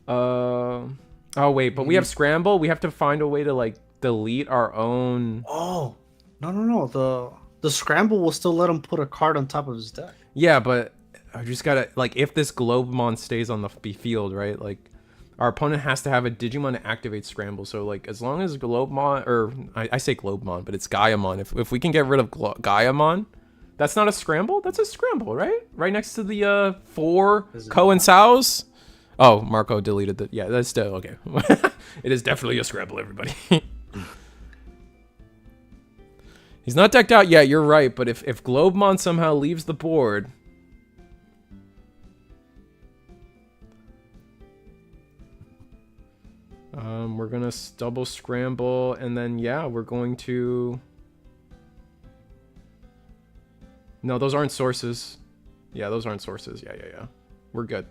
A: Oh wait, but we have Scramble. We have to find a way to like delete our own.
B: Oh, no. The Scramble will still let him put a card on top of his deck.
A: Yeah, but I just gotta like if this Globemon stays on the field, right? Like our opponent has to have a Digimon to activate Scramble. So like as long as Globemon, or I say Globemon, but it's Gaiamon. If we can get rid of Gaiamon, that's not a Scramble. That's a Scramble, right? Right next to the 4 Ko and Sao's. Oh, Marco deleted the. Yeah, that's still okay. It is definitely a Scramble, everybody. He's not decked out yet, you're right, but if Globemon somehow leaves the board... we're gonna double scramble, and then, yeah, we're going to... No, those aren't sources. Yeah, those aren't sources. Yeah. We're good.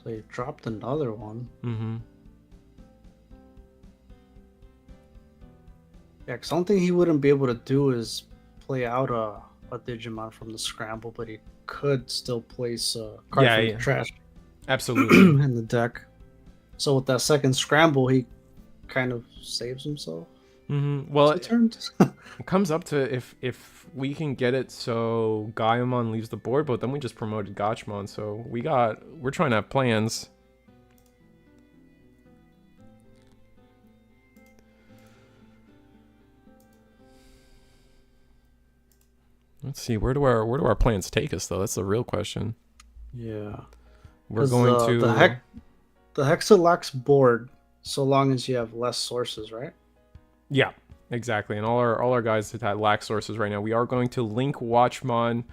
B: So you dropped another one.
A: Mm-hmm.
B: Yeah, because the only thing he wouldn't be able to do is play out a Digimon from the Scramble, but he could still place a card from the trash
A: Absolutely.
B: in the deck. So with that second Scramble, he kind of saves himself.
A: Mm-hmm. Well,
B: it
A: comes up to if we can get it so Gaiamon leaves the board, but then we just promoted Gachmon, so we're trying to have plans. Let's see, where do our plans take us though? That's the real question.
B: Yeah.
A: We're
B: 'Cause
A: going
B: the,
A: to
B: the Hexa locks board so long as you have less sources, right?
A: yeah, exactly. And all our guys that lack sources right now. We are going to link Watchmon.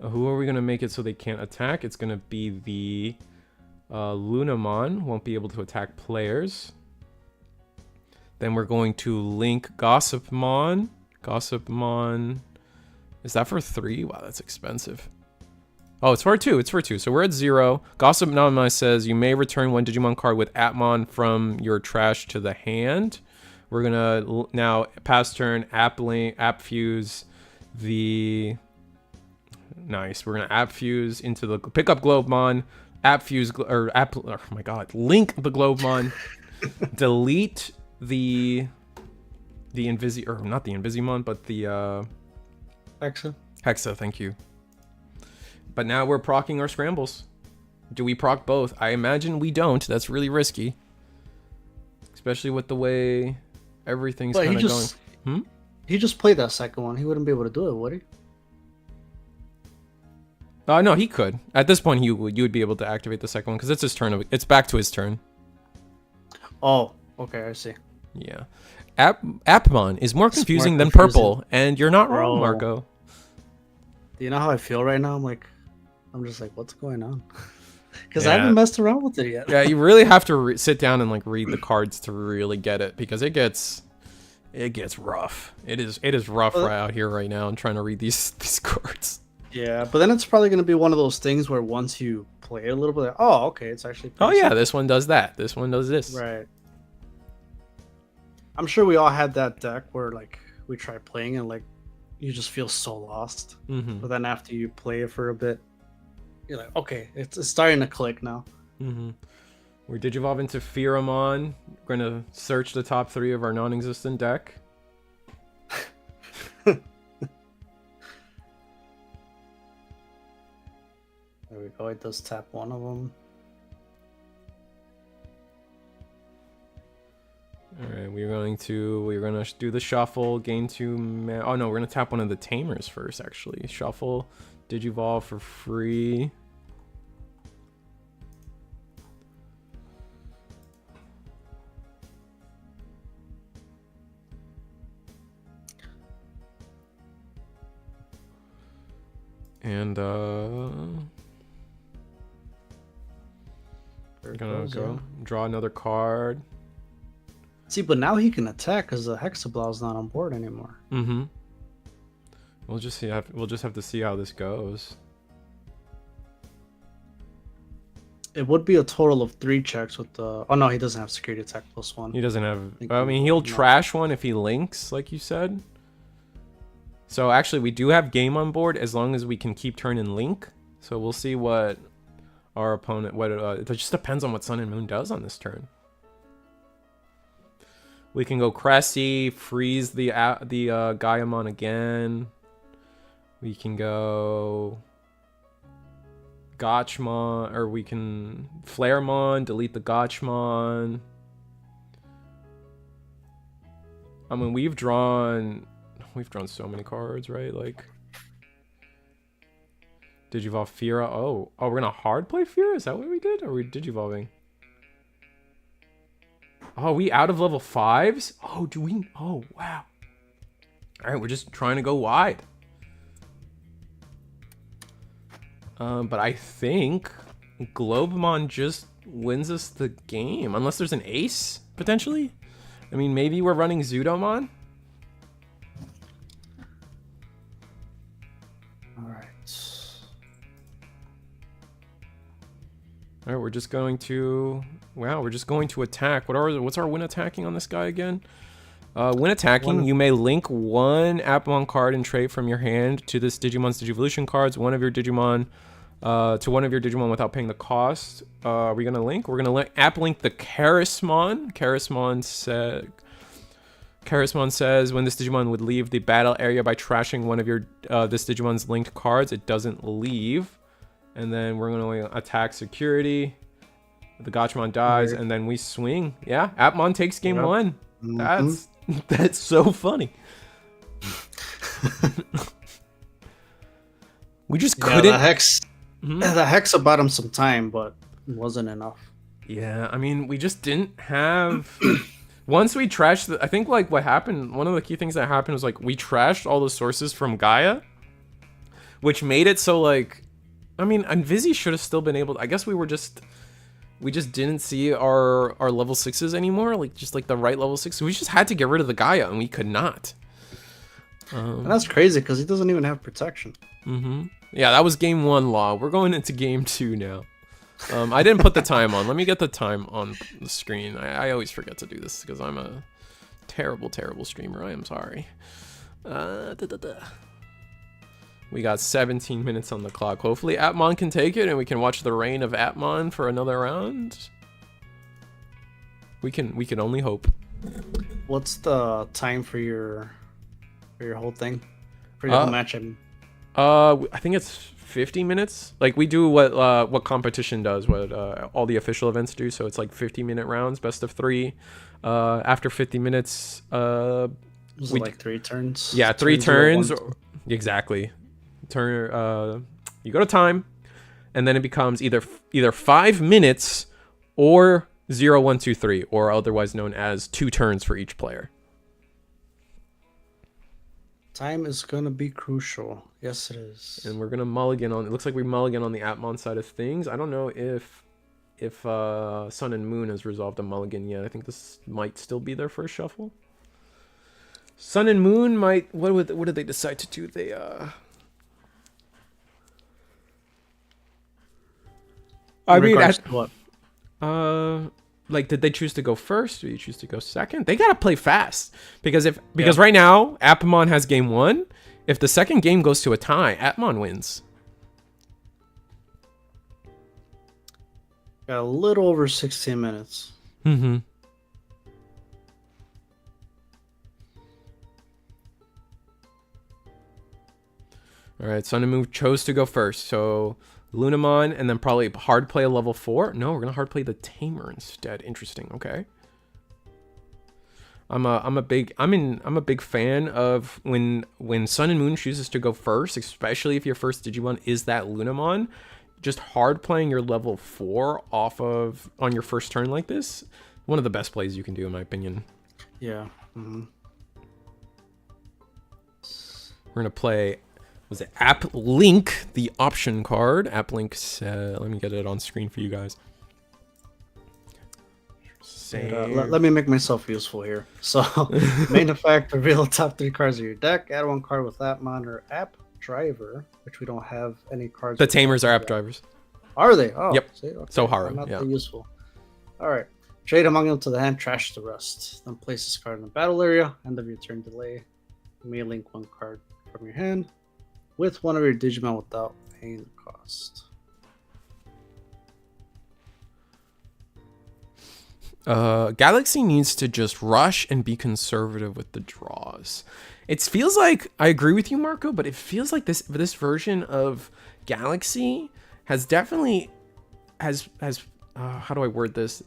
A: Who are we going to make it so they can't attack? It's going to be the Lunamon. Won't be able to attack players. Then we're going to link Gossipmon. Gossipmon. Is that for 3? Wow, that's expensive. Oh, it's for 2. It's for 2. So we're at 0. Gossipmon says you may return 1 Digimon card with Atmon from your trash to the hand. We're gonna now pass turn app fuse the. Nice. We're gonna app fuse into the pick up Globemon, app fuse or app. Oh my god! Link the Globemon, delete the or not the Invisimon, but the Hexa. Thank you. But now we're proccing our scrambles. Do we proc both? I imagine we don't. That's really risky, especially with the way everything's kind of going.
B: He just played that second one. He wouldn't be able to do it, would he?
A: No, he could. At this point, you would be able to activate the second one because it's his turn. It's back to his turn.
B: Oh, okay, I see.
A: Yeah. Atmon is more confusing than purple, and you're not wrong, Marco.
B: Do you know how I feel right now? I'm just like, what's going on? Because I haven't messed around with it yet.
A: Yeah, you really have to sit down and like read the cards to really get it because it gets rough. It is rough right out here right now. I'm trying to read these cards.
B: Yeah, but then it's probably going to be one of those things where once you play it a little bit, like, oh, okay, it's actually.
A: Oh yeah, this one does that. This one does this.
B: Right. I'm sure we all had that deck where like we tried playing and like you just feel so lost.
A: Mm-hmm.
B: But then after you play it for a bit, you're like, okay, it's starting to click now.
A: Mm-hmm. We Digivolve into Pheramon. We're gonna search the top 3 of our non-existent deck.
B: There we go. It does tap one of them.
A: All right, we're gonna do the shuffle, gain 2 oh no, we're gonna tap one of the tamers first actually. Shuffle, Digivolve for free. And we're gonna go draw another card.
B: See, but now he can attack because the Hexablow's not on board anymore.
A: Mm-hmm. We'll just see. We'll just have to see how this goes.
B: It would be a total of 3 checks with the. Oh no, he doesn't have security attack +1.
A: He doesn't have. I mean, he'll trash one if he links, like you said. So actually, we do have game on board as long as we can keep turn and link. So we'll see what our opponent. It just depends on what Sun and Moon does on this turn. We can go Cressy, freeze the Gaiamon again. We can go Gotchmon, or we can Flaremon, delete the Gotchmon. I mean, we've drawn so many cards, right? Like Digivolve Fira. Oh, we're gonna hard play Fira? Is that what we did? Or are we Digivolving? Oh, we out of level 5s? Oh, do we? Oh, wow. All right, we're just trying to go wide. But I think Globemon just wins us the game. Unless there's an ace, potentially. I mean, maybe we're running Zudomon. All right, we're just going to. Wow, we're just going to attack. What's our win attacking on this guy again? When attacking, you may link 1 Atmon card and trait from your hand to this Digimon's Digivolution cards. One of your Digimon to one of your Digimon without paying the cost. Are we gonna link? We're gonna app link the Charismon. Charismon says when this Digimon would leave the battle area by trashing one of your this Digimon's linked cards, it doesn't leave. And then we're gonna attack security. The Gotchmon dies, and then we swing. Yeah, Atmon takes game 1. Mm-hmm. That's so funny. We just couldn't.
B: The Hexa bought him some time, but wasn't enough.
A: Yeah, I mean, we just didn't have. Once we trashed, I think like what happened. One of the key things that happened was like we trashed all the sources from Gaia, which made it so like, I mean, and Vizzy should have still been able. I guess we just didn't see our level 6s anymore, like just like the right level 6. So we just had to get rid of the Gaia, and we could not.
B: And that's crazy because he doesn't even have protection.
A: Yeah, that was game 1 law. We're going into game 2 now. I didn't put the time on. Let me get the time on the screen. I always forget to do this because I'm a terrible, terrible streamer. I am sorry. We got 17 minutes on the clock. Hopefully Atmon can take it and we can watch the reign of Atmon for another round. We can only hope.
B: What's the time for your whole thing? For your whole match, I mean.
A: I think it's 50 minutes. Like we do what competition does, what all the official events do. So it's like 50-minute rounds, best of 3. After 50 minutes,
B: Was it like 3 turns?
A: Yeah, 3 turns. Exactly. Turn. You go to time, and then it becomes either 5 minutes or 0, 1, 2, 3, or otherwise known as 2 turns for each player. Time
B: is gonna be crucial. Yes, it is.
A: And we're gonna mulligan on. It looks like we mulligan on the Atmon side of things. I don't know if Sun and Moon has resolved a mulligan yet. I think this might still be their first shuffle. Sun and Moon might. What did they decide to do? They I mean,
B: what?
A: Like, did they choose to go first? Or did you choose to go second? They gotta play fast because right now Atmon has game 1. If the second game goes to a tie, Atmon wins.
B: Got a little over 16 minutes.
A: Mm-hmm. All right, Sun and Moon chose to go first, so Lunamon, and then probably hard play a level 4. No, we're gonna hard play the Tamer instead. Interesting. Okay. I'm a big fan of when Sun and Moon chooses to go first, especially if your first Digimon is that Lunamon. Just hard playing your level 4 on your first turn like this, one of the best plays you can do in my opinion.
B: Yeah.
A: We're gonna play. Was it App Link, the option card? App Link, let me get it on screen for you guys.
B: Let me make myself useful here. So, main effect, reveal the top 3 cards of your deck. Add 1 card with Atmon or App Driver, which we don't have any cards.
A: The Tamers are App Drivers.
B: Are they? Oh,
A: yep.
B: See, okay.
A: So Haru,
B: not
A: yeah.
B: that useful. All right. Trade among them to the hand, trash the rest. Then place this card in the battle area. End of your turn delay. You may link 1 card from your hand with one of your Digimon without paying the cost.
A: Galaxy needs to just rush and be conservative with the draws. It feels like, I agree with you, Marco, but it feels like this version of Galaxy has definitely how do I word this?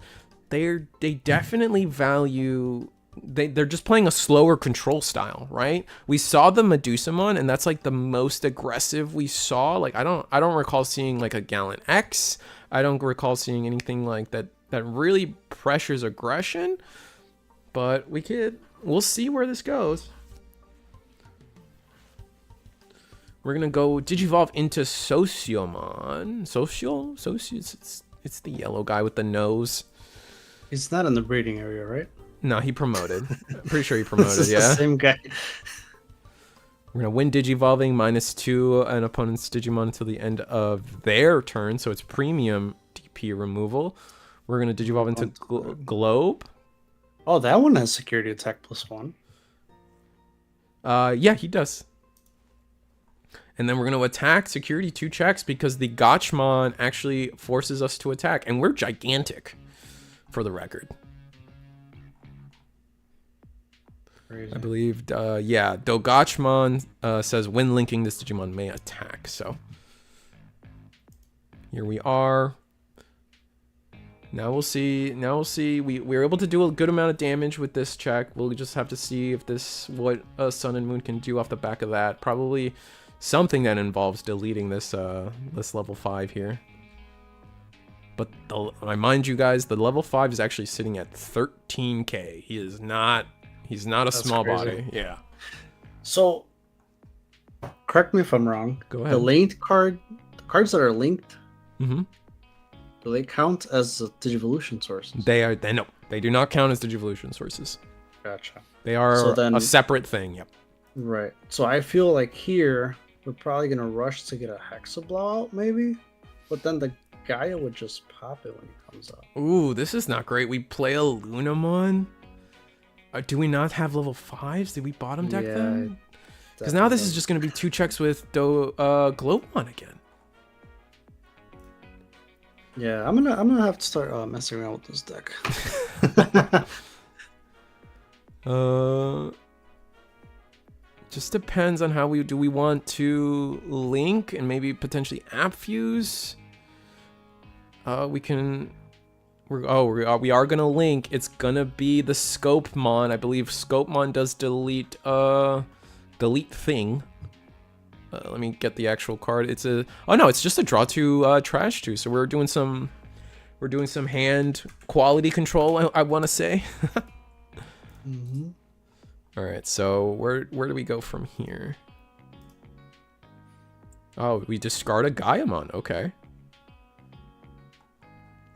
A: They definitely value. They're just playing a slower control style, right? We saw the Medusamon, and that's like the most aggressive we saw. Like I don't recall seeing like a Gallant X. I don't recall seeing anything like that really pressures aggression. But we'll see where this goes. We're gonna go Digivolve into Sociomon. It's the yellow guy with the nose.
B: He's not in the breeding area, right?
A: No, he promoted. I'm pretty sure he promoted,
B: This is
A: yeah.
B: the same guy.
A: We're going to win Digivolving -2 an opponent's Digimon until the end of their turn, so it's premium DP removal. We're going to Digivolve into Globe.
B: Oh, that one has security attack +1.
A: Yeah, he does. And then we're going to attack security 2 checks because the Gachmon actually forces us to attack, and we're gigantic, for the record.
B: Crazy.
A: I believe, yeah, Dogachmon says when linking this Digimon may attack. So here we are. Now we'll see. We're able to do a good amount of damage with this check. We'll just have to see if what Sun and Moon can do off the back of that. Probably something that involves deleting this level 5 here. But I mind you guys, the level 5 is actually sitting at 13k. He's not a small
B: crazy.
A: body. Yeah.
B: So, correct me if I'm wrong.
A: Go ahead.
B: The linked card, the cards that are linked,
A: Mm-hmm.
B: do they count as Digivolution sources?
A: No, they do not count as Digivolution sources.
B: Gotcha.
A: They are
B: So then-
A: a separate thing. Yep.
B: Right. So I feel like here we're probably gonna rush to get a Hexa blowout, maybe, but then the Gaia would just pop it when he comes up.
A: Ooh, this is not great. We play a Lunamon. Do we not have level 5s? Did we bottom deck them? Because now this is just going to be 2 checks with Glowmon again.
B: Yeah, I'm gonna have to start messing around with this deck.
A: Just depends on how we want to link and maybe potentially app fuse. We are gonna link. It's gonna be the Scopemon. I believe Scopemon does delete thing. Let me get the actual card. It's just a draw 2 trash 2. So we're doing some hand quality control, I want to say.
B: Mm-hmm.
A: All right, so where do we go from here? Oh, we discard a Gaiamon. Okay.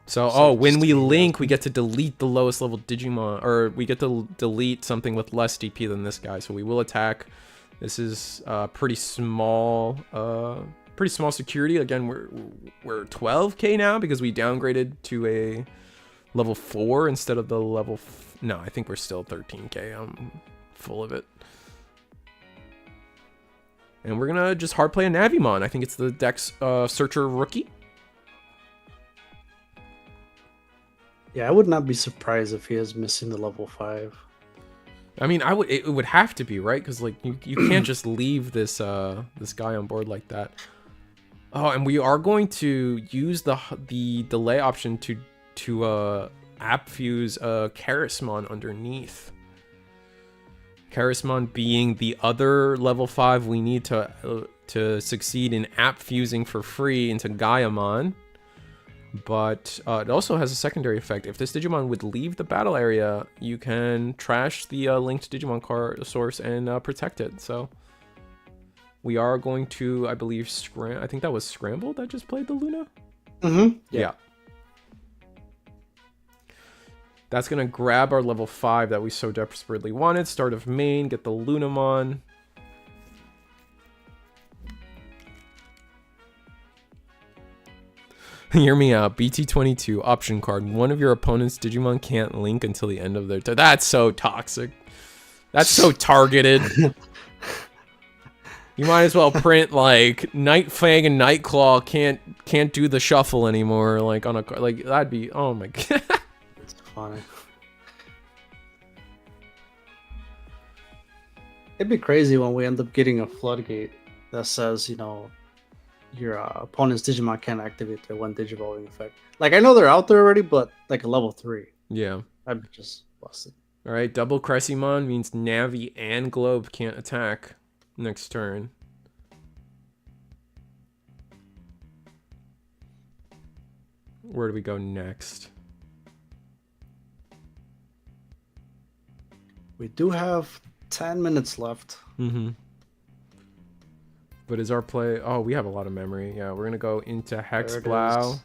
A: So, when we link, we get to delete the lowest level Digimon, or we get to delete something with less DP than this guy. So we will attack. This is pretty small security. Again, we're 12k now because we downgraded to a level 4 instead of the level. No, I think we're still 13k. I'm full of it. And we're gonna just hard play a Navimon. I think it's the Dex Searcher rookie.
B: Yeah, I would not be surprised if he is missing the level 5.
A: I mean, it would have to be, right? Because like you can't just leave this guy on board like that. Oh, and we are going to use the delay option to app fuse Charismon underneath. Charismon being the other level 5 we need to succeed in app fusing for free into Gaiamon. But it also has a secondary effect. If this Digimon would leave the battle area, you can trash the linked Digimon card source and protect it. So we are going to, I believe, I think that was Scramble that just played the Luna?
B: Mm-hmm.
A: Yeah. That's going to grab our level 5 that we so desperately wanted. Start of main, get the Lunamon. Hear me out. BT22 option card. One of your opponent's Digimon can't link until the end of their turn. That's so toxic. That's so targeted. You might as well print like Night Fang and Nightclaw can't do the shuffle anymore. Like on a like that'd be, oh my god.
B: It's funny. It'd be crazy when we end up getting a floodgate that says, you know, your opponent's Digimon can't activate their one Digivolving effect. Like, I know they're out there already, but like a level 3.
A: Yeah.
B: I'd be just busted.
A: All right, double Cressymon means Navi and Globe can't attack next turn. Where do we go next?
B: We do have 10 minutes left.
A: Mm-hmm. But is our play... Oh, we have a lot of memory. Yeah, we're going to go into Hexblow.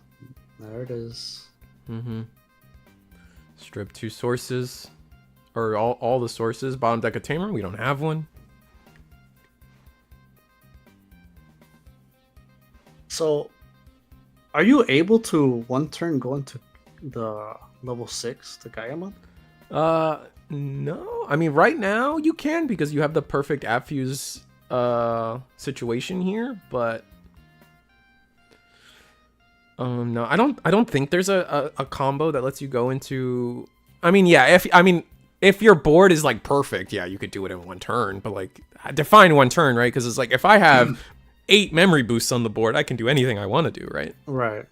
B: There it is.
A: Mm-hmm. Strip 2 sources. Or all the sources. Bottom deck of Tamer. We don't have one.
B: So, are you able to one turn go into the level 6, the Gaiamon?
A: No. I mean, right now you can because you have the perfect app fuse situation here, but no, I don't think there's a combo that lets you go into. I mean, yeah, if your board is like perfect, yeah, you could do it in one turn, but like define one turn, right? Because it's like if I have 8 memory boosts on the board, I can do anything I want to do, right?
B: Right.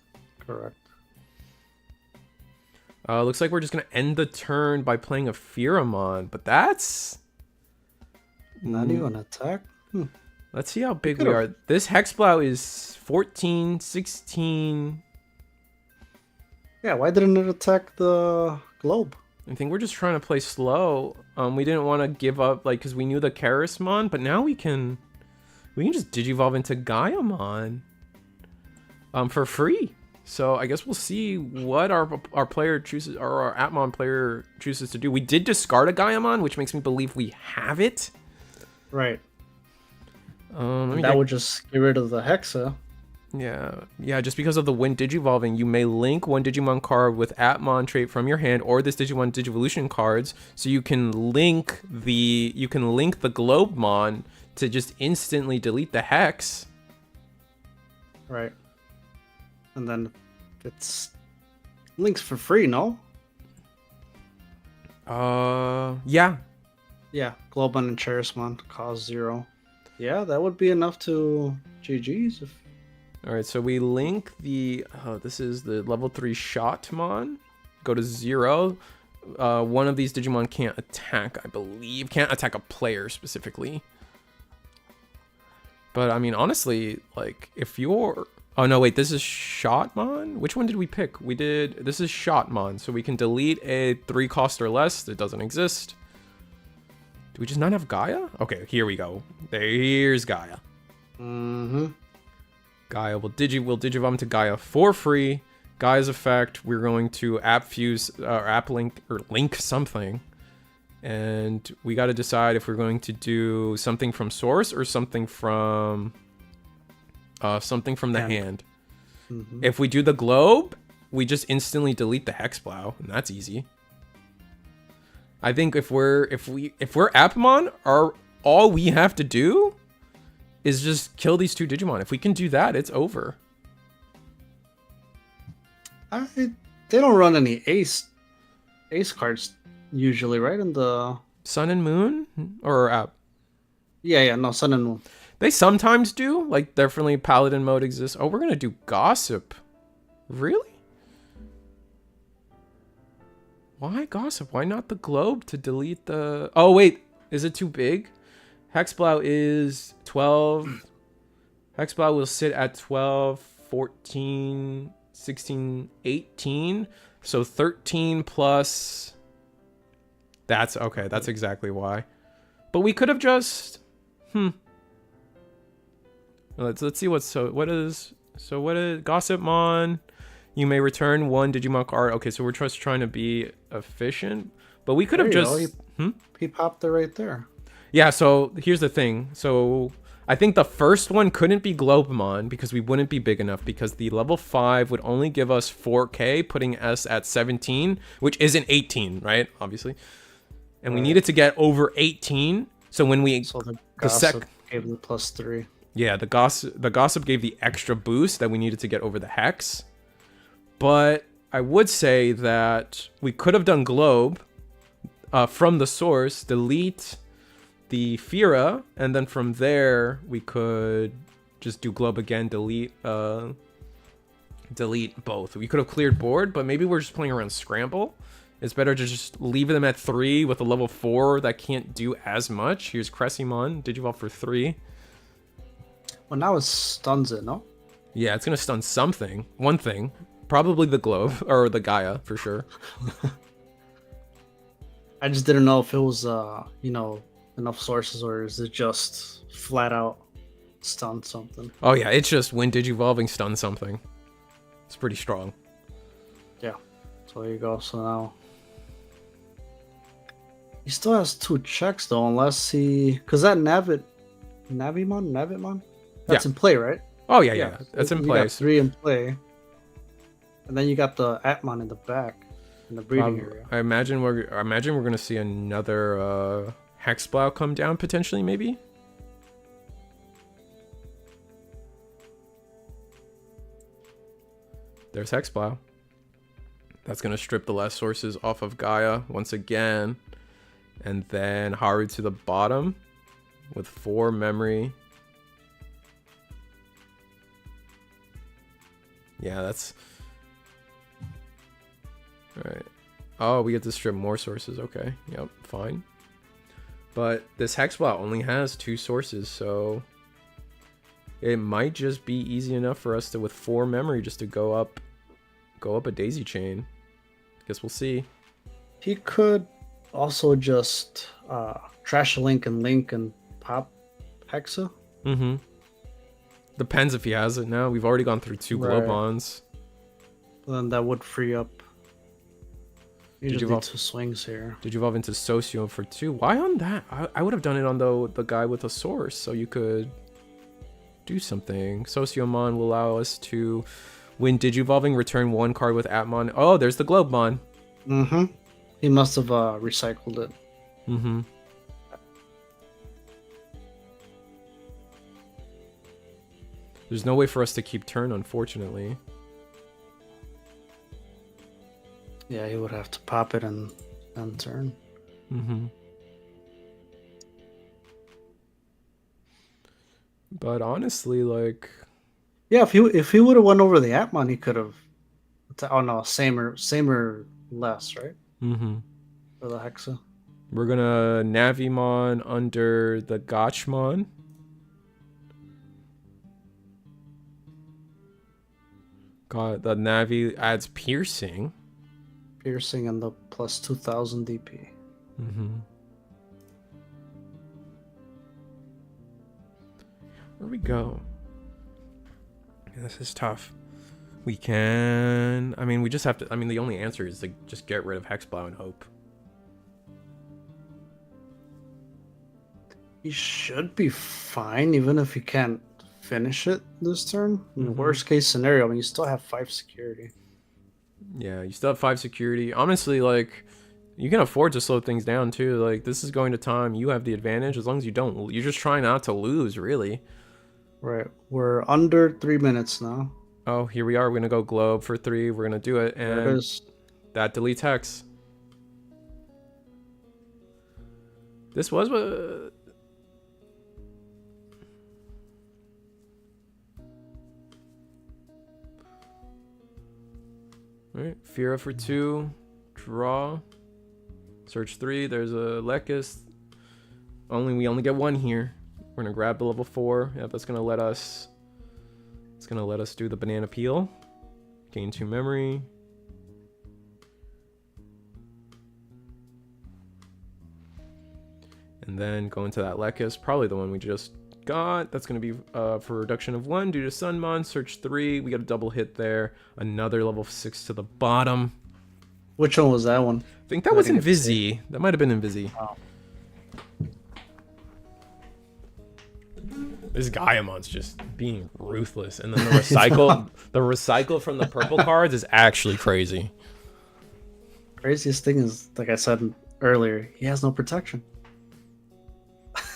B: Correct.
A: Looks like we're just gonna end the turn by playing a Pheramon, but that's
B: Not even attack.
A: Let's see how big we are. This Hexblow is 14, 16.
B: Yeah, why didn't it attack the globe?
A: I think we're just trying to play slow. We didn't want to give up, like, because we knew the Karismon, but now we can just Digivolve into Gaiamon, for free. So I guess we'll see what our player chooses, or our Atmon player chooses to do. We did discard a Gaiamon, which makes me believe we have it.
B: Right. That would just get rid of the Hexa.
A: Yeah, just because of the when Digivolving, you may link one Digimon card with Atmon trait from your hand or this Digimon Digivolution cards, so you can link the Globemon to just instantly delete the Hex.
B: Right. And then it's links for free, no?
A: Yeah.
B: Yeah, Globemon and Charismon cost 0. Yeah, that would be enough to GG's.
A: All right, so we link the, this is the level 3 Shotmon. Go to 0. One of these Digimon can't attack, I believe. Can't attack a player specifically. But, I mean, honestly, like, if you're... Oh, no, wait, this is Shotmon? Which one did we pick? This is Shotmon, so we can delete a 3 cost or less that doesn't exist. Do we just not have Gaia? Okay, here we go. Here's Gaia.
B: Mm-hmm.
A: Gaia will Digivolve into Gaia for free. Gaia's effect, we're going to app fuse, or app link, or link something. And we got to decide if we're going to do something from source or something from the hand.
B: Mm-hmm.
A: If we do the globe, we just instantly delete the Hexplow, and that's easy. I think if we're Atmon, all we have to do is just kill these 2 Digimon. If we can do that, it's over.
B: They don't run any ace cards usually, right? In the
A: Sun and Moon or App?
B: Yeah, no, Sun and Moon.
A: They sometimes do. Like, definitely Paladin mode exists. Oh, we're gonna do Gossip. Really? Why Gossip? Why not the globe to delete the... Oh, wait. Is it too big? Hexplow is 12. Hexplow will sit at 12, 14, 16, 18. So 13 plus... That's okay. That's exactly why. But we could have just... Let's see what is Gossipmon. You may return 1 Digimon card. Okay, so we're just trying to be efficient. But we could have just...
B: He popped it right there.
A: Yeah, so here's the thing. So I think the first one couldn't be Globemon because we wouldn't be big enough, because the level 5 would only give us 4K, putting us at 17, which isn't 18, right? Obviously. And we needed to get over 18. So when we...
B: So the Gossip gave the +3.
A: Yeah, the Gossip gave the extra boost that we needed to get over the Hex. But I would say that we could have done Globe from the source, delete the Fira, and then from there we could just do Globe again, delete both. We could have cleared board, but maybe we're just playing around Scramble. It's better to just leave them at 3 with a level 4 that can't do as much. Here's Cressymon, Digivolve for 3.
B: Well, now it stuns it, no?
A: Yeah, it's gonna stun something. One thing. Probably the Globe, or the Gaia, for sure.
B: I just didn't know if it was, enough sources, or is it just flat out stun something?
A: Oh yeah, it's just when Digivolving stun something. It's pretty strong.
B: Yeah. So there you go. So now... He still has 2 checks, though, unless he... Because that Navimon? That's in play, right?
A: Oh, yeah. That's in play.
B: You got 3 in play. And then you got the Atmon in the back, in the breeding area.
A: I imagine we're gonna see another Hexplow come down potentially, maybe. There's Hexplow. That's gonna strip the last sources off of Gaia once again, and then Haru to the bottom with 4 memory. Yeah, that's... Alright. Oh, we get to strip more sources. Okay. Yep, fine. But this Hexplow only has 2 sources, so... It might just be easy enough for us to, with 4 memory, just to go up go up a daisy chain. Guess we'll see.
B: He could also just trash Link and pop Hexa.
A: Mm-hmm. Depends if he has it now. We've already gone through 2
B: Right.
A: Globons.
B: Then that would free up. You
A: Did
B: just
A: you
B: need
A: evolve-
B: 2 swings here.
A: Did you evolve into Socio for 2? Why on that? I would have done it on the guy with the source, so you could do something. Sociomon will allow us to, when Digivolving, return 1 card with Atmon. Oh, there's the Globemon.
B: Mm-hmm. He must have recycled it.
A: Mm-hmm. There's no way for us to keep turn, unfortunately.
B: Yeah, he would have to pop it and turn.
A: Mm-hmm. But honestly, like...
B: Yeah, if he would have went over the Atmon, he could have. Oh no, same or less, right?
A: Mm-hmm.
B: For the Hexa.
A: We're gonna Navimon under the Gotchmon. God, the Navi adds piercing.
B: Piercing and the plus 2000 DP.
A: Mm-hmm. Where we go? This is tough. We can... I mean, we just have to... I mean, the only answer is to just get rid of Hexblow and hope.
B: He should be fine, even if he can't finish it this turn. I mean,
A: Mhm.
B: worst case scenario, I mean, you still have 5 security.
A: Yeah, you still have 5 security. Honestly, like, you can afford to slow things down, too. Like, this is going to time. You have the advantage as long as you don't... You're just trying not to lose, really.
B: Right. We're under 3 minutes now.
A: Oh, here we are. We're going to go Globe for 3. We're going to do it.
B: There it
A: And
B: is.
A: that deletes Hex. This was what... Alright, Fira for 2. Draw. Search 3. There's a Lekis. We only get 1 here. We're gonna grab the level 4. Yeah, that's gonna let us... It's gonna let us do the banana peel. Gain 2 memory. And then go into that Lekis. Probably the one we just got. That's going to be for reduction of 1 due to Sunmon. Search 3. We got a double hit there. Another level 6 to the bottom.
B: Which one was that one?
A: I think that was Invisi. That might have been Invisi.
B: Oh.
A: This Gaiamon's just being ruthless. And then the recycle, the recycle from the purple cards is actually crazy.
B: Craziest thing is, like I said earlier, he has no protection.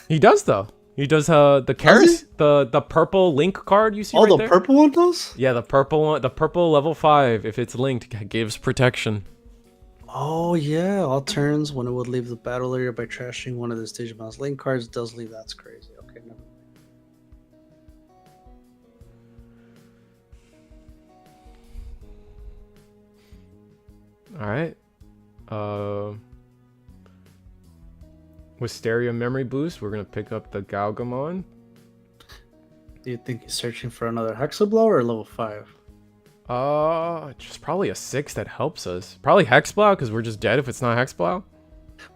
A: He does though. He does the Karis, the purple link card you see
B: Oh,
A: right
B: the
A: there?
B: purple one does?
A: Yeah, the purple one, the purple level 5, if it's linked, gives protection.
B: Oh, yeah. All turns when it would leave the battle area by trashing one of this Digimon's link cards does leave. That's crazy. Okay, no.
A: Alright. With Stereo Memory Boost, we're going to pick up the Galgamon.
B: Do you think he's searching for another Hexablow or level 5?
A: Just probably a 6 that helps us. Probably Hexblow, because we're just dead if it's not Hexblow.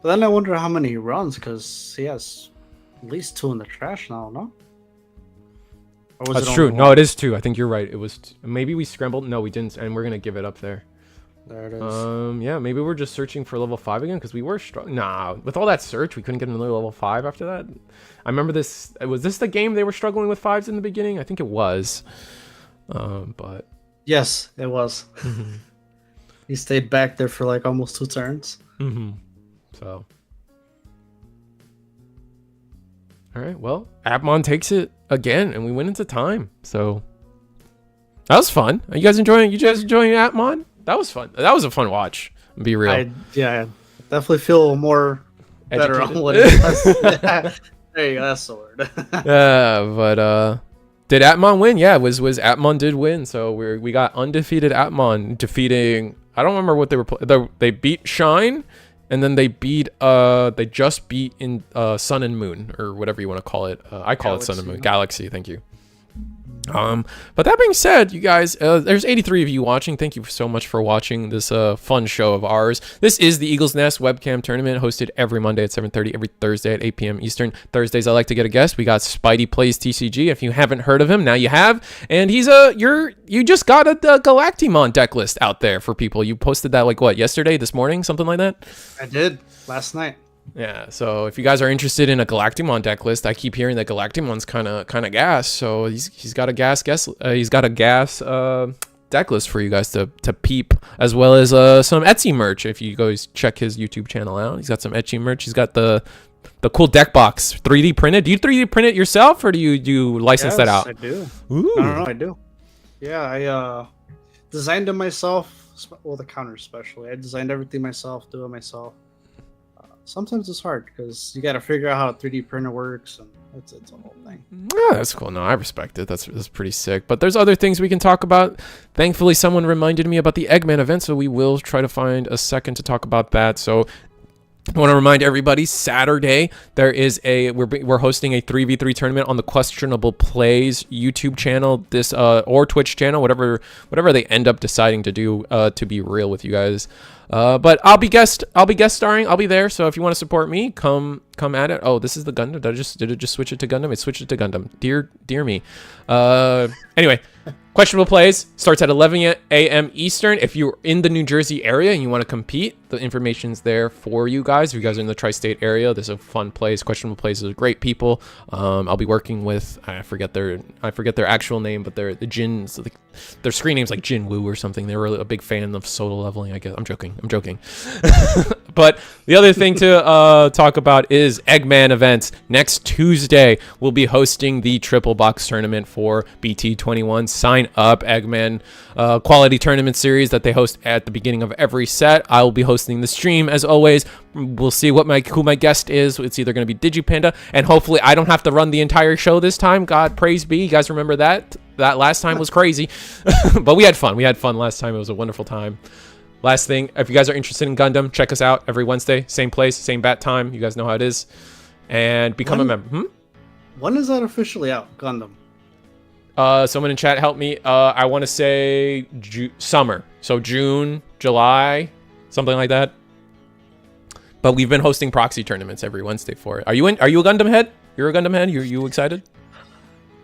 B: But then I wonder how many he runs, because he has at least 2 in the trash now, no? Or was
A: That's
B: it
A: true.
B: only
A: No,
B: one?
A: it is 2. I think you're right. It was... Maybe we scrambled. No, we didn't, and we're going to give it up there.
B: There it is.
A: Yeah, maybe we're just searching for level 5 again, because we were strong. Nah, with all that search, we couldn't get another level 5 after that. I remember this. Was this the game they were struggling with 5s in the beginning? I think it was. But...
B: Yes, it was. He stayed back there for like almost 2 turns.
A: So... Alright, well, Atmon takes it again, and we went into time, so... That was fun. Are you guys enjoying Atmon? That was fun. That was a fun watch. Be real.
B: I definitely feel more better
A: Educated.
B: on what it is. There you go, that's the word.
A: Yeah, but did Atmon win? Yeah, was Atmon did win. So we got undefeated Atmon defeating. I don't remember what they were. They beat Shine, and then they beat. They just beat in Sun and Moon or whatever you want to call it. I call it Sun and Moon. Galaxy. Thank you. But that being said, you guys, there's 83 of you watching. Thank you so much for watching this fun show of ours. This is the Eagle's Nest webcam tournament, hosted every Monday at 7:30, every Thursday at 8 p.m. Eastern. Thursdays, I like to get a guest. We got Spidey Plays TCG. If you haven't heard of him, now you have. And he's you just got a Galactimon deck list out there for people. You posted that like what, yesterday, this morning, something like that?
B: I did last night.
A: Yeah, so if you guys are interested in a Galactimon deck list, I keep hearing that Galactimon's kind of gas. So he's got a gas deck list for you guys to peep, as well as some Etsy merch. If you guys check his YouTube channel out, he's got some Etsy merch. He's got the cool deck box 3D printed. Do you 3D print it yourself, or do you license that out?
B: I do.
A: Ooh.
B: No, I do. Yeah, I designed it myself. Well, the counter especially. I designed everything myself, do it myself. Sometimes it's hard because you got to figure out how a 3D printer works, and it's a whole thing.
A: Yeah, that's cool. No, I respect it. That's pretty sick. But there's other things we can talk about. Thankfully, someone reminded me about the Eggman event, so we will try to find a second to talk about that. So I want to remind everybody, Saturday there is we're hosting a 3v3 tournament on the Questionable Plays YouTube channel, or Twitch channel, whatever they end up deciding to do, to be real with you guys. But I'll be guest starring. I'll be there. So if you want to support me, come at it. Oh, this is the Gundam. Did it just switch it to Gundam? It switched it to Gundam. Dear me. Anyway, Questionable Plays starts at 11 a.m. Eastern. If you're in the New Jersey area and you want to compete, the information's there for you guys. If you guys are in the tri-state area, this is a fun place. Questionable Plays is great people. I'll be working with, I forget their actual name, but they're the Jin. So their screen name's like Jin Woo or something. They're really a big fan of solo leveling, I guess. I'm joking. But the other thing to talk about is Eggman events. Next Tuesday, we'll be hosting the Triple Box tournament for BT21. Sign up, Eggman quality tournament series that they host at the beginning of every set. I will be hosting the stream as always. We'll see who my guest is. It's either going to be DigiPanda, and hopefully I don't have to run the entire show this time. God praise be. You guys remember that? That last time was crazy, but we had fun. We had fun last time. It was a wonderful time. Last thing, if you guys are interested in Gundam, check us out every Wednesday, same place, same bat time. You guys know how it is, and become a member.
B: When is that officially out, Gundam?
A: Someone in chat help me. I want to say summer, so June, July, something like that. But we've been hosting proxy tournaments every Wednesday for it. Are you a Gundam head? You're a Gundam head? You excited?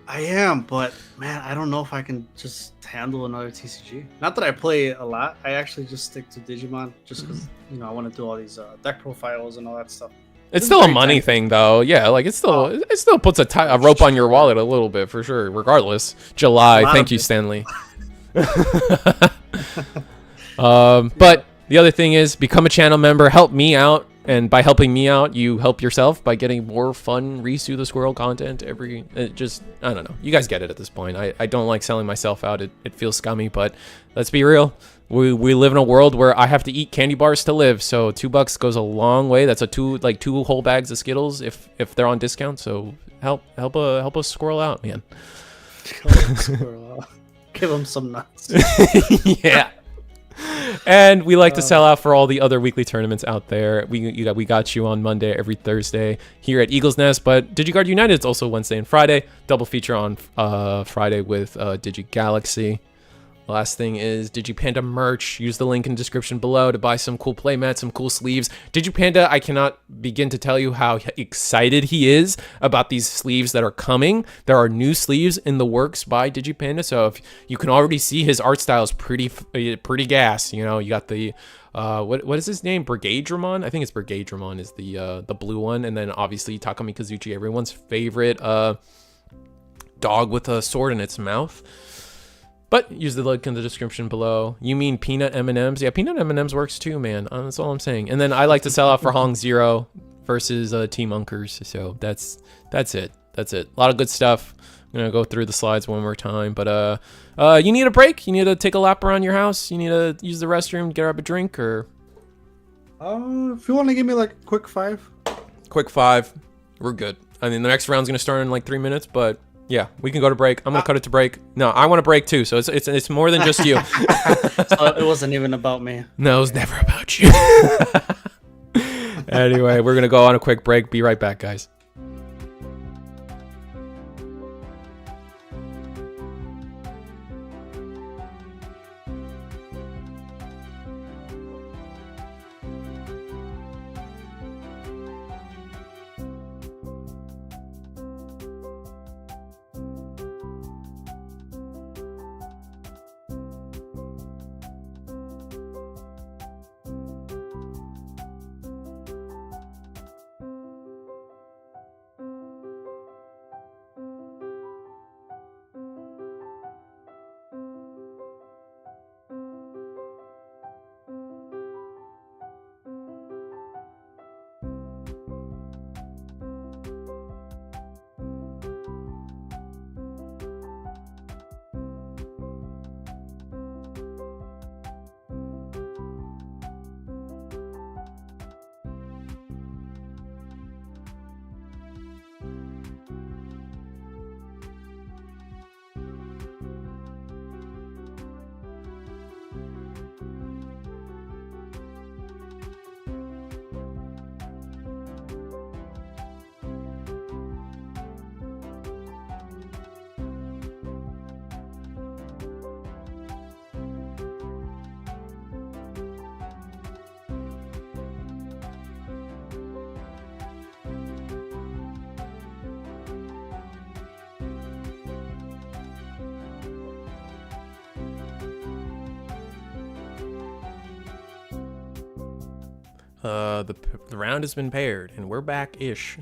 B: I am, but man, I don't know if I can just handle another TCG. Not that I play a lot. I actually just stick to Digimon just because I want to do all these deck profiles and all that stuff.
A: It's still a money thing, though. Yeah, like it still puts a rope on your wallet a little bit for sure. Regardless, July. Thank you, Stanley. But the other thing is, become a channel member. Help me out. And by helping me out, you help yourself by getting more fun Risu the Squirrel content I don't know. You guys get it at this point. I don't like selling myself out. It feels scummy, but let's be real. We live in a world where I have to eat candy bars to live, so $2 goes a long way. That's two whole bags of Skittles if they're on discount. So help a squirrel out, man.
B: Give them some nuts.
A: Yeah. And we like to sell out for all the other weekly tournaments out there. We got you on Monday every Thursday here at Eagle's Nest, but DigiGuard United is also Wednesday and Friday. Double feature on Friday with DigiGalaxy. Last thing is DigiPanda merch. Use the link in the description below to buy some cool playmats, some cool sleeves. DigiPanda, I cannot begin to tell you how excited he is about these sleeves that are coming. There are new sleeves in the works by DigiPanda, so if you can already see his art style is pretty gas. You got the what is his name? Brigadramon? I think it's Brigadramon is the blue one, and then obviously Takami Kazuchi, everyone's favorite dog with a sword in its mouth. But use the link in the description below. You mean peanut M&Ms? Yeah, peanut M&Ms works too, man. That's all I'm saying. And then I like to sell out for Hong Zero versus Team Unkers. So that's it. That's it. A lot of good stuff. I'm gonna go through the slides one more time. But you need a break? You need to take a lap around your house? You need to use the restroom, grab a drink, or?
B: If you want to give me like a quick 5.
A: Quick 5. We're good. I mean, the next round's gonna start in like 3 minutes, but. Yeah, we can go to break. I'm gonna cut it to break. No, I want to break too. So it's more than just you.
B: So it wasn't even about me.
A: No, it was never about you. Anyway, we're gonna go on a quick break. Be right back, guys. The round has been paired, and we're back-ish.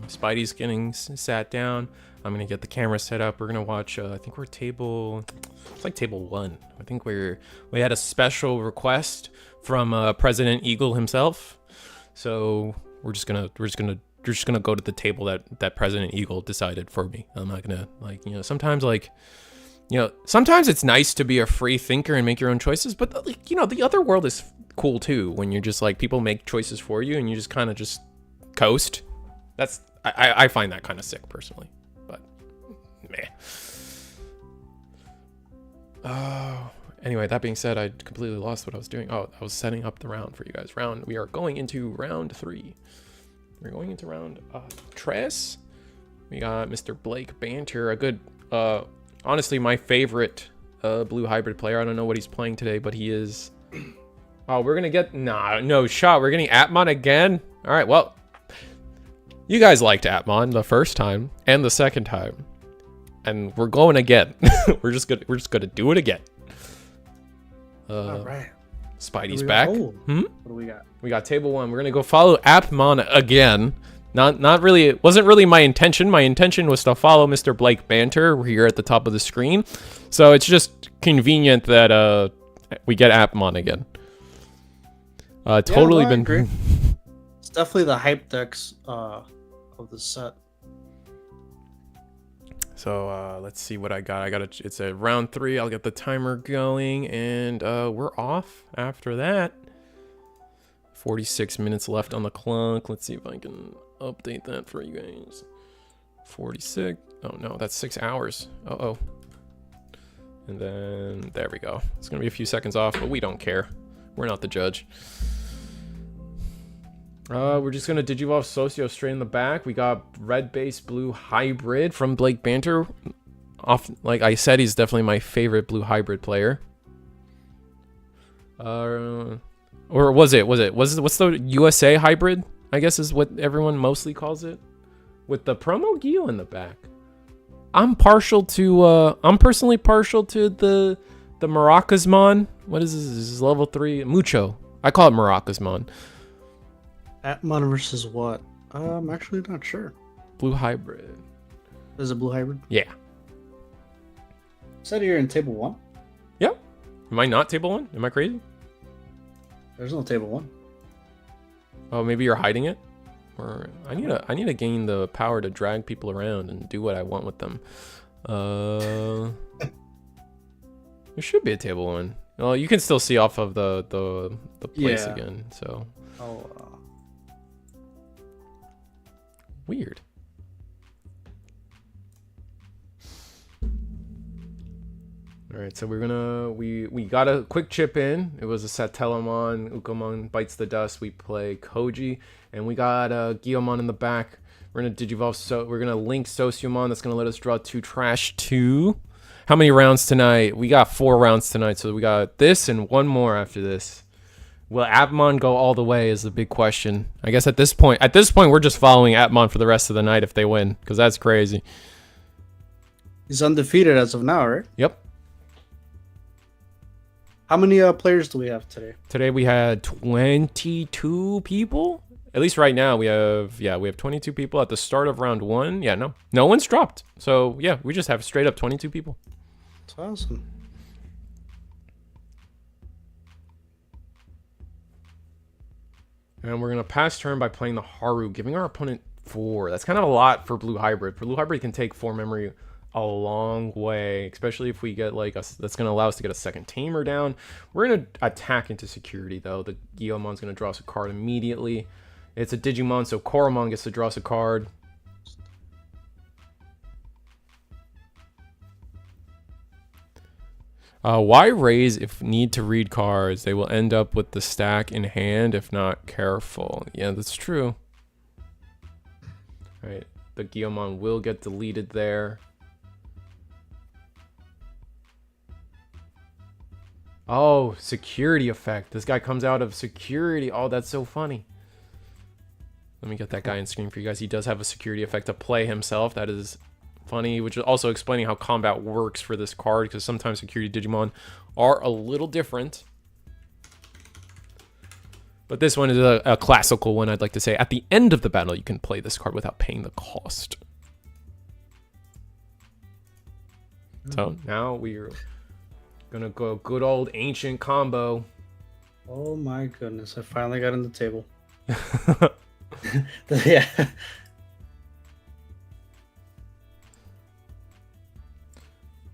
A: Spidey's getting sat down. I'm gonna get the camera set up. We're gonna watch. I think we're table. It's like table 1. I think we had a special request from President Eagle himself. So we're just gonna go to the table that President Eagle decided for me. I'm not gonna sometimes sometimes it's nice to be a free thinker and make your own choices, but the other world is cool too when you're just like people make choices for you and you just kind of just coast. I find that kind of sick personally, but meh. Anyway, that being said, I completely lost what I was doing. Oh, I was setting up the round for you guys. We are going into round 3. We're going into round Tres. We got Mr. Blake Banter, a good, honestly, my favorite blue hybrid player. I don't know what he's playing today, but he is. Oh, we're gonna get no shot. We're getting Atmon again. All right, well, you guys liked Atmon the first time and the second time, and we're going again. we're just gonna do it again.
B: All right.
A: Spidey's back.
B: What do we got?
A: We got table 1. We're gonna go follow Atmon again. Not really. It wasn't really my intention. My intention was to follow Mr. Blake Banter here at the top of the screen. So it's just convenient that we get Atmon again. Totally
B: I
A: been.
B: agree. It's definitely the hype decks of the set.
A: So let's see what I got. It's a round 3. I'll get the timer going, and we're off after that. 46 minutes left on the clock. Let's see if I can update that for you guys. 46. Oh no, that's 6 hours. Uh-oh. And then there we go. It's gonna be a few seconds off, but we don't care. We're not the judge. We're just gonna Digivolve Socio straight in the back. We got red base blue hybrid from Blake Banter. Like I said, he's definitely my favorite blue hybrid player. Or what's the USA hybrid? I guess is what everyone mostly calls it. With the promo Geo in the back. I'm personally partial to the Maracasmon. What is this? This is level 3 Mucho. I call it Maracasmon.
B: Atmon versus what? I'm actually not sure.
A: Blue hybrid.
B: Is it blue hybrid?
A: Yeah.
B: Said you're in table 1.
A: Yep. Am I not table 1? Am I crazy?
B: There's no table 1.
A: Oh, maybe you're hiding it. Or I need to gain the power to drag people around and do what I want with them. There should be a table 1. Well, you can still see off of the place again. So.
B: Oh.
A: Weird. All right, so we got a quick chip in. It was a Satellamon. Ukomon bites the dust. We play Koji, and we got Guillaumon in the back. We're gonna Digivolve. So we're gonna link Sociomon. That's gonna let us draw 2 Trash 2. How many rounds tonight? We got 4 rounds tonight. So we got this and 1 more after this. Will Atmon go all the way is the big question. I guess at this point we're just following Atmon for the rest of the night if they win, because that's crazy.
B: He's undefeated as of now, right?
A: Yep.
B: How many players do we have today?
A: Today we had 22 people. At least right now we have 22 people at the start of round 1. Yeah, no one's dropped. So yeah, we just have straight up 22 people.
B: That's awesome.
A: And we're going to pass turn by playing the Haru, giving our opponent 4. That's kind of a lot for Blue Hybrid. For Blue Hybrid can take 4 memory a long way, especially if we get like that's going to allow us to get a second tamer down. We're going to attack into security, though. The Guillaumon's going to draw us a card immediately. It's a Digimon, so Koromon gets to draw us a card. Why raise if need to read cards? They will end up with the stack in hand if not careful. Yeah, that's true. All right, the Guillaumon will get deleted there. Oh, security effect. This guy comes out of security. Oh, that's so funny. Let me get that guy in screen for you guys. He does have a security effect to play himself. That is funny, which is also explaining how combat works for this card, because sometimes security Digimon are a little different. But this one is a classical one, I'd like to say. At the end of the battle, you can play this card without paying the cost. So now we're gonna go good old ancient combo.
B: Oh my goodness! I finally got on the table. Yeah.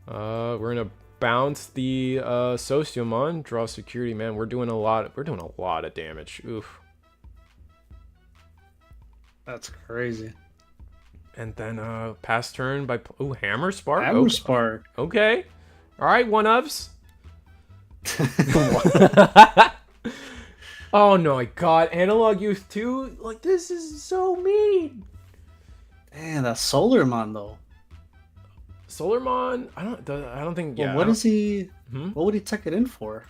A: We're gonna bounce the Sociomon, draw security. Man, we're doing a lot of damage. Oof.
B: That's crazy.
A: And then pass turn by Hammer Spark.
B: Hammer Spark.
A: Okay. All right, one ups. Oh no, I got Analog Youth 2. Like, this is so mean.
B: Damn, that's Solarmon though.
A: Solarmon, I don't think.
B: Well,
A: Yeah.
B: what is he? What would he take it in for?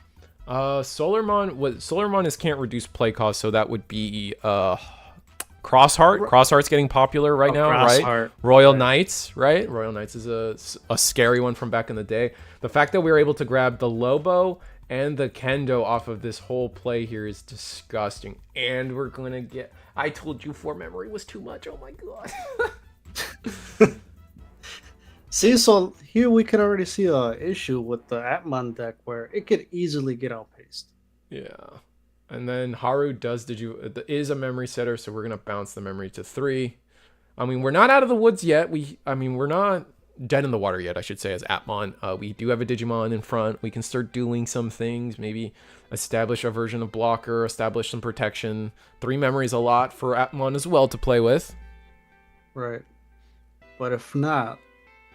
A: Solarmon is can't reduce play cost, so that would be Crossheart. Crossheart's getting popular right now, right? Royal Knights, right? Royal Knights is a scary one from back in the day. The fact that we were able to grab the Lobo and the Kendo off of this whole play here is disgusting. And we're gonna get. I told you 4 memory was too much. Oh my god.
B: See, so here we could already see a issue with the Atmon deck where it could easily get outpaced.
A: Yeah. And then Haru is a memory setter, so we're gonna bounce the memory to 3. I mean, we're not out of the woods yet. We're not dead in the water yet, I should say, as Atmon. We do have a Digimon in front. We can start doing some things, maybe establish a version of blocker, establish some protection. 3 memory is a lot for Atmon as well to play with.
B: Right. But if not,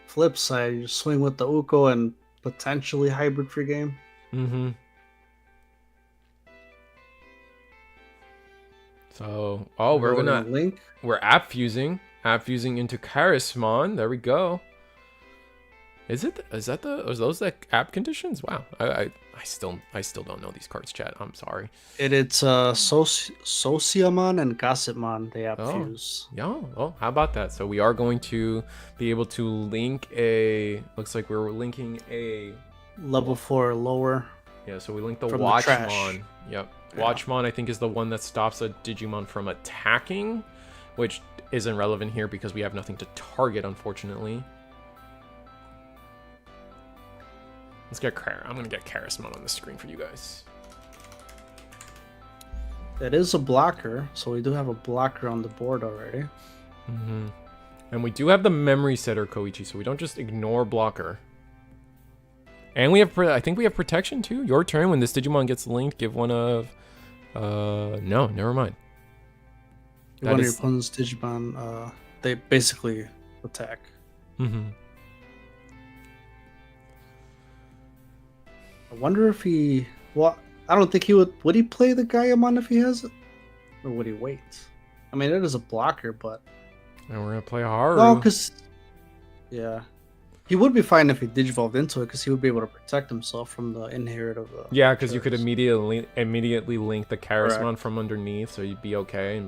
B: flip side, you swing with the Uko and potentially hybrid free game.
A: Mm-hmm. So, we're gonna
B: link.
A: We're app fusing into Charismon. There we go. Is those like app conditions? Wow, I still don't know these cards, chat. I'm sorry.
B: It's Sociamon and Gossipmon. They app fuse.
A: Yeah. Oh, how about that? So we are going to be able to link a. Looks like we're linking a
B: level 4 lower.
A: Yeah. So we link the Watchmon. Yep. Yeah. Watchmon, I think, is the one that stops a Digimon from attacking, which isn't relevant here because we have nothing to target, unfortunately. I'm gonna get Charismon on the screen for you guys.
B: That is a blocker, so we do have a blocker on the board already.
A: Mm-hmm. And we do have the memory setter Koichi, so we don't just ignore blocker. And I think we have protection too. Your turn, when this Digimon gets linked, give one of no, never mind.
B: One of your opponent's Digimon, they basically attack.
A: Mm-hmm.
B: I wonder if I don't think he would he play the Gaiamon if he has it? Or would he wait? I mean, it is a blocker, but...
A: And we're going to play Haru.
B: No, because... Yeah. He would be fine if he Digivolved into it, because he would be able to protect himself from the inherit of the...
A: Yeah, because you could immediately link the Charismon from underneath, so you'd be okay.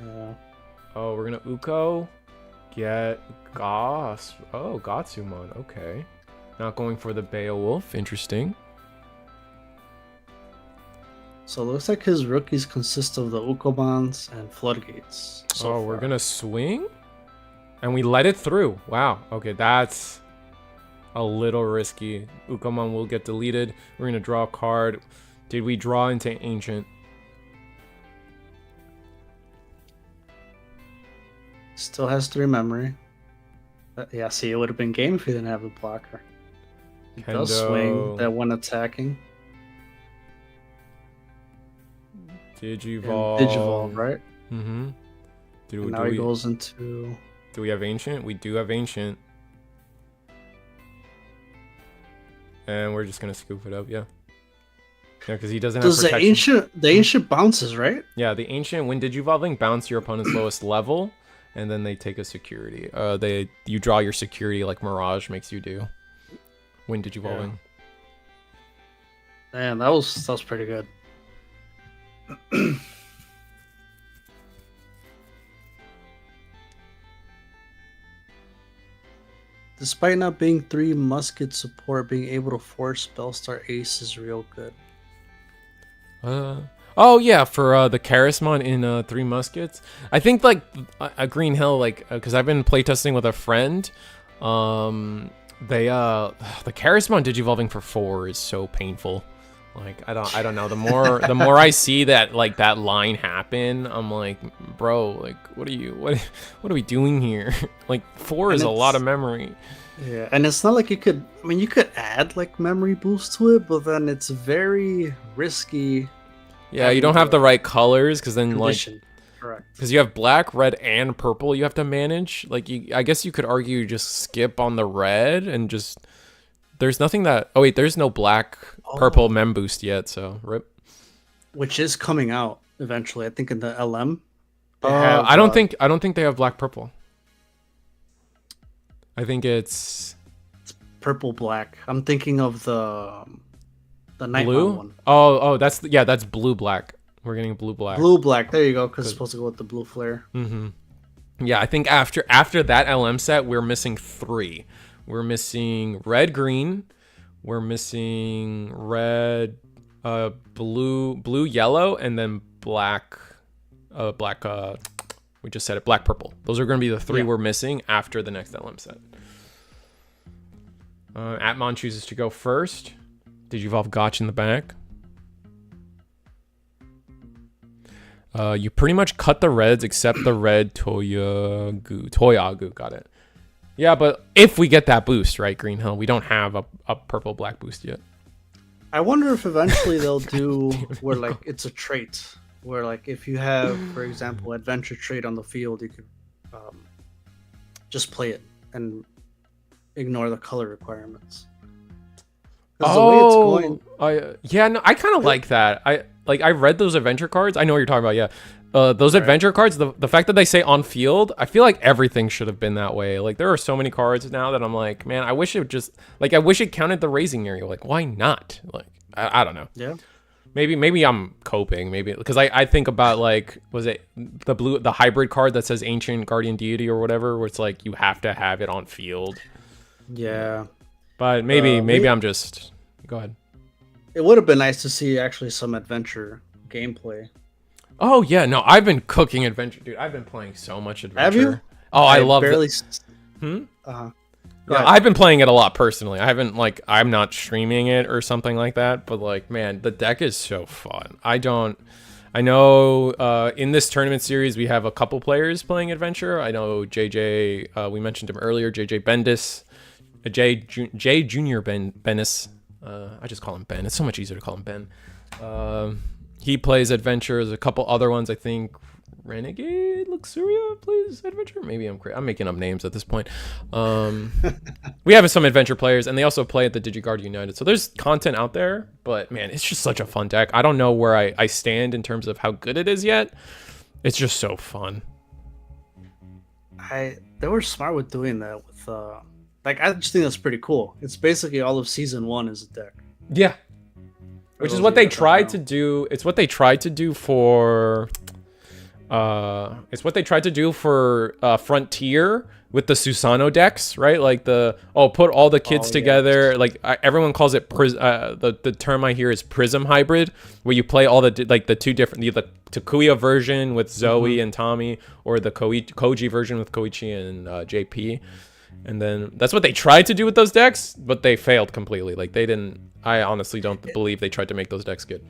B: Yeah.
A: Oh, we're going to Uko. Get Gatsumon. Okay. Not going for the Beowulf. Interesting.
B: So it looks like his rookies consist of the Ukomons and Floodgates.
A: We're going to swing? And we let it through. Wow. Okay, that's a little risky. Ukomon will get deleted. We're going to draw a card. Did we draw into Ancient?
B: Still has 3 memory. Yeah, see, it would have been game if he didn't have the blocker. He does swing that one attacking. Digivolve, right?
A: Mm-hmm.
B: Now he goes into...
A: Do we have Ancient? We do have Ancient. And we're just going to scoop it up, yeah. Yeah, because he doesn't have protection.
B: The Ancient bounces, right?
A: Yeah, the Ancient, when Digivolving, bounce your opponent's lowest level, and then they take a security. You draw your security like Mirage makes you do. When Digivolving.
B: Yeah. Man, that was pretty good. Despite not being 3 musket support, being able to force Spellstar Ace is real good.
A: Oh yeah, for the Charismon in Three Muskets. I think like a Green Hill, like because I've been playtesting with a friend. They the Charismon Digivolving for 4 is so painful. Like I don't know. The more I see that like that line happen, I'm like, bro, like what are we doing here? Like 4 is a lot of memory.
B: Yeah, and it's not like you could. I mean, you could add like memory boost to it, but then it's very risky.
A: Yeah, you don't have the right colors because then
B: condition.
A: like
B: Correct.
A: because you have black, red, and purple you have to manage. Like I guess you could argue just skip on the red and just. There's nothing that. Oh wait, there's no black, purple mem boost yet. So rip.
B: Which is coming out eventually. I think in the LM.
A: I don't think they have black purple. I think it's
B: purple black. I'm thinking of the Nightmon
A: blue
B: one.
A: Oh, that's blue black. We're getting blue black.
B: Blue black. There you go. Because it's supposed to go with the blue flare.
A: Mm-hmm. Yeah, I think after that LM set, we're missing 3. We're missing red, green. We're missing red, blue, yellow, and then black. We just said it. Black, purple. Those are going to be the 3 we're missing after the next LM set. Atmon chooses to go first. Digivolve Gotch in the back. You pretty much cut the reds except the red Toyagu. Got it. Yeah, but if we get that boost, right, Green Hill, we don't have a purple black boost yet.
B: I wonder if eventually they'll do where like it's a trait, where like if you have, for example, adventure trait on the field, you could just play it and ignore the color requirements.
A: Oh, I kind of like that. I read those adventure cards. I know what you're talking about. Yeah. Those adventure cards, the fact that they say on field, I feel like everything should have been that way. Like there are so many cards now that I'm like, man, I wish it counted the raising area. Like why not? Like I don't know.
B: Yeah.
A: Maybe I'm coping. Maybe because I think about like was it the hybrid card that says Ancient Guardian Deity or whatever, where it's like you have to have it on field.
B: Yeah.
A: But maybe I'm just go ahead.
B: It would have been nice to see actually some adventure gameplay.
A: Oh yeah, no, I've been cooking adventure, dude. I've been playing so much adventure.
B: Have you?
A: Oh, I love
B: barely.
A: it.
B: Yeah,
A: I've been playing it a lot personally. I haven't I'm not streaming it or something like that, but like, man, the deck is so fun. I know in this tournament series we have a couple players playing adventure. I know JJ. We mentioned him earlier. JJ Bendis, J Junior Bennis. I just call him Ben. It's so much easier to call him Ben. He plays adventure. There's a couple other ones. I think Renegade Luxuria plays adventure. Maybe I'm making up names at this point. We have some adventure players, and they also play at the DigiGuard United. So there's content out there, but man, it's just such a fun deck. I don't know where I stand in terms of how good it is yet. It's just so fun.
B: They were smart with doing that with I just think that's pretty cool. It's basically all of season 1 is a deck.
A: Yeah. Which is what they tried to do. It's what they tried to do for Frontier with the Susano decks, right? Like put all the kids together. Like everyone calls it the term I hear is Prism Hybrid, where you play all the two different the Takuya version with Zoe and Tommy, or the Koji version with Koichi and JP. And then that's what they tried to do with those decks, but they failed completely. Like they didn't. I honestly don't believe they tried to make those decks good.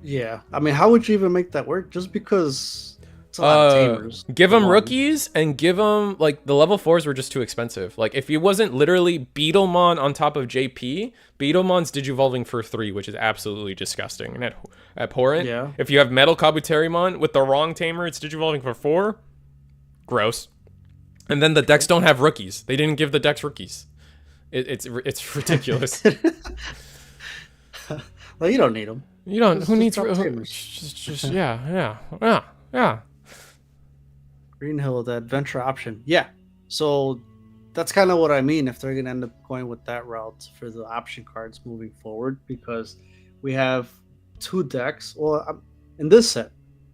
B: Yeah, I mean, how would you even make that work? Just because it's a lot of tamers.
A: Give them rookies and give them like the level 4s were just too expensive. Like if it wasn't literally Beetlemon on top of JP, Beetlemon's Digivolving for 3, which is absolutely disgusting and abhorrent.
B: Yeah.
A: If you have Metal Kabuterimon with the wrong tamer, it's Digivolving for 4. Gross. And then the decks don't have rookies. They didn't give the decks rookies. It's ridiculous.
B: Well, you don't need them.
A: You don't. Who needs?
B: Just
A: Yeah.
B: Green Hill, the adventure option. Yeah. So that's kind of what I mean. If they're gonna end up going with that route for the option cards moving forward, because we have 2 decks. Well, in this set,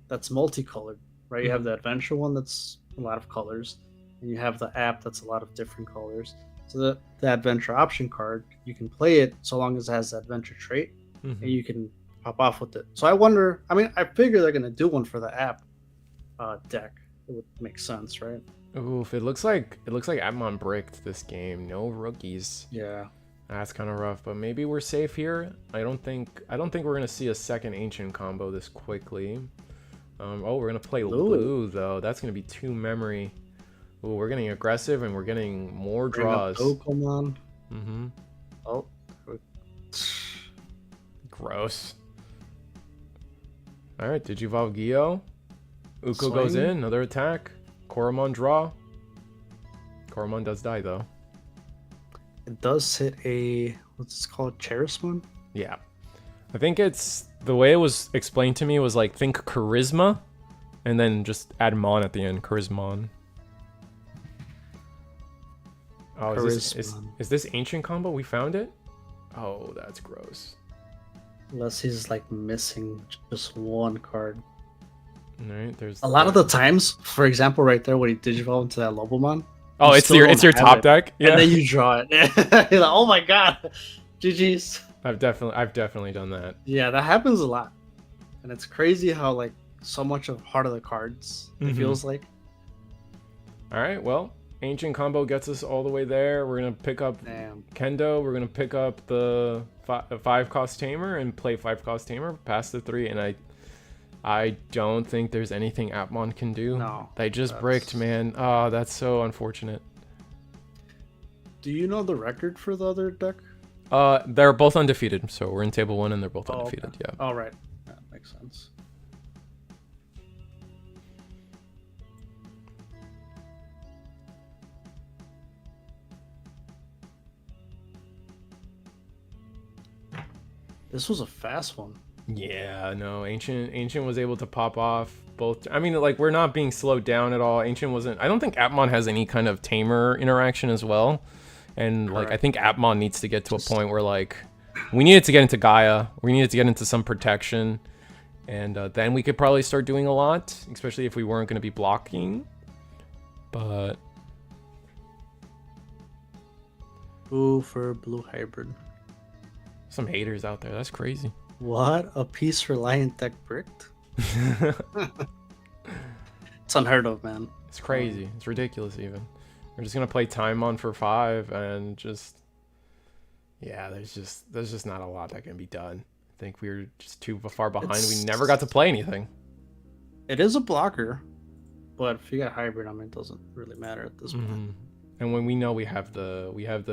B: that's multicolored, right? You have the adventure one that's a lot of colors, and you have the app that's a lot of different colors. So the adventure option card, you can play it so long as it has the adventure trait, and you can pop off with it. So I wonder. I mean, I figure they're gonna do one for the app deck. It would make sense, right?
A: Oof, it looks like Atmon bricked this game. No rookies.
B: Yeah.
A: That's kind of rough, but maybe we're safe here. I don't think we're gonna see a second ancient combo this quickly. Oh, we're gonna play blue though. That's gonna be 2 memory. Ooh, we're getting aggressive and we're getting more draws.
B: Pokemon.
A: Mm-hmm.
B: Oh.
A: Gross. All right, Digivolve Gyo. Uko goes
B: Swing.
A: in, another attack. Koromon draw. Koromon does die though.
B: It does hit a what's it called, Charismon?
A: Yeah. I think it's the way it was explained to me was like think charisma and then just add mon at the end. Charismon. Oh, is this ancient combo? We found it? Oh, that's gross.
B: Unless he's like missing just one card.
A: All right, there's
B: A lot of the times, for example, right there when he digivolved into that Lobomon.
A: Oh,
B: you
A: it's
B: still
A: your
B: don't have
A: top
B: it,
A: deck. Yeah.
B: and then you draw it. You're like, oh my god, GG's.
A: I've definitely done that.
B: Yeah, that happens a lot, and it's crazy how like so much of Heart of the Cards it feels like.
A: All right, well, ancient combo gets us all the way there. We're gonna pick up Kendo. We're gonna pick up the 5-cost tamer and play 5-cost tamer past the 3, and I don't think there's anything Atmon can do.
B: No,
A: they just bricked, man. Oh, that's so unfortunate.
B: Do you know the record for the other deck?
A: They're both undefeated, so we're in table 1 and they're both undefeated.
B: Okay.
A: Yeah.
B: All right, that makes sense. This was a fast one.
A: Yeah, no, Ancient was able to pop off both. I mean, like, we're not being slowed down at all. Ancient wasn't. I don't think Atmon has any kind of tamer interaction as well. And like, I think Atmon needs to get to a point where like, we needed to get into Gaia. We needed to get into some protection, and then we could probably start doing a lot, especially if we weren't going to be blocking. But
B: Ooh, for blue hybrid.
A: some haters out there. That's crazy.
B: What? A piece reliant deck bricked? It's unheard of, man.
A: It's crazy. It's ridiculous even. We're just gonna play Timon for 5 and just, yeah, there's just not a lot that can be done. I think we were just too far behind. We never got to play anything.
B: It is a blocker, but if you got hybrid, I mean, it doesn't really matter at this point.
A: And when we know we have the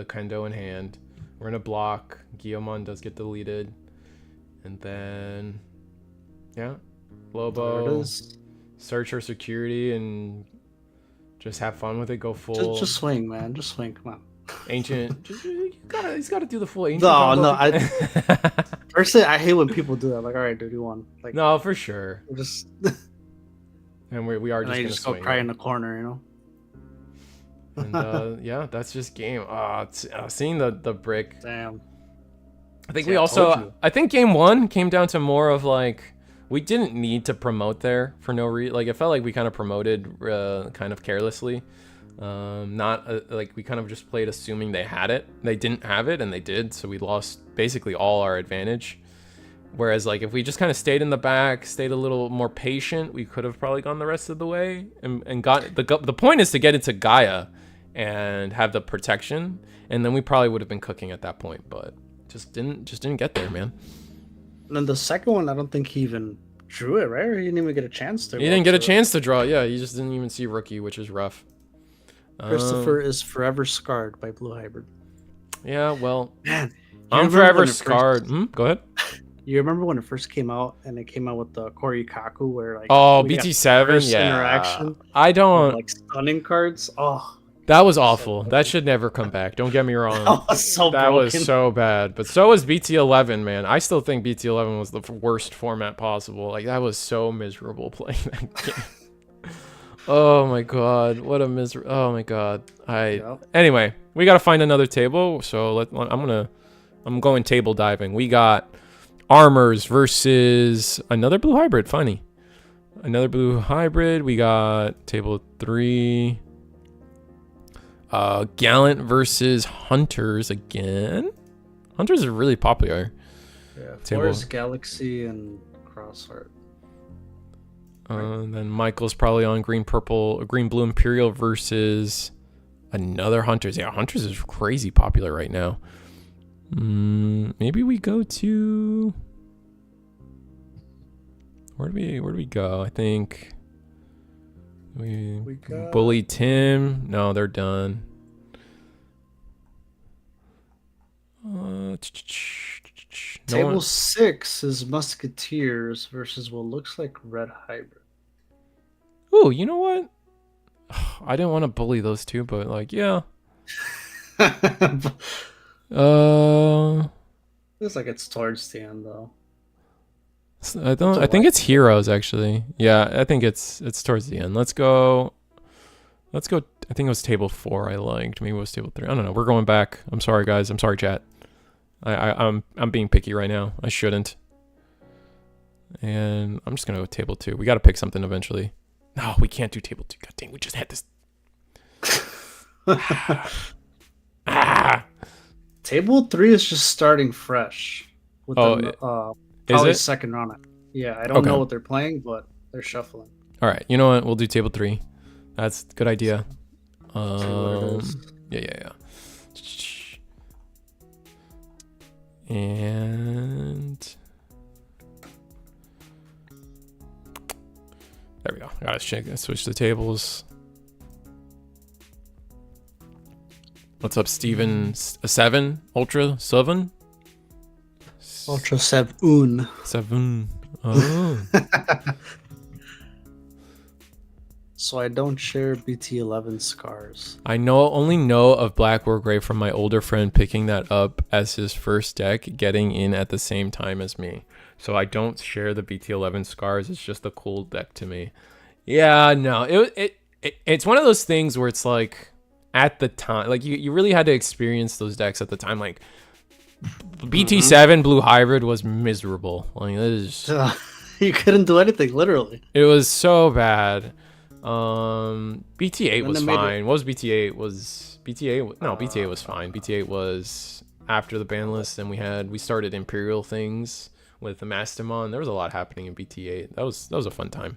A: Kendo in hand, we're gonna block. Guillemon does get deleted, and then yeah, Lobo, search our security and just have fun with it. Go full.
B: Just swing, man. Just swing. Come on.
A: Ancient. He's got to do the full ancient.
B: No. Personally, I hate when people do that. Like, all right, dude, you won. Like,
A: no, for sure.
B: Just.
A: And we are just gonna
B: just
A: swing.
B: Go cry in the corner, you know.
A: And yeah, that's just game. Seeing the brick.
B: Damn.
A: I think I think game 1 came down to more of like, we didn't need to promote there for no reason. Like, it felt like we kind of promoted kind of carelessly. Like, we kind of just played assuming they had it. They didn't have it, and they did, so we lost basically all our advantage. Whereas, like, if we just kind of stayed in the back, stayed a little more patient, we could have probably gone the rest of the way and got the point is to get into Gaia and have the protection, and then we probably would have been cooking at that point, but just didn't get there, man.
B: And then the second one, I don't think he even drew it, right? Or he didn't even get a chance to.
A: He didn't get a chance to draw. Yeah, he just didn't even see rookie, which is rough.
B: Christopher is forever scarred by blue hybrid.
A: Yeah, well,
B: Man,
A: I'm forever scarred. Go ahead.
B: You remember when it first came out, and it came out with the Korikaku, where like
A: BT7, yeah.
B: Interaction.
A: I don't
B: with, like stunning cards. Oh,
A: that was awful. That should never come back. Don't get me wrong.
B: That
A: was so bad. But so was BT11, man. I still think BT11 was the worst format possible. Like, that was so miserable playing that game. Oh my god, what a misery! Oh my god. Anyway, we gotta find another table. So I'm going table diving. We got Armors versus another blue hybrid. Funny, another blue hybrid. We got table 3. Gallant versus Hunters again. Hunters are really popular.
B: Yeah,
A: Table.
B: Forest Galaxy and Crossheart.
A: And then Michael's probably on green purple, green blue Imperial versus another Hunters. Yeah, Hunters is crazy popular right now. Maybe we go to where do we go? I think we
B: got
A: Bully Tim. No, they're done.
B: Table 6 is Musketeers versus what looks like Red Hybrid.
A: Oh, you know what? I didn't want to bully those two, but like, yeah.
B: Looks like it's towards the end though.
A: I think it's Heroes actually. Yeah, I think it's towards the end. Let's go. I think it was table 4 I liked. Maybe it was table 3. I don't know. We're going back. I'm sorry guys. I'm sorry chat. I'm being picky right now. I shouldn't. And I'm just gonna go table 2. We gotta pick something eventually. No, we can't do table 2. God dang, we just had this.
B: Table 3 is just starting fresh. With probably
A: it?
B: second on it. Yeah, I don't know what they're playing, but they're shuffling.
A: All right, you know what? We'll do table 3. That's a good idea. Yeah. And there we go. I gotta switch the tables. What's up, Steven? 7? Ultra 7?
B: Ultra 7.
A: 7. Oh.
B: So I don't share BT11 scars.
A: I only know of Black War Grey from my older friend picking that up as his first deck, getting in at the same time as me. So I don't share the BT11 scars. It's just a cool deck to me. Yeah, no, it's one of those things where it's like at the time, like you really had to experience those decks at the time. Like BT7 Blue Hybrid was miserable. Like
B: you couldn't do anything, literally.
A: It was so bad. BT8 was fine. What was BT8? Was BT8? No, BT8 was fine. BT8 was after the ban list, and we started Imperial things with the Mastamon. There was a lot happening in BT8. That was a fun time.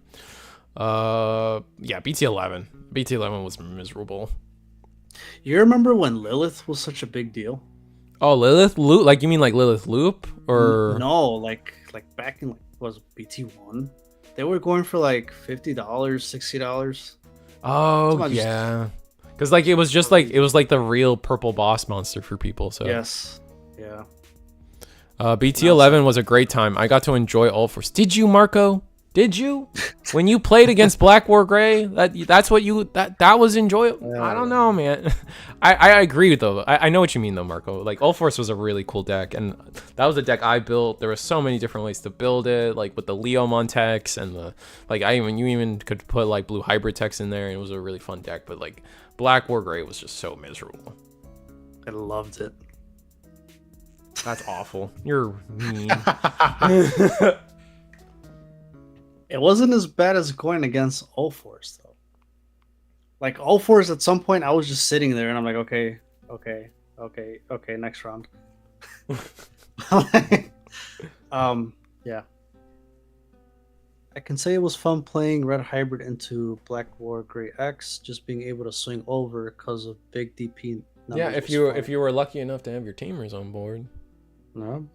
A: Yeah, BT11. BT11 was miserable.
B: You remember when Lilith was such a big deal?
A: Oh, Lilith Loop? Like you mean like Lilith Loop or
B: no? Like back in was BT1. They were going for like $50, $60.
A: Oh yeah, because like it was like the real purple boss monster for people. So
B: yes, yeah.
A: BT11 was a great time. I got to enjoy all force. Did you, Marco? Did you? When you played against Black War Grey, that's what you that was enjoyable. I don't know, man. I agree with though. I know what you mean though, Marco. Like All Force was a really cool deck, and that was a deck I built. There were so many different ways to build it, like with the Leomon techs and the you even could put like blue hybrid techs in there, and it was a really fun deck. But like Black War Grey was just so miserable.
B: I loved it.
A: That's awful. You're mean.
B: It wasn't as bad as going against All Force though. Like All Force, at some point I was just sitting there and I'm like, okay, next round. Yeah. I can say it was fun playing Red Hybrid into Black War Grey X, just being able to swing over because of big DP numbers.
A: Yeah, if you were lucky enough to have your teamers on board.
B: No.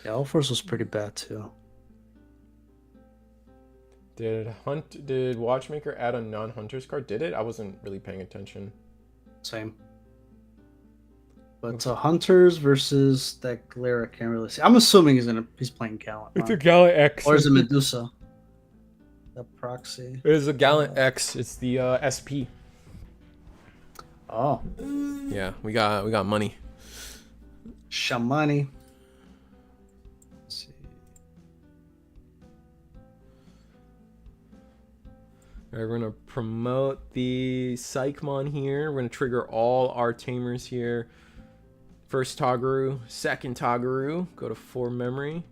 B: Yeah, All Force was pretty bad too.
A: Did Watchmaker add a non-hunters card? Did it? I wasn't really paying attention.
B: Same. But Hunters versus that Glare, I can't really see. I'm assuming he's playing Gallant.
A: It's a Gallant X.
B: Or is it Medusa? The proxy.
A: It is a Gallant X. It's the SP.
B: Oh.
A: Yeah, we got money.
B: Shamani.
A: Alright, we're gonna promote the Psychmon here. We're gonna trigger all our tamers here. First Tagaru, second Tagaru. Go to 4 memory.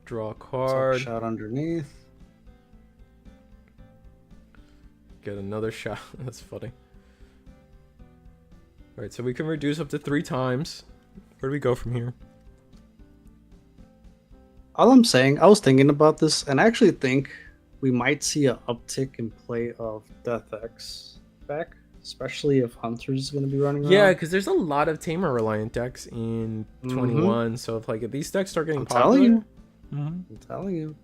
A: Draw a card.
B: Shot underneath.
A: Get another shot. That's funny. Alright, so we can reduce up to 3 times. Where do we go from here?
B: All I'm saying, I was thinking about this, and I actually think we might see an uptick in play of Death X back, especially if Hunter's going to be running
A: Yeah,
B: around.
A: because there's a lot of tamer reliant decks in 21. So if these decks start getting
B: I'm
A: popular,
B: telling you.
A: Mhm.
B: I'm telling you.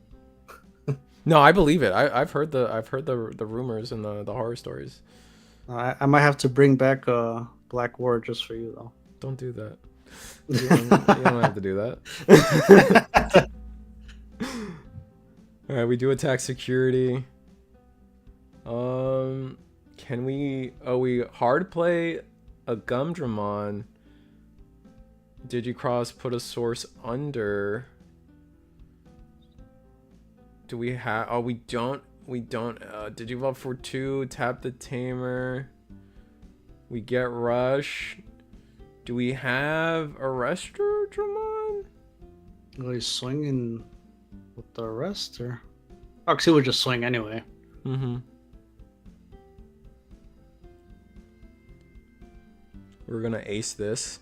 A: No, I believe it. I've heard the rumors and the horror stories.
B: I might have to bring back Black War just for you, though.
A: Don't do that. You don't have to do that. All right, we do attack security. Can we? Oh, we hard play a Gundam. Digicross put a source under. Do we have? Oh, we don't. We don't. Digivolve for 2. Tap the tamer. We get rush. Do we have Arrestor, Dramon?
B: Oh, he's swinging with the arrestor. Oxy would just swing anyway.
A: Mm-hmm. We're gonna ace this.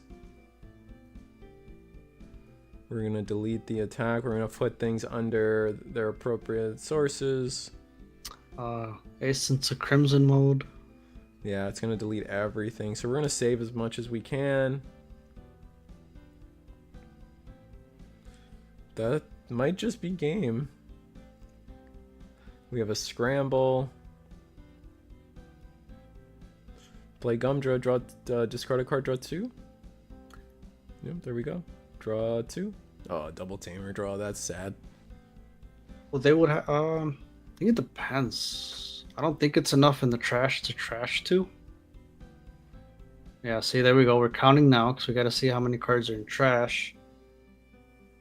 A: We're gonna delete the attack. We're gonna put things under their appropriate sources.
B: Ace into Crimson mode.
A: Yeah, it's gonna delete everything. So we're gonna save as much as we can. That might just be game. We have a scramble. Play Gumdra, draw, discard a card, draw 2. Yep, there we go. Draw 2. Oh, double tamer draw. That's sad.
B: Well, they would have. I think it depends. I don't think it's enough in the trash to trash 2. Yeah, see, there we go. We're counting now because we got to see how many cards are in trash.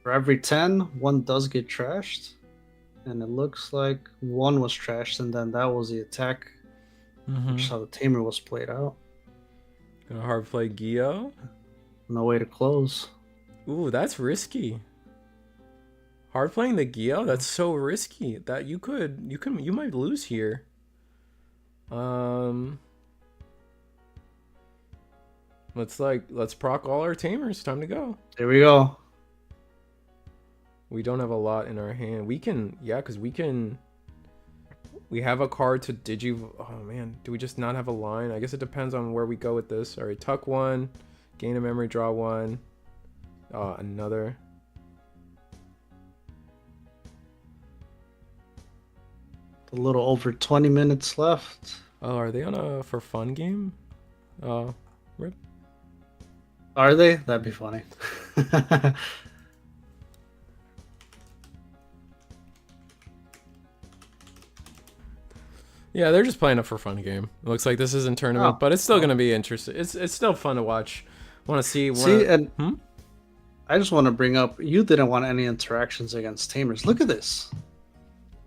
B: For every 10, 1 does get trashed. And it looks like 1 was trashed, and then that was the attack. Which is how the tamer was played out.
A: Gonna hard play Gio.
B: No way to close.
A: Ooh, that's risky. Hard playing the Gio, that's so risky that you might lose here. Let's proc all our tamers. Time to go.
B: There we go.
A: We don't have a lot in our hand. We can, yeah, because we have a card to oh man, do we just not have a line? I guess it depends on where we go with this. All right, tuck 1, gain a memory, draw 1. Another.
B: A little over 20 minutes left.
A: Oh, are they on a for fun game? Rip.
B: Are they? That'd be funny.
A: Yeah, they're just playing a for fun game. It looks like this isn't tournament, but it's still gonna be interesting. It's still fun to watch. Want to see?
B: And I just want to bring up, you didn't want any interactions against tamers. Look at this.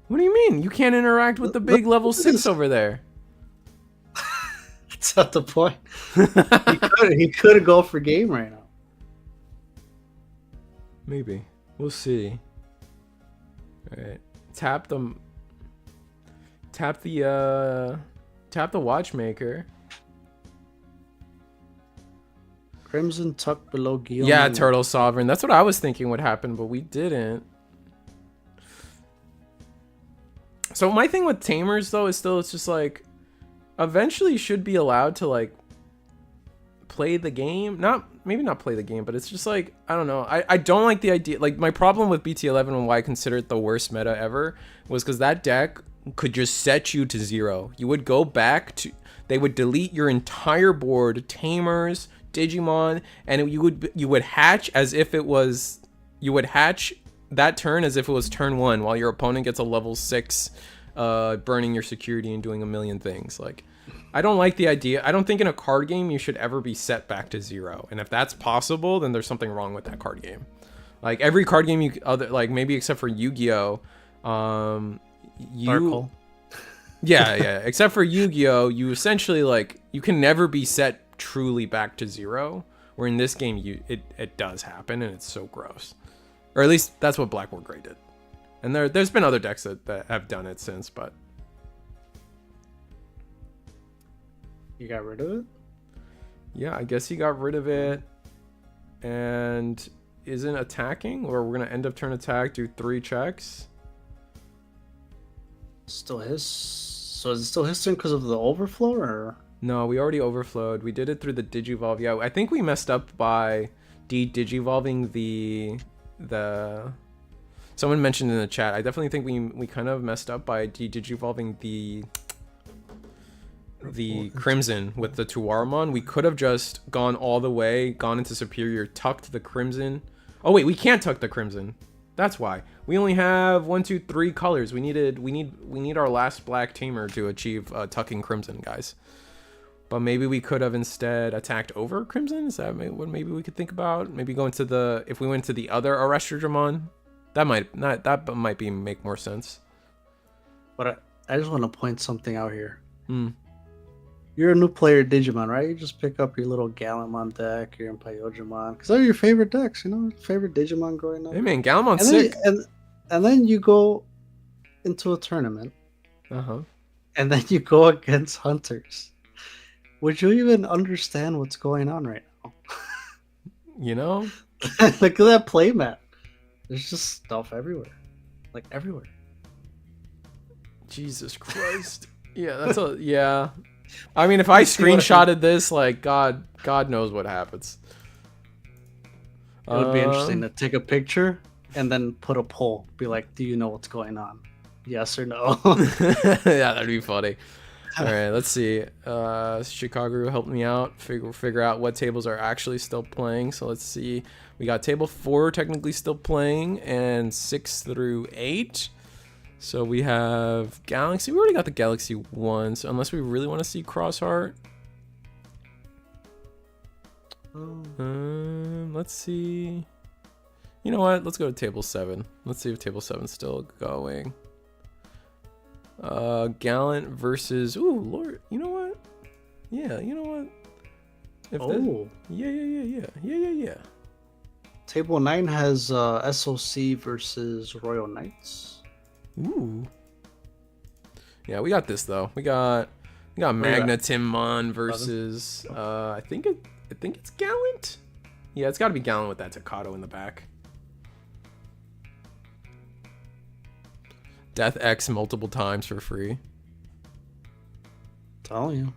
A: What do you mean? You can't interact with the big level 6 over there.
B: That's not the point. He could go for game right now.
A: Maybe. We'll see. All right. Tap the watchmaker.
B: Crimson tucked below Guillaume.
A: Yeah, Turtle Sovereign. That's what I was thinking would happen, but we didn't. So my thing with tamers though is still, it's just like eventually you should be allowed to like play the game. Maybe not play the game, but it's just like, I don't know. I don't like the idea. Like my problem with BT11 and why I consider it the worst meta ever was because that deck could just set you to 0. You would go back to, they would delete your entire board, tamers, Digimon, and you would hatch as if it was, you would hatch that turn as if it was turn 1 while your opponent gets a level 6 burning your security and doing a million things. Like, I don't like the idea. I don't think in a card game you should ever be set back to 0, and if that's possible, then there's something wrong with that card game. Like every card game like maybe except for Yu-Gi-Oh, yeah, except for Yu-Gi-Oh, you essentially like you can never be set truly back to 0, where in this game it does happen, and it's so gross. Or at least that's what Black War Grey did. And there's been other decks that have done it since, but
B: you got rid of it?
A: Yeah, I guess he got rid of it. and isn't attacking, or we're gonna end of turn attack, do 3 checks.
B: Still his. So is it still his turn because of the overflow, or?
A: No, we already overflowed. We did it through the Digivolve. Yeah, I think we messed up by de-Digivolving the. Someone mentioned in the chat. I definitely think we kind of messed up by de-Digivolving the Crimson with the Tuarmon. We could have just gone all the way, gone into Superior, tucked the Crimson. Oh wait, we can't tuck the Crimson. That's why. We only have 1, 2, 3 colors. We need our last black tamer to achieve tucking Crimson, guys. But maybe we could have instead attacked over Crimson. Is that what maybe we could think about? Maybe go into the, if we went to the other Arrestrodramon, that might make more sense.
B: But I just want to point something out here.
A: Hmm.
B: You're a new player Digimon, right? You just pick up your little Gallantmon deck, your Pyojimon, because they're your favorite decks, you know, favorite Digimon growing up.
A: Hey man, Gallantmon's sick.
B: And then you go into a tournament.
A: Uh-huh.
B: And then you go against Hunters. Would you even understand what's going on right now?
A: You know?
B: Look at that playmat. There's just stuff everywhere. Like everywhere.
A: Jesus Christ. Yeah, that's a yeah. I mean, if I screenshotted this, like God knows what happens.
B: It would be interesting to take a picture and then put a poll. Be like, do you know what's going on? Yes or no?
A: Yeah, that'd be funny. All right, let's see. Chicago helped me out figure out what tables are actually still playing. So let's see. We got table 4 technically still playing, and 6 through 8. So we have Galaxy. We already got the Galaxy 1. So unless we really want to see Crossheart. Let's see. You know what? Let's go to table 7. Let's see if table 7's still going. Gallant versus Lord. You know what? Yeah, you know what? Yeah.
B: Table 9 has SOC versus Royal Knights.
A: Ooh. Yeah, we got this though. We got Magnetimon versus I think it's Gallant. Yeah, it's got to be Gallant with that Takato in the back. Death X multiple times for free.
B: Telling you.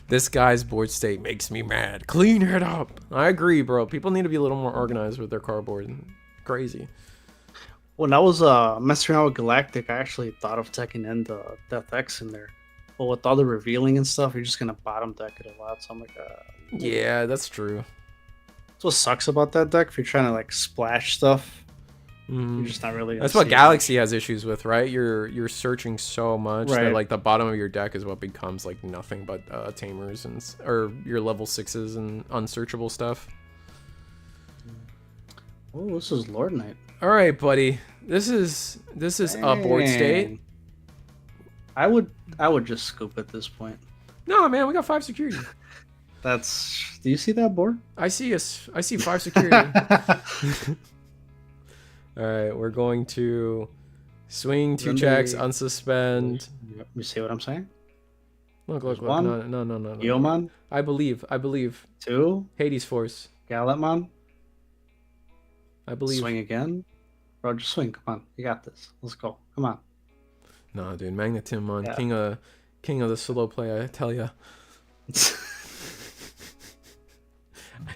A: This guy's board state makes me mad. Clean it up. I agree, bro. People need to be a little more organized with their cardboard. Crazy.
B: When I was messing around with Galactic, I actually thought of taking in the Death X in there. But with all the revealing and stuff, you're just going to bottom deck it a lot. So I'm like,
A: yeah, that's true.
B: That's what sucks about that deck. If you're trying to like splash stuff, you're just not really.
A: That's what Galaxy has issues with, right? You're searching so much
B: right.
A: that like the bottom of your deck is what becomes like nothing but tamers or your level 6s and unsearchable stuff.
B: Oh, this is Lord Knight.
A: All right, buddy. This is a board state.
B: I would just scoop at this point.
A: No, man, we got 5 security.
B: That's. Do you see that board?
A: I see 5 security. All right, we're going to swing 2 checks, unsuspend.
B: You see what I'm saying?
A: Look.
B: One.
A: No.
B: Yeomon.
A: I believe.
B: 2.
A: Hades Force.
B: Gallantmon.
A: I believe.
B: Swing again. Bro, just swing. Come on. You got this. Let's go. Come on.
A: No, dude. Magnetimon,
B: yeah.
A: king of the slow play, I tell ya.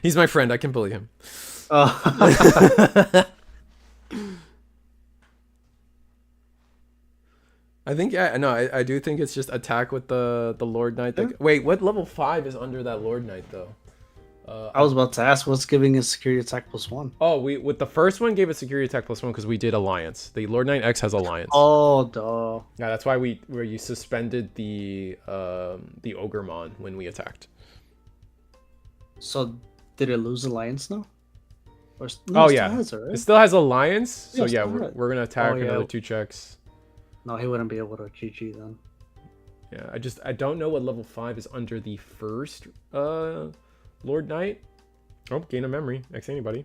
A: He's my friend. I can bully him. I think I do think it's just attack with the Lord Knight.
B: Yeah.
A: Wait, what level 5 is under that Lord Knight though?
B: I was about to ask what's giving his security attack +1.
A: Oh, we with the first one gave it security attack +1 because we did Alliance. The Lord Knight X has Alliance.
B: Oh, duh.
A: Yeah, that's why you suspended the Ogremon when we attacked.
B: So did it lose Alliance now? Or,
A: no, yeah,
B: has it, right?
A: It still has Alliance. So
B: yeah,
A: we're gonna attack another 2 checks.
B: No, he wouldn't be able to GG then.
A: Yeah, I don't know what level 5 is under the first Lord Knight. Oh, gain of memory. X anybody.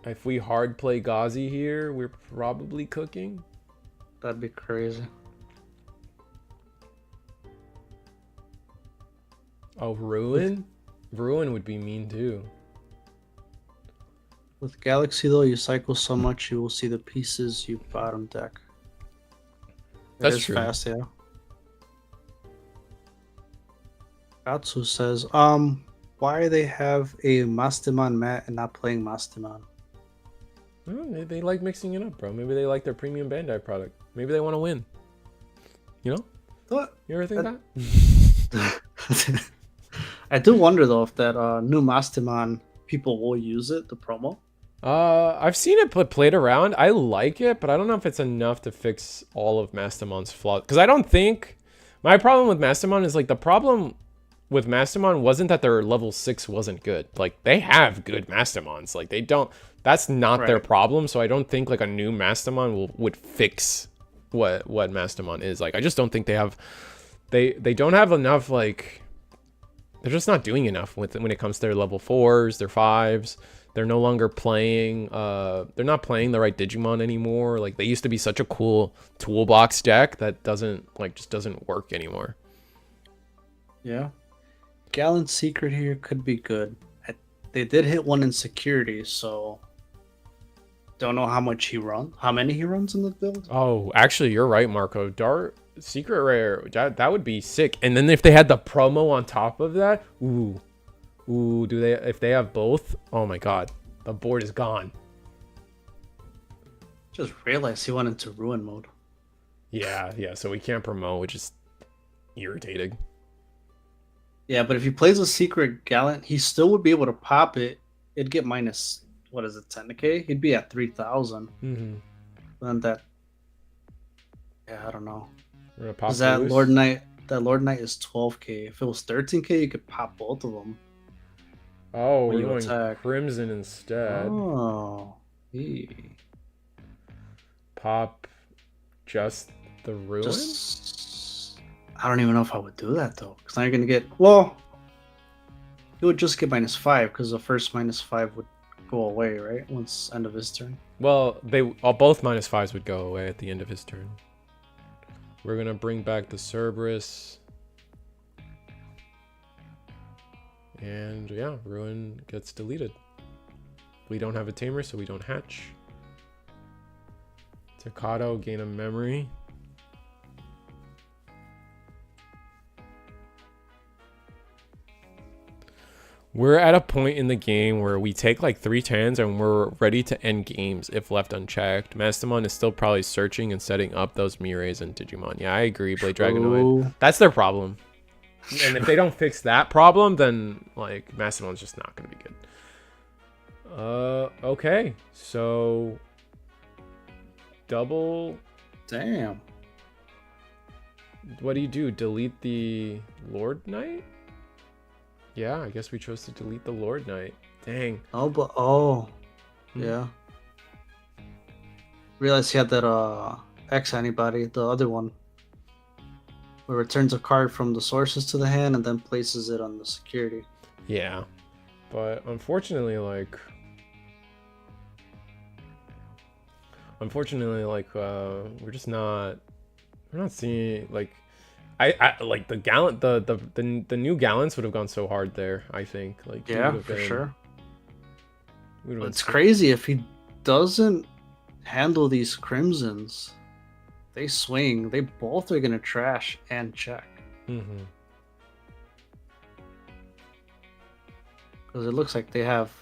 A: If we hard play Ghazi here, we're probably cooking.
B: That'd be crazy.
A: Oh, Ruin? Ruin would be mean too.
B: With Galaxy though, you cycle so much you will see the pieces you bottom deck.
A: That's
B: It is
A: true.
B: fast, yeah. Katsu says, why they have a Mastemon mat and not playing Mastemon?
A: Well, they like mixing it up, bro. Maybe they like their premium Bandai product. Maybe they want to win. You know?
B: What?
A: You ever think that?
B: I do wonder though if that new Mastemon people will use it, the promo.
A: I've seen it played around. I like it, but I don't know if it's enough to fix all of Mastemon's flaws. Because I don't think my problem with Mastemon is like the problem with Mastemon wasn't that their level 6 wasn't good. Like they have good Mastemons. Like they don't. That's not their problem. So I don't think like a new Mastemon would fix what Mastemon is. Like I just don't think they have. They don't have enough. Like they're just not doing enough with when it comes to their level 4s, their 5s. They're no longer playing, they're not playing the right Digimon anymore. Like, they used to be such a cool toolbox deck that just doesn't work anymore.
B: Yeah. Gallant's Secret here could be good. They did hit one in security, so don't know how much he runs, how many he runs in the build.
A: Oh, actually, you're right, Marco. Dart Secret Rare, that would be sick. And then if they had the promo on top of that, ooh, if they have both, oh my god, the board is gone.
B: Just realized he went into ruin mode.
A: Yeah, so we can't promote, which is irritating.
B: Yeah, but if he plays a Secret Gallant, he still would be able to pop it. It'd get minus, what is it, 10k? He'd be at 3,000.
A: Mm-hmm.
B: Then that, yeah, I don't know.
A: We're gonna pop
B: Is that
A: loose.
B: Lord Knight? That Lord Knight is 12k. If it was 13k, you could pop both of them.
A: Oh,
B: when
A: we're
B: you
A: going
B: attack.
A: Crimson instead.
B: Oh,
A: Pop just the Ruin?
B: I don't even know if I would do that though, because now you're gonna get, well, you would just get -5 because the first -5 would go away, right? Once end of his turn.
A: Well, both -5s would go away at the end of his turn. We're gonna bring back the Cerberus. And yeah, Ruin gets deleted. We don't have a tamer, so we don't hatch. Takato, gain a memory. We're at a point in the game where we take like 3 turns and we're ready to end games if left unchecked. Mastemon is still probably searching and setting up those Mireis and Digimon. Yeah, I agree. Blade Dragonoid. That's their problem. And if they don't fix that problem, then like Mastemon's just not gonna be good. Okay. So double.
B: Damn.
A: What do? Delete the Lord Knight? Yeah, I guess we chose to delete the Lord Knight. Dang.
B: Oh, but yeah. Realized he had that X antibody, the other one. Where returns a card from the sources to the hand and then places it on the security.
A: Yeah. But unfortunately, like we're just not seeing like I like the Gallant the new Gallants would have gone so hard there, I think. Like
B: Yeah, for sure. It's
A: so
B: crazy if he doesn't handle these Crimsons. They swing. They both are gonna trash and check.
A: Mm-hmm.
B: Because it looks like they have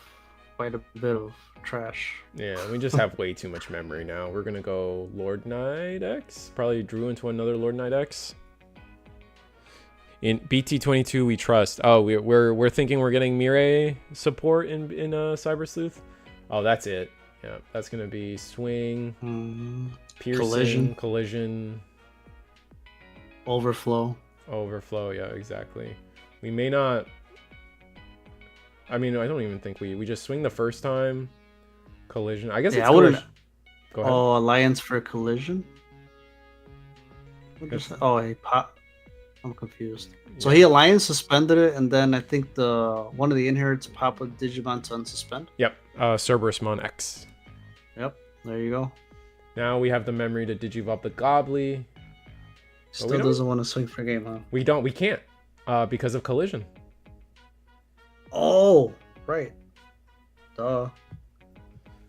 B: quite a bit of trash.
A: Yeah, we just have way too much memory now. We're gonna go Lord Knight X. Probably drew into another Lord Knight X. In BT22, we trust. Oh, we're thinking we're getting Mirei support in Cyber Sleuth. Oh, that's it. Yeah, that's gonna be swing, piercing, collision,
B: overflow.
A: Yeah, exactly. We may not. I mean, I don't even think we just swing the first time. Collision. I guess
B: Yeah,
A: it's
B: I wouldn't.
A: Go ahead.
B: Oh, Alliance for collision. Oh, he pop. I'm confused. So he Alliance suspended it, and then I think one of the inherits pop a Digimon to unsuspend.
A: Yep. Cerberusmon X.
B: Yep. There you go.
A: Now we have the memory to Digivolve the Gobbly.
B: Still doesn't want to swing for game, huh?
A: We can't. Because of collision.
B: Oh, right. Duh.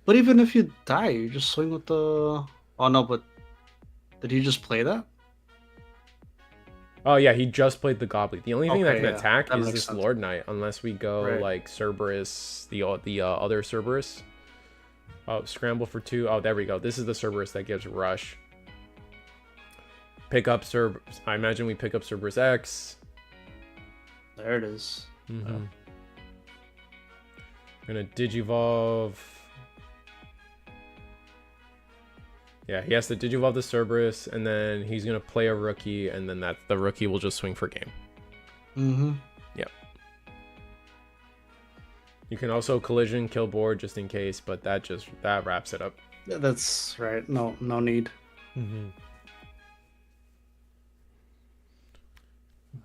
B: But even if you die, you just swing with the. Oh no, but did he just play that?
A: Oh yeah, he just played the Goblin. The only thing that
B: Okay,
A: can
B: yeah,
A: attack
B: that
A: is
B: makes
A: this
B: sense.
A: Lord Knight, unless we go
B: Right.
A: like Cerberus, the other Cerberus. Oh, scramble for 2. Oh, there we go. This is the Cerberus that gives rush. Pick up Cerberus. I imagine we pick up Cerberus X.
B: There it is.
A: Mm-hmm. Gonna Digivolve. Yeah, he has to Digivolve the Cerberus, and then he's gonna play a rookie, and then the rookie will just swing for game.
B: Mm-hmm.
A: Yep. You can also collision kill board just in case, but that wraps it up.
B: Yeah, that's right. No need.
A: Mm-hmm.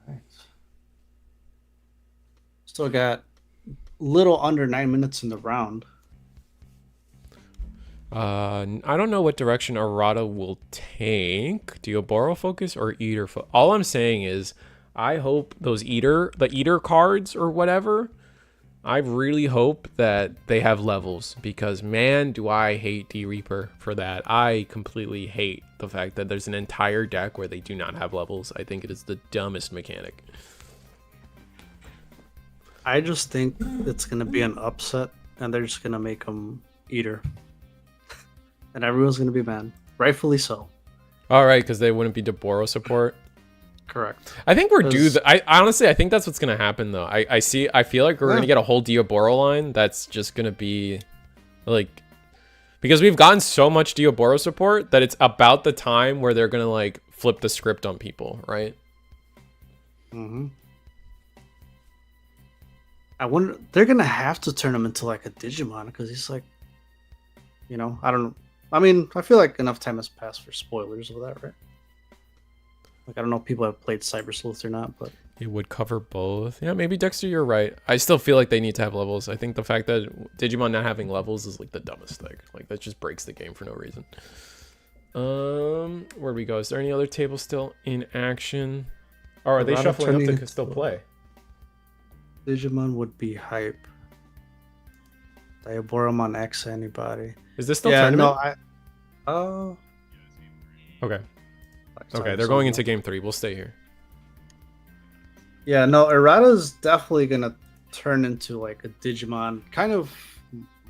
B: Right. Still got little under 9 minutes in the round.
A: I don't know what direction Arata will take. Do you borrow focus or eater? All I'm saying is, I hope the eater cards or whatever. I really hope that they have levels, because man, do I hate D Reaper for that. I completely hate the fact that there's an entire deck where they do not have levels. I think it is the dumbest mechanic.
B: I just think it's gonna be an upset, and they're just gonna make them eater, and everyone's gonna be mad, rightfully so.
A: All right, because they wouldn't be Deboro support.
B: Correct.
A: I think we're due. I honestly, I think that's what's gonna happen though. I feel like we're gonna get a whole Diaboro line that's just gonna be like, because we've gotten so much Diaboro support that it's about the time where they're gonna like flip the script on people, right?
B: Mm-hmm. I wonder, they're gonna have to turn him into like a Digimon, because he's like, I don't know. I mean, I feel like enough time has passed for spoilers of that, right? Like, I don't know if people have played Cyber Sleuth or not, but
A: It would cover both. Yeah, maybe Dexter, you're right. I still feel like they need to have levels. I think the fact that Digimon not having levels is like the dumbest thing. Like, that just breaks the game for no reason. Where we go? Is there any other table still in action? Or are they
B: Arata
A: shuffling up
B: turning
A: to still play?
B: Digimon would be hype. Diaboromon X anybody.
A: Is this still
B: Yeah,
A: tournament?
B: no, oh.
A: Okay.
B: Sorry,
A: Okay, they're going into game 3. We'll stay here.
B: Yeah, no, Errata's definitely gonna turn into like a Digimon, kind of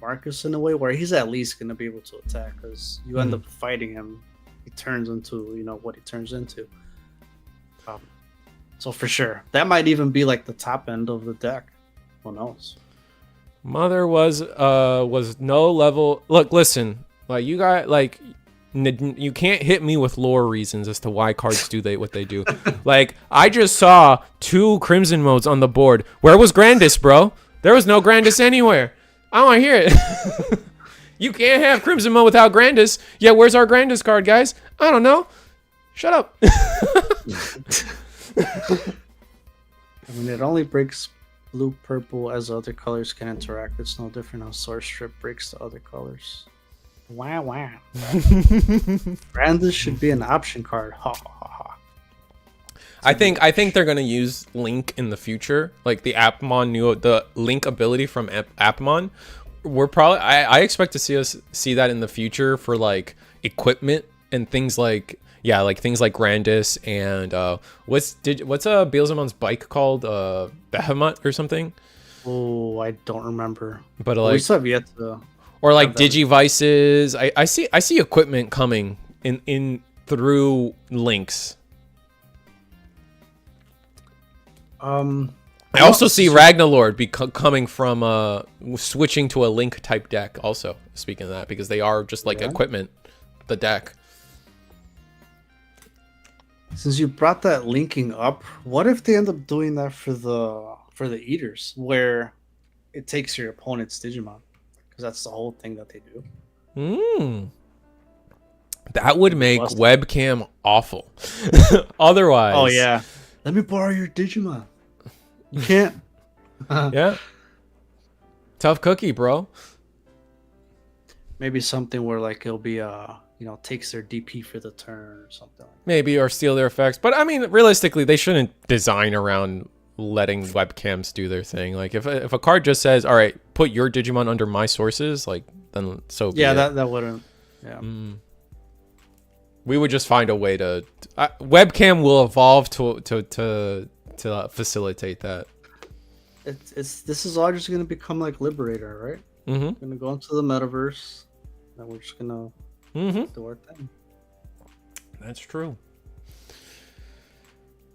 B: Marcus in a way, where he's at least gonna be able to attack, because you end up fighting him, he turns into what he turns into. So for sure, that might even be like the top end of the deck. Who knows?
A: Mother was no level. Look, listen, like you got like. You can't hit me with lore reasons as to why cards do what they do. Like, I just saw 2 Crimson modes on the board. Where was Grandis, bro? There was no Grandis anywhere. I don't want to hear it. You can't have Crimson mode without Grandis. Yeah, where's our Grandis card, guys? I don't know. Shut up.
B: I mean, it only breaks blue, purple, as other colors can interact. It's no different how Source Strip breaks the other colors. Wow. Grandis should be an option card. Ha ha ha ha.
A: I think they're gonna use Link in the future, like the the Link ability from Atmon. We're probably I expect to see that in the future for like equipment and things like things like Grandis and what's Beelzemon's bike called, Behemoth or something.
B: Oh, I don't remember.
A: But like,
B: we still have yet to.
A: Or like Digivices. I see equipment coming in through links. I also see Ragnalord coming from switching to a link type deck. Also, speaking of that, because they are just like equipment, the deck.
B: Since you brought that linking up, what if they end up doing that for the eaters, where it takes your opponent's Digimon? Because that's the whole thing that they do.
A: That would make WEBCAM awful. Otherwise.
B: Oh yeah. Let me borrow your Digimon. You can't.
A: Yeah. Tough cookie, bro.
B: Maybe something where like it'll be takes their DP for the turn or something.
A: Maybe, or steal their effects. But I mean, realistically, they shouldn't design around letting webcams do their thing. Like if a card just says, all right, put your Digimon under my sources, like then so be
B: Yeah,
A: it.
B: that wouldn't. Yeah.
A: We would just find a way to webcam will evolve to facilitate that.
B: This is all just gonna become like Liberator, right?
A: Mm-hmm.
B: We're gonna go into the metaverse, and we're just gonna do our thing.
A: That's true.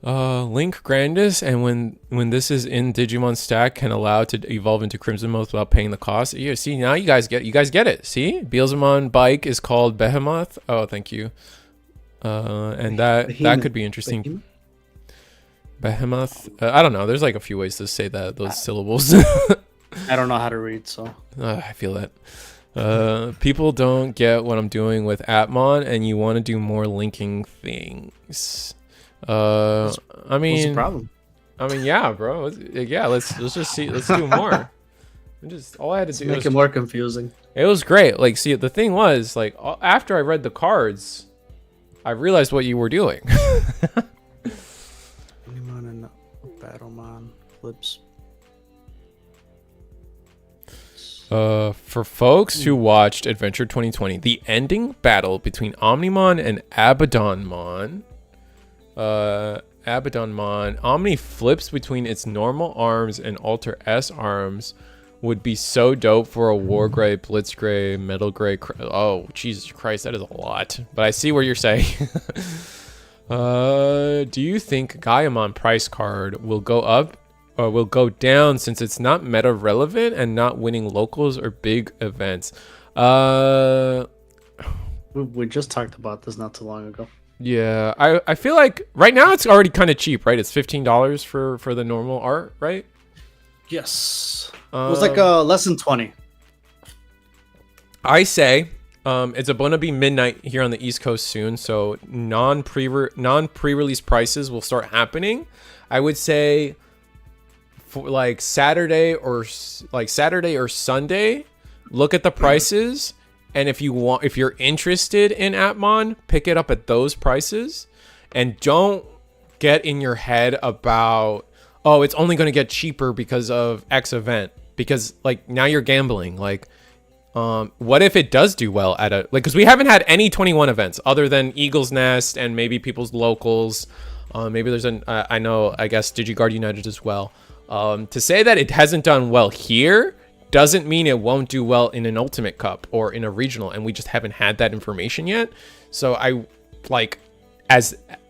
A: Link Grandis, and when this is in Digimon stack, can allow it to evolve into Crimson Mode without paying the cost. Yeah, see, now you guys get it. See, Beelzemon bike is called Behemoth. Oh, thank you. And that could be interesting. Behemoth. I don't know. There's like a few ways to say those syllables.
B: I don't know how to read, so
A: I feel that. People don't get what I'm doing with Atmon, and you want to do more linking things.
B: what's the problem?
A: I mean, yeah, bro. Yeah, let's just see. Let's do more. All I had to do
B: Make it more confusing.
A: It was great. Like, see, the thing was, like, after I read the cards, I realized what you were doing.
B: Digimon and Battlemon flips.
A: For folks who watched Adventure 2020, the ending battle between Omnimon and Abaddonmon. Omni flips between its normal arms and Alter S arms would be so dope for a War Gray, Blitz Gray, Metal Gray. Oh, Jesus Christ, that is a lot. But I see what you're saying. Do you think Gaiamon price card will go up or will go down since it's not meta relevant and not winning locals or big events?
B: We just talked about this not too long ago.
A: Yeah, I feel like right now it's already kind of cheap, right? It's $15 for the normal art, right?
B: Yes. It was like less than 20.
A: I say it's gonna be midnight here on the East Coast soon, so non pre-release prices will start happening. I would say for like Saturday or Sunday, look at the prices. And if you're interested in Atmon, pick it up at those prices, and don't get in your head about, oh, it's only going to get cheaper because of X event, because like now you're gambling. Like, what if it does do well at because we haven't had any 21 events other than Eagle's Nest and maybe people's locals. Maybe there's I guess DigiGuard United as well. To say that it hasn't done well here doesn't mean it won't do well in an Ultimate Cup or in a regional, and we just haven't had that information yet. So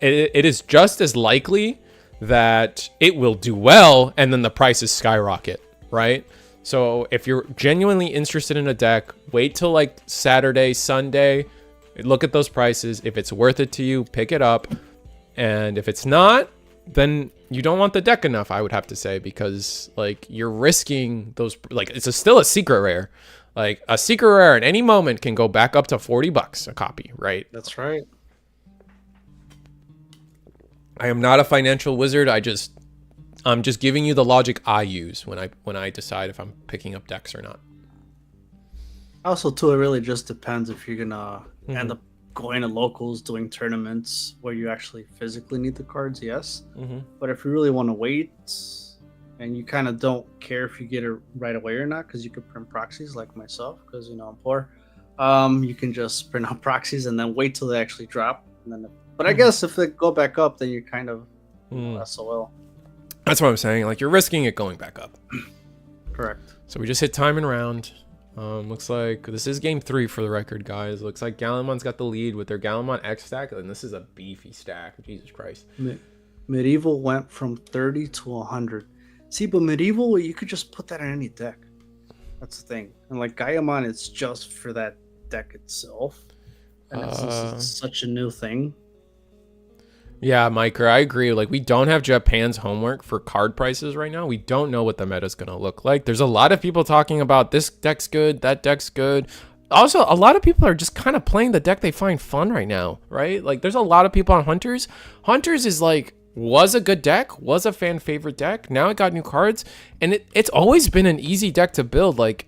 A: it is just as likely that it will do well and then the prices skyrocket, right? So if you're genuinely interested in a deck, wait till like Saturday, Sunday, look at those prices. If it's worth it to you, pick it up. And if it's not, then you don't want the deck enough, I would have to say, because like you're risking those, like it's still a secret rare. Like a secret rare at any moment can go back up to $40 a copy, right?
B: That's right.
A: I am not a financial wizard. I'm just giving you the logic I use when I decide if I'm picking up decks or not.
B: Also, too, it really just depends if you're gonna end up going to locals, doing tournaments where you actually physically need the cards, yes. But if you really want to wait and you kind of don't care if you get it right away or not, because you could print proxies like myself, because I'm poor, you can just print out proxies and then wait till they actually drop. And then, but I guess if they go back up, then you're kind of SOL.
A: That's what I'm saying. Like you're risking it going back up.
B: Correct.
A: So we just hit time and round. Looks like this is game 3 for the record, guys. Looks like Galamon's got the lead with their Gallamon X stack, and this is a beefy stack. Jesus Christ.
B: Medieval went from 30 to 100. See, but Medieval, you could just put that in any deck. That's the thing. And like Gaiamon, it's just for that deck itself. And it's such a new thing.
A: Yeah, Micah, I agree. Like, we don't have Japan's homework for card prices right now. We don't know what the meta is going to look like. There's a lot of people talking about this deck's good, that deck's good. Also, a lot of people are just kind of playing the deck they find fun right now, right? Like, there's a lot of people on Hunters. Hunters is like, was a good deck, was a fan favorite deck. Now it got new cards, and it's always been an easy deck to build. Like,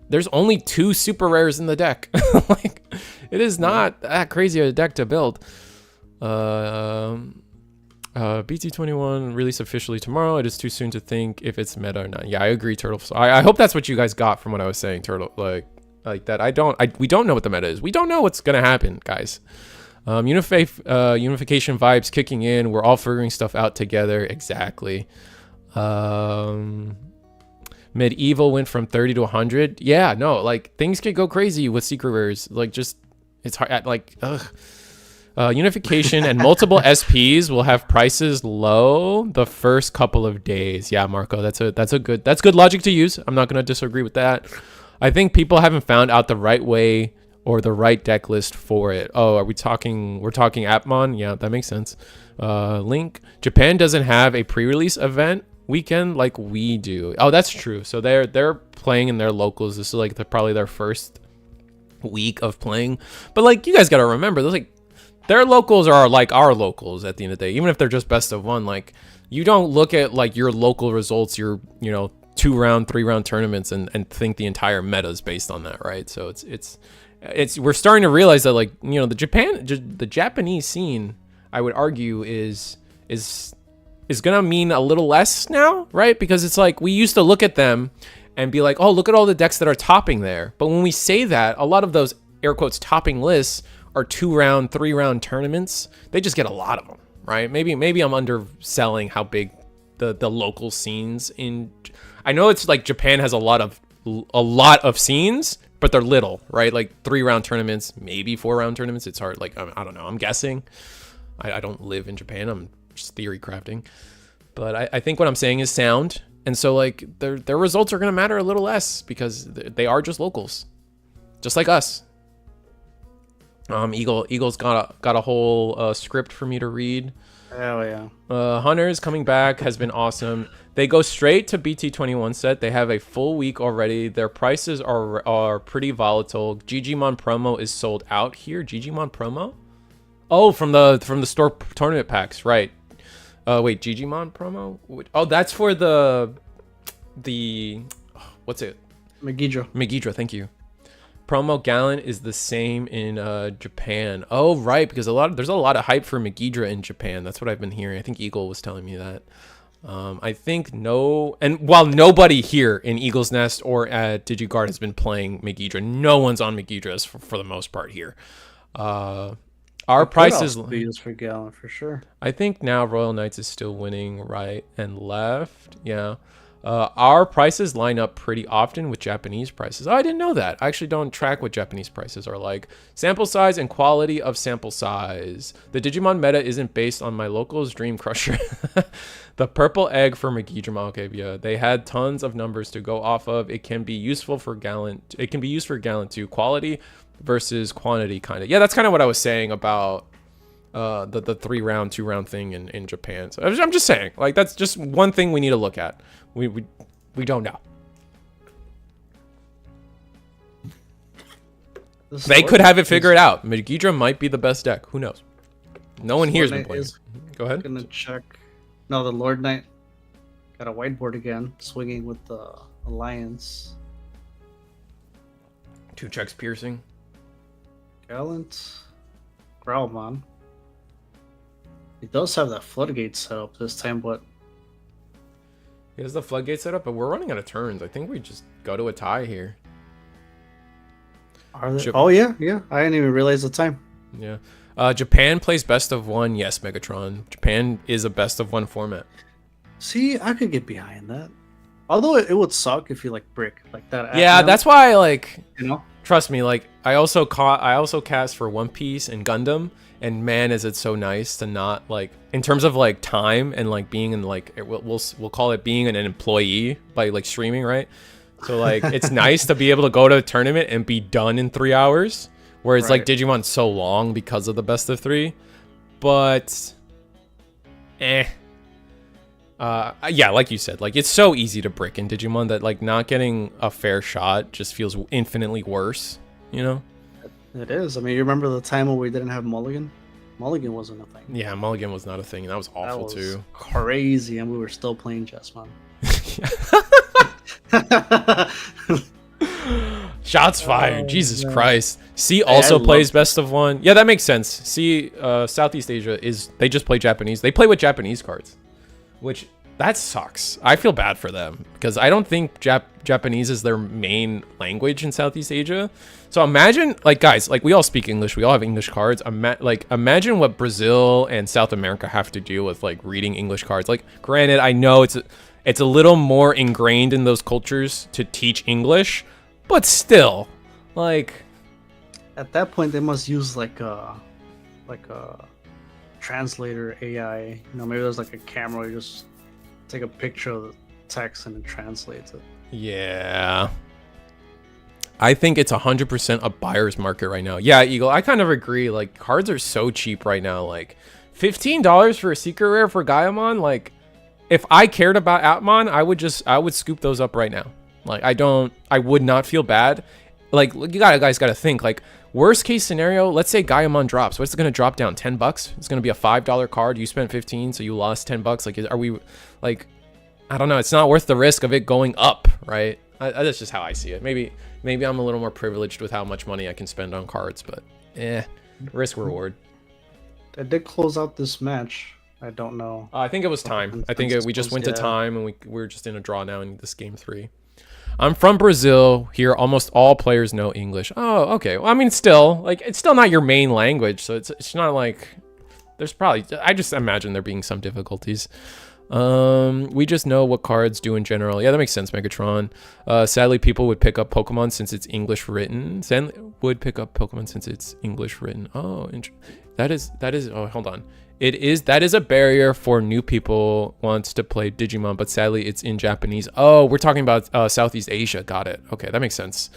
A: there's only 2 super rares in the deck. Like, it is not that crazy a deck to build. BT21 release officially tomorrow. It is too soon to think if it's meta or not. Yeah, I agree, Turtle. So I hope that's what you guys got from what I was saying, Turtle. Like that. We don't know what the meta is. We don't know what's gonna happen, guys. Unification vibes kicking in. We're all figuring stuff out together. Exactly. Medieval went from 30 to 100. Yeah, no, like things could go crazy with secret rares. Like just it's hard. Like unification and multiple SPs will have prices low the first couple of days. Yeah, Marco, that's good logic to use. I'm not gonna disagree with that. I think people haven't found out the right way or the right deck list for it. Oh, we're talking Atmon? Yeah, that makes sense. Link. Japan doesn't have a pre-release event weekend like we do. Oh, that's true. So they're playing in their locals. This is like probably their first week of playing. But like you guys gotta remember, their locals are like our locals at the end of the day. Even if they're just best of one, like you don't look at like your local results, your 2-round, 3-round tournaments and think the entire meta is based on that, right? So it's we're starting to realize that like the Japanese scene, I would argue is gonna mean a little less now, right? Because it's like we used to look at them and be like, oh, look at all the decks that are topping there. But when we say that, a lot of those air quotes topping lists are 2-round, 3-round tournaments. They just get a lot of them, right? Maybe I'm underselling how big the local scenes in. I know it's like Japan has a lot of scenes, but they're little, right? Like 3-round tournaments, maybe 4-round tournaments. It's hard. Like I don't know. I'm guessing. I don't live in Japan. I'm just theory crafting. But I think what I'm saying is sound. And so like their results are gonna matter a little less because they are just locals, just like us. Eagle's got a whole script for me to read.
B: Oh yeah.
A: Hunters coming back has been awesome. They go straight to BT21 set. They have a full week already. Their prices are pretty volatile. Digimon promo is sold out here. Digimon promo? Oh, from the store tournament packs, right? Wait, Digimon promo? Oh, that's for the what's it? Megidra, thank you. Promo Gallant is the same in Japan. Oh, right, because there's a lot of hype for Megidra in Japan. That's what I've been hearing. I think Eagle was telling me that. I think while nobody here in Eagle's Nest or at DigiGuard has been playing Megidra, no one's on Megidra for the most part here. Our prices
B: be used for Gallant for sure.
A: I think now Royal Knights is still winning right and left. Yeah. Our prices line up pretty often with Japanese prices. Oh, I didn't know that. I actually don't track what Japanese prices are like. Sample size and quality of sample size. The Digimon meta isn't based on my locals Dream Crusher. The purple egg for Megidra. Okay, yeah. They had tons of numbers to go off of. It can be useful for Gallant. It can be used for Gallant too. Quality versus quantity, kind of. Yeah, that's kind of what I was saying about the 3-round, 2-round thing in Japan. So I'm just saying, like, that's just one thing we need to look at. We don't know. They could have it figured out. Megidra might be the best deck. Who knows? No one here's been playing. Go ahead.
B: I'm gonna check. No, the Lord Knight got a whiteboard again, swinging with the Alliance.
A: 2 checks piercing.
B: Gallant, Growlmon. He does have that floodgate set up this time, but
A: He has the floodgate set up, but we're running out of turns. I think we just go to a tie here.
B: are they? Oh yeah. I didn't even realize the time.
A: Yeah. Japan plays best of one. Yes, Megatron. Japan is a best of one format.
B: See, I could get behind that. Although it would suck if you like brick like that.
A: Yeah,
B: Atmon,
A: that's why like
B: you know.
A: trust me, like I also cast for One Piece and Gundam, and man, is it so nice to not like in terms of like time and like being in like we'll call it being an employee by like streaming, right? So like it's nice to be able to go to a tournament and be done in 3 hours, whereas like Digimon's so long because of the best of 3. But yeah, like you said, like it's so easy to brick in Digimon that like not getting a fair shot just feels infinitely worse, you know?
B: It is. I mean, you remember the time when we didn't have Mulligan? Mulligan wasn't a thing.
A: Yeah, Mulligan was not a thing, and that was awful too.
B: Crazy, and we were still playing Chessmon.
A: Shots fired. Jesus
B: man.
A: Christ. C
B: I
A: also
B: love
A: plays
B: it.
A: best of one. Yeah, that makes sense. C, Southeast Asia they just play Japanese. They play with Japanese cards, which that sucks. I feel bad for them because I don't think Japanese is their main language in Southeast Asia. So imagine, like, guys, like, we all speak English. We all have English cards. Imagine what Brazil and South America have to deal with, like, reading English cards. Like, granted, I know it's a little more ingrained in those cultures to teach English, but still, like,
B: At that point, they must use like a translator AI. You know, maybe there's like a camera where you just take a picture of the text and it translates it.
A: yeah. I think it's 100% a buyer's market right now. Yeah, Eagle, I kind of agree. Like, cards are so cheap right now. Like, $15 for a secret rare for Gaiamon. Like, if I cared about Atmon, I would scoop those up right now. Like, I would not feel bad. Like, you guys gotta think, like, worst case scenario, let's say Gaiamon drops. What's it gonna drop down? $10? It's gonna be a $5 card. You spent 15, so you lost $10. Like, are we, like, I don't know. It's not worth the risk of it going up, right? That's just how I see it. Maybe I'm a little more privileged with how much money I can spend on cards, but risk reward.
B: They did close out this match. I don't know.
A: I think it was time. I think we just went to time, and we're just in a draw now in this game 3. I'm from Brazil. Here, almost all players know English. Oh, okay. Well, I mean, still, like, it's still not your main language, so it's not like there's probably. I just imagine there being some difficulties. We just know what cards do in general. Yeah, that makes sense, Megatron. Sadly, people would pick up Pokemon since it's English written. Oh, that is. Oh, hold on. That is a barrier for new people wants to play Digimon, but sadly it's in Japanese. Oh, we're talking about Southeast Asia. Got it. Okay, that makes sense.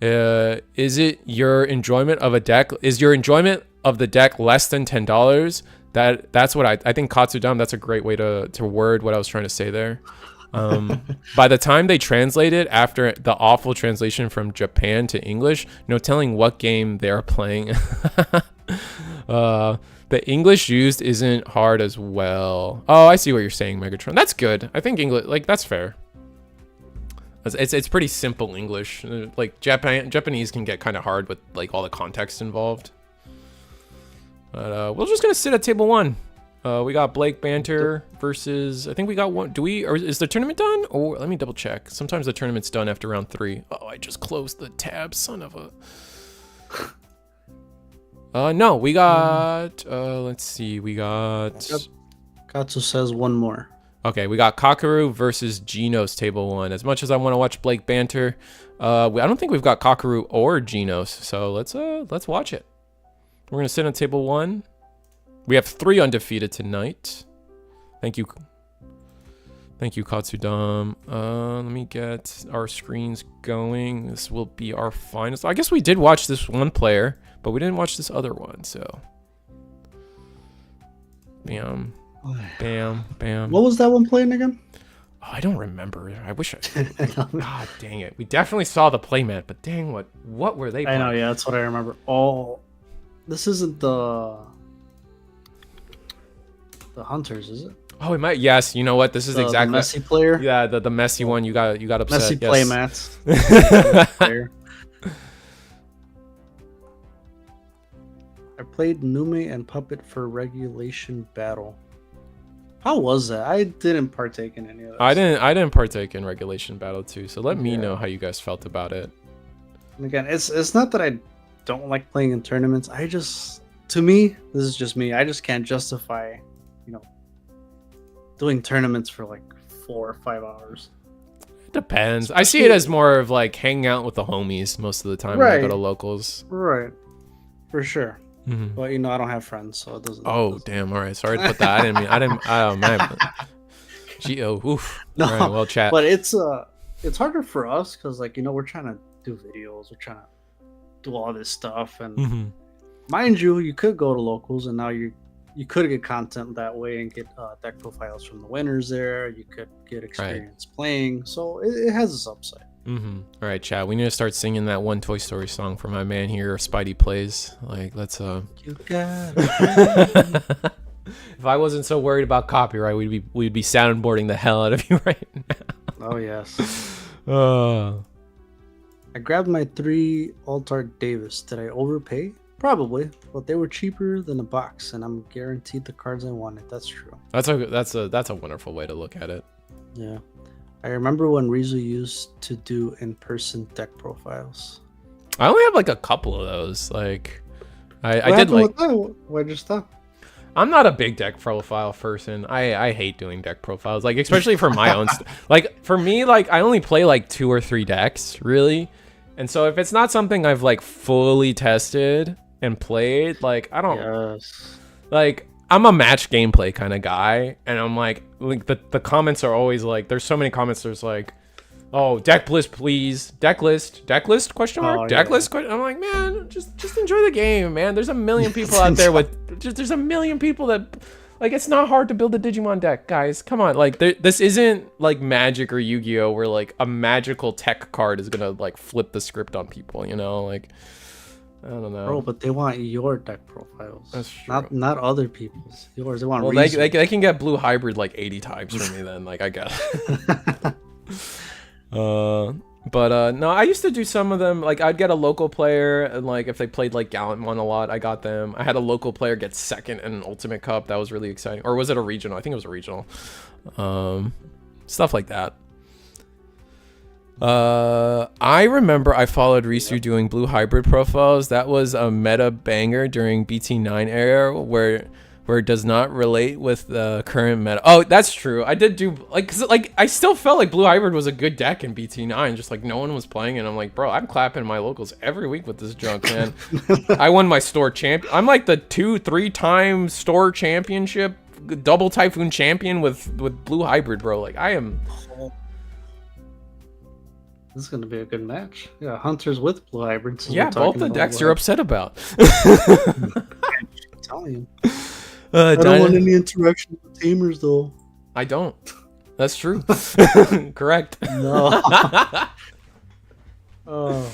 A: Is it your enjoyment of a deck? Is your enjoyment of the deck less than $10? That's what I think Katsudam, that's a great way to word what I was trying to say there. By the time they translate it, after the awful translation from Japan to English, no telling what game they're playing. The English used isn't hard as well. Oh, I see what you're saying, Megatron. That's good. I think English, like, that's fair. It's pretty simple English. Like, Japanese can get kind of hard with, like, all the context involved. But we're just gonna sit at table 1. We got Blake Banter versus, I think we got one. Or is the tournament done? Or let me double check. Sometimes the tournament's done after round 3. Oh, I just closed the tab, son of a. No, we got, let's see, we got.
B: Katsu says one more.
A: Okay, we got Kakaru versus Genos table 1. As much as I want to watch Blake Banter, I don't think we've got Kakaru or Genos, so let's watch it. We're gonna sit on table 1. We have 3 undefeated tonight. Thank you, Katsudam. Let me get our screens going. This will be our finals. I guess we did watch this one player, but we didn't watch this other one. So, bam, bam, bam.
B: What was that one playing again?
A: Oh, I don't remember. I wish I. God dang it! We definitely saw the playmat, but dang, what were they playing?
B: I know, yeah, that's what I remember. Oh, this isn't the Hunters, is it?
A: Oh, it might. Yes, you know what? This is exactly
B: the messy player.
A: Yeah, the messy one. You got upset.
B: Messy
A: yes.
B: playmats. I played Nume and Puppet for regulation battle. How was that? I didn't partake in any of that.
A: I didn't partake in regulation battle too. So let me know how you guys felt about it.
B: And again, it's not that I don't like playing in tournaments. To me, this is just me. I just can't justify, doing tournaments for like 4 or 5 hours.
A: It depends. I see it as more of like hanging out with the homies most of the time when I go to locals.
B: Right. For sure.
A: Mm-hmm.
B: But I don't have friends, so it doesn't.
A: Oh, damn. All right. Sorry to put that. Oh, man. Oof.
B: No,
A: all right, well, chat.
B: But it's harder for us because, we're trying to do videos. We're trying to do all this stuff. And mind you could go to locals and now you could get content that way and get deck profiles from the winners there. You could get experience playing. So it has its upside.
A: All right, chat. We need to start singing that one Toy Story song for my man here, Spidey Plays. Like, let's
B: You got it.
A: If I wasn't so worried about copyright, we'd be soundboarding the hell out of you right now.
B: Oh yes.
A: I
B: I grabbed my 3 Altart Davis. Did I overpay? Probably, but they were cheaper than a box, and I'm guaranteed the cards I wanted. That's true.
A: That's a wonderful way to look at it.
B: Yeah. I remember when Rizu used to do in-person deck profiles.
A: I only have like a couple of those. Like, I
B: What
A: did
B: happened
A: like.
B: with that? Why'd you stop?
A: I'm not a big deck profile person. I hate doing deck profiles, like especially for my own. Like for me, like I only play like 2 or 3 decks really, and so if it's not something I've like fully tested and played, like I don't.
B: Yes.
A: Like I'm a match gameplay kind of guy, and I'm like the comments are always like, there's so many comments. There's like, oh, deck list, please, deck list question mark,
B: Oh,
A: deck
B: yeah.
A: list. I'm like, man, just enjoy the game, man. There's a million people out there with there's a million people that like, it's not hard to build a Digimon deck, guys. Come on, like this isn't like Magic or Yu-Gi-Oh, where like a magical tech card is gonna like flip the script on people, you know, like. I don't know.
B: Bro, but they want your deck profiles.
A: That's true.
B: Not other people's. Yours. They want
A: Well,
B: Rizu.
A: they can get blue hybrid like 80 times for me then, like I guess. But no, I used to do some of them. Like I'd get a local player, and like if they played like Gallantmon a lot, I got them. I had a local player get second in an Ultimate Cup. That was really exciting. Or was it a regional? I think it was a regional. Stuff like that. I remember I followed Risu doing blue hybrid profiles. That was a meta banger during BT9 era where it does not relate with the current meta. Oh, that's true. I did do like, 'cause, like I still felt like blue hybrid was a good deck in BT9. Just like no one was playing, and I'm like, bro, I'm clapping my locals every week with this junk, man. I won my store champion. I'm like the 2-3 time store championship, double Typhoon champion with blue hybrid, bro. Like I am.
B: This is gonna be a good match. Yeah, hunters with blue hybrids.
A: Yeah, both the decks you're upset about.
B: I'm telling you. I don't want any interaction with tamers, though.
A: I don't. That's true. Correct.
B: No. Oh.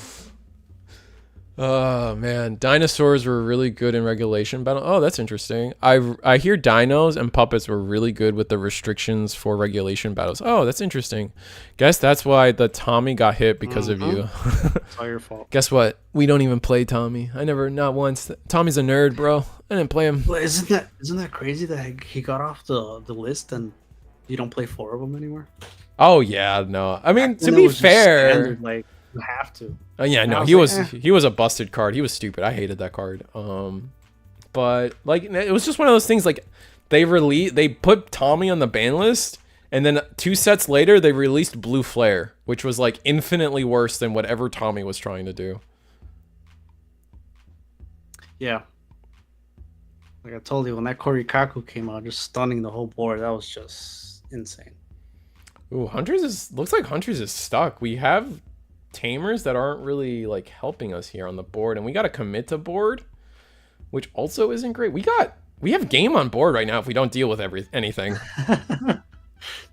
A: Oh man, dinosaurs were really good in regulation battle. Oh, that's interesting. I hear dinos and puppets were really good with the restrictions for regulation battles. Oh, that's interesting. Guess that's why the Tommy got hit because of you.
B: It's all your fault.
A: Guess what? We don't even play Tommy. I never, not once. Tommy's a nerd, bro. I didn't play him.
B: Well, isn't that crazy that he got off the list and you don't play 4 of them anymore?
A: Oh yeah, no. I mean, to
B: When it
A: be
B: was just
A: fair,
B: standard, like you have to.
A: yeah, no,
B: I was
A: he
B: like,
A: was he was a busted card. He was stupid. I hated that card. But like it was just one of those things. Like they put Tommy on the ban list, and then 2 sets later they released Blue Flare, which was like infinitely worse than whatever Tommy was trying to do.
B: Yeah. Like I told you, when that Korikaku came out, just stunning the whole board, that was just insane.
A: Ooh, looks like Hunters is stuck. We have tamers that aren't really like helping us here on the board, and we got to commit to board, which also isn't great. We have game on board right now if we don't deal with anything.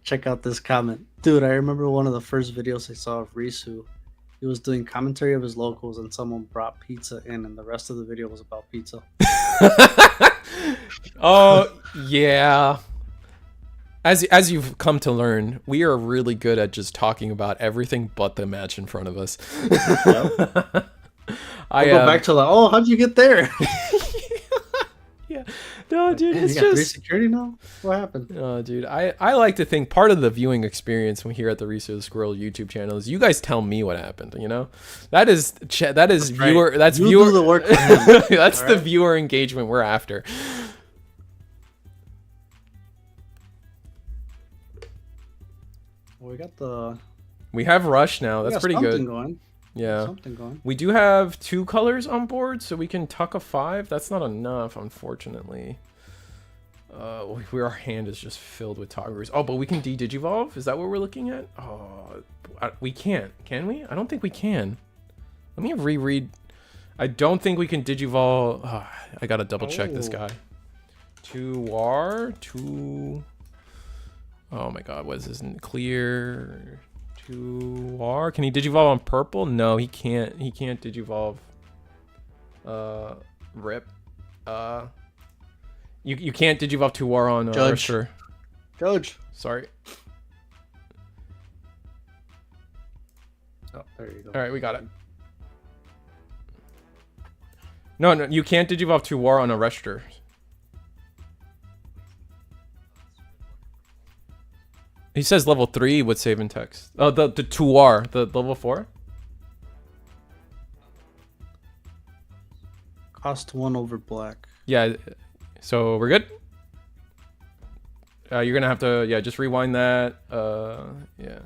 B: Check out this comment. Dude, I remember one of the first videos I saw of Risu. He was doing commentary of his locals and someone brought pizza in, and the rest of the video was about pizza.
A: Oh, yeah. As you've come to learn, we are really good at just talking about everything but the match in front of us.
B: Yep. I'll go back to oh, how'd you get there?
A: Yeah. No, dude,
B: Man,
A: it's
B: you got 3
A: just...
B: security now? What happened?
A: Oh, dude, I like to think part of the viewing experience when here at the Research the Squirrel YouTube channel is you guys tell me what happened, you know? That is viewer...
B: Right.
A: That's
B: You
A: viewer...
B: do the work for him.
A: That's
B: All
A: the
B: right?
A: viewer engagement we're after. We have Rush now. That's pretty good.
B: Going.
A: Yeah.
B: Something going.
A: We do have 2 colors on board, so we can tuck a 5. That's not enough, unfortunately. Our hand is just filled with Toggers. Oh, but we can de-digivolve? Is that what we're looking at? Oh, we can't. Can we? I don't think we can. Let me reread. I don't think we can digivolve. Oh, I gotta double check this guy. 2R, 2... Oh my god, what is this? Clear... 2R. Can he digivolve on purple? No, he can't. He can't digivolve. Rip. You can't digivolve 2R on
B: Judge.
A: Ursher.
B: Judge.
A: Sorry.
B: Oh, there you go.
A: All right, we got it. No, no, you can't digivolve to war on a register. He says level 3 with save and text. Oh, the Tuar, the level 4.
B: Cost 1 over black.
A: Yeah, so we're good. You're gonna have to, yeah, just rewind that. Yeah.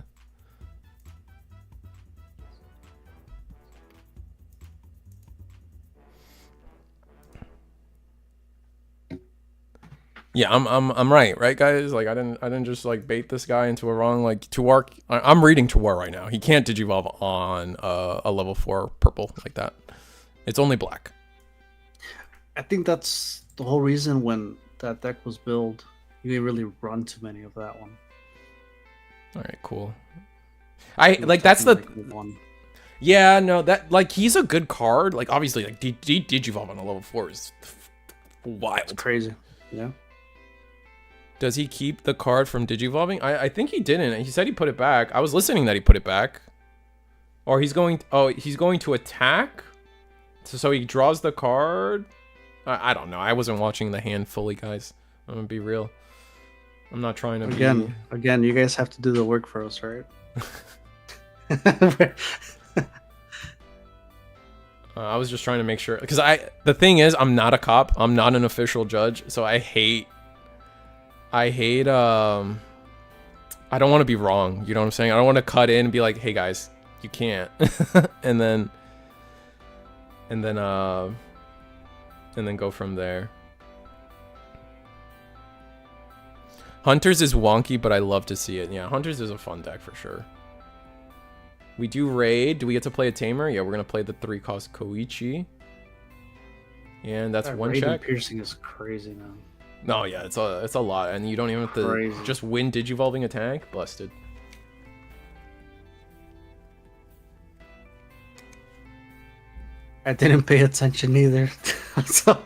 A: Yeah, I'm right, guys. Like I didn't just like bait this guy into a wrong like Tuar. I'm reading Tuar right now. He can't digivolve on a level 4 purple like that. It's only black.
B: I think that's the whole reason when that deck was built. You didn't really run too many of that one.
A: All right, cool. I like that's the
B: one.
A: Yeah, no, that like he's a good card. Like obviously, like digivolve on a level 4 is wild.
B: It's crazy. Yeah.
A: Does he keep the card from digivolving? I think he didn't. He said he put it back. I was listening that he put it back. Or he's going. Oh, he's going to attack. So he draws the card. I don't know. I wasn't watching the hand fully, guys. I'm gonna be real. I'm not trying to
B: Again, you guys have to do the work for us, right?
A: I was just trying to make sure, because the thing is, I'm not a cop. I'm not an official judge, so I hate. I don't want to be wrong. You know what I'm saying? I don't want to cut in and be like, "Hey guys, you can't," and then go from there. Hunters is wonky, but I love to see it. Yeah, Hunters is a fun deck for sure. We do raid. Do we get to play a tamer? Yeah, we're gonna play the 3-cost Koichi. And that's
B: that
A: one
B: raid and
A: check.
B: piercing is crazy now.
A: No, yeah, it's a lot, and you don't even have to just win digivolving a tank. Busted.
B: I didn't pay attention either. So,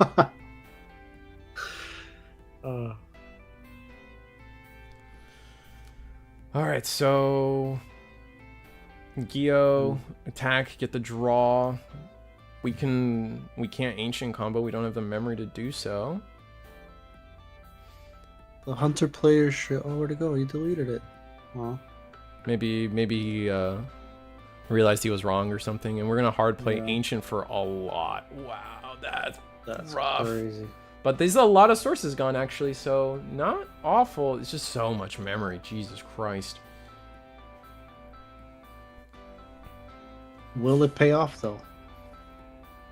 A: All right, so Gio attack, get the draw. We can't ancient combo. We don't have the memory to do so.
B: the hunter player should. Oh, where'd it go? You deleted it. Well,
A: Maybe he realized he was wrong or something, and we're gonna hard play ancient for a lot. Wow, that's rough.
B: crazy.
A: But there's a lot of sources gone actually, so not awful. It's just so much memory. Jesus Christ.
B: Will it pay off though?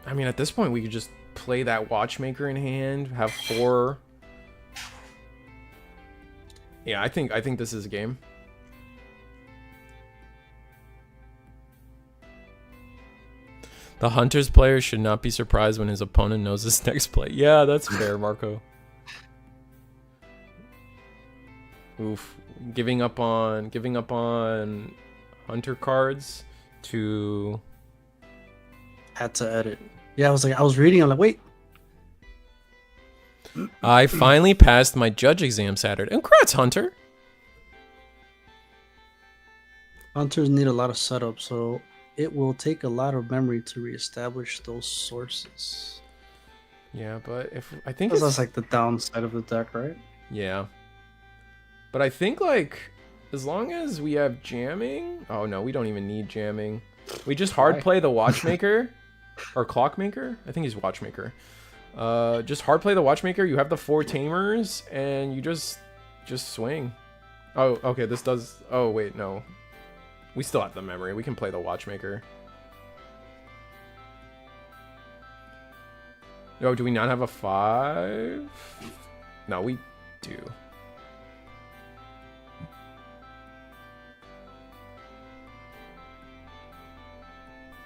A: I mean, at this point, we could just play that Watchmaker in hand, have 4. Yeah, I think this is a game. The Hunters player should not be surprised when his opponent knows his next play. Yeah, that's fair, Marco. Oof, giving up on Hunter cards to.
B: Had to edit. Yeah, I was reading. I'm like, wait.
A: I finally passed my judge exam Saturday. Congrats, Hunter.
B: Hunters need a lot of setup, so it will take a lot of memory to reestablish those sources.
A: Yeah, but I think
B: That's like the downside of the deck, right?
A: Yeah. But I think like as long as we have jamming. Oh no, we don't even need jamming. We just hard play the Watchmaker or Clockmaker. I think he's Watchmaker. Just hard play the Watchmaker. You have the 4 tamers and you just swing. Oh, okay. This does. Oh wait, no. We still have the memory. We can play the Watchmaker. Oh, do we not have a 5? No, we do.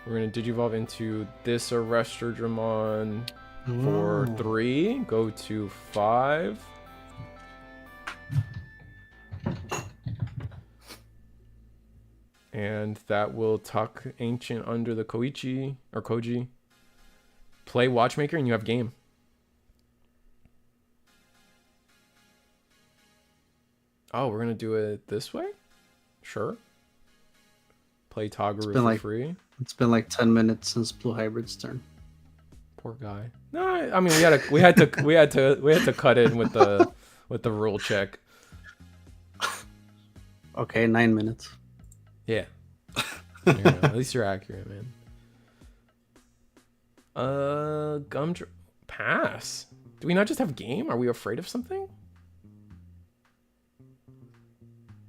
A: We're going to digivolve into this Arrestor Dramon for 3. Go to 5. And that will tuck Ancient under the Koichi or Koji. Play Watchmaker and you have game. Oh, we're gonna do it this way? Sure. Play Toguru for free.
B: It's been like 10 minutes since Blue Hybrid's turn.
A: Poor guy. No, I mean we had to cut in with the rule check.
B: Okay, 9 minutes.
A: Yeah. There you go. At least you're accurate, man. Pass. Do we not just have game? Are we afraid of something?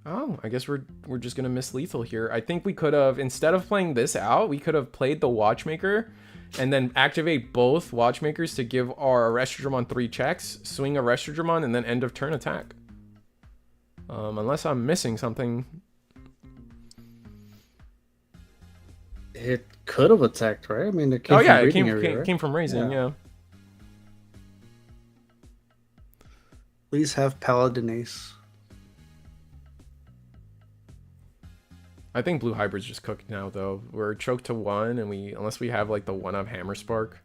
A: Oh, I guess we're just gonna miss lethal here. I think we could have, instead of playing this out, we could have played the Watchmaker and then activate both Watchmakers to give our Arrestodramon 3 checks, swing Arrestodramon, and then end of turn attack. Unless I'm missing something.
B: It could have attacked, right? I mean, it came
A: Oh yeah,
B: from
A: it
B: area, right?
A: came from raising, yeah.
B: Please have Paladin Ace.
A: I think blue hybrid's just cooked now though. We're choked to 1 and unless we have like the 1-up hammer spark.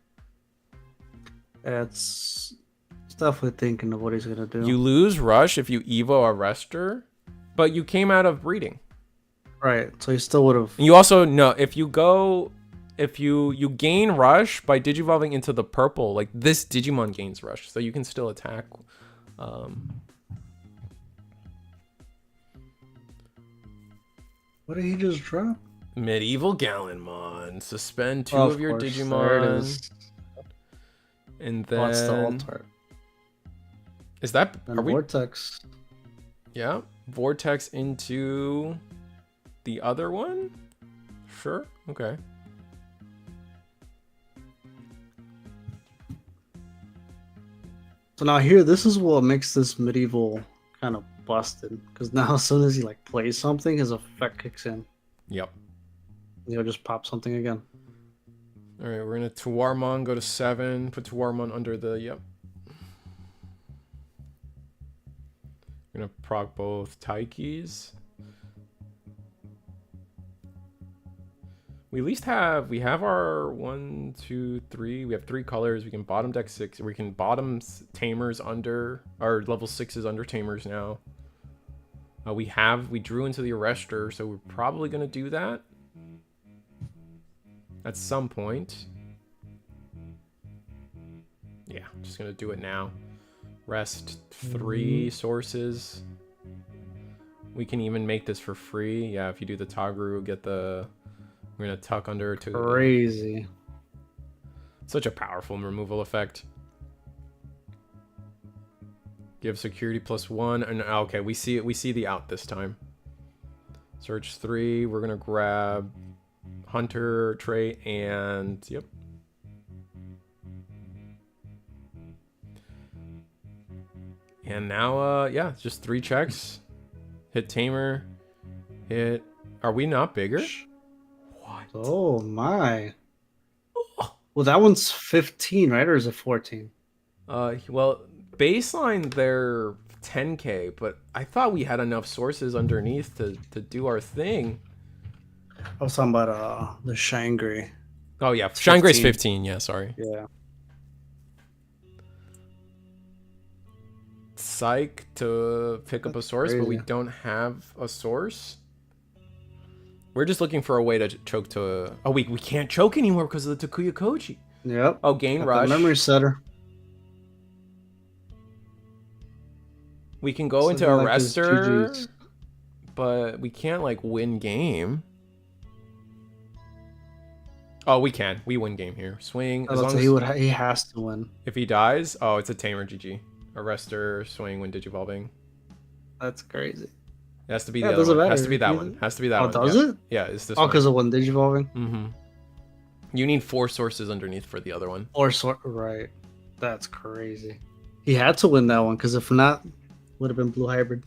B: It's definitely thinking of what he's gonna do.
A: You lose rush if you Evo Arrestor, but you came out of breeding.
B: Right, so he still would have.
A: You also know if you gain rush by digivolving into the purple, like this Digimon gains rush, so you can still attack.
B: What did he just drop?
A: Medieval Gallenmon. Suspend 2
B: Oh,
A: of your
B: course, there it
A: Digimon.
B: is.
A: And then
B: What's the altar?
A: Is that
B: And
A: are we
B: Vortex.
A: Yeah, Vortex into the other one? Sure. Okay.
B: So now here, this is what makes this medieval kind of busted. Because now as soon as he like plays something, his effect kicks in.
A: Yep.
B: He'll just pop something again.
A: All right, we're gonna Tuarmon go to 7. Put Tuarmon under the yep. We're gonna proc both Taikis. We at least have our 1, 2, 3. We have 3 colors. We can bottom deck 6. We can bottom tamers under our level 6s under tamers now. We drew into the arrestor, so we're probably gonna do that at some point. Yeah, I'm just gonna do it now. Rest 3 sources. We can even make this for free. Yeah, if you do the Tagru, get the. We're gonna tuck under to.
B: Crazy.
A: Such a powerful removal effect. Give security +1, and okay, we see it. We see the out this time. Search 3. We're gonna grab Hunter trait and yep. And now, yeah, just 3 checks. Hit Tamer. Hit. Are we not bigger? What?
B: Oh my. Well, that one's 15, right? Or is it 14?
A: Well, baseline they're 10k, but I thought we had enough sources underneath to do our thing.
B: I was talking about the ShineGrey.
A: Oh yeah, ShineGrey's 15. Yeah, sorry.
B: Yeah.
A: Psych to pick up a source,
B: crazy.
A: but we don't have a source. We're just looking for a way to choke to. Oh, we can't choke anymore because of the Takuya Koji.
B: Yep.
A: Oh, gain
B: Got the
A: rush.
B: memory setter.
A: We can go into
B: Something like his
A: Arrestor,
B: GGs.
A: but we can't like win game. Oh, we can. We win game here. Swing. As long as
B: He has to win.
A: if he dies, oh, it's a Tamer GG. Arrestor, swing when digivolving.
B: That's crazy.
A: It has to be
B: Yeah,
A: the
B: it
A: other
B: doesn't
A: one.
B: matter.
A: Has to be that one. Has to be that
B: Oh,
A: one.
B: does
A: yeah.
B: it?
A: Yeah, it's this
B: Oh,
A: one.
B: because of one digivolving?
A: Mm-hmm. You need 4 sources underneath for the other one.
B: Or sort right. That's crazy. He had to win that one because if not, would have been blue hybrid.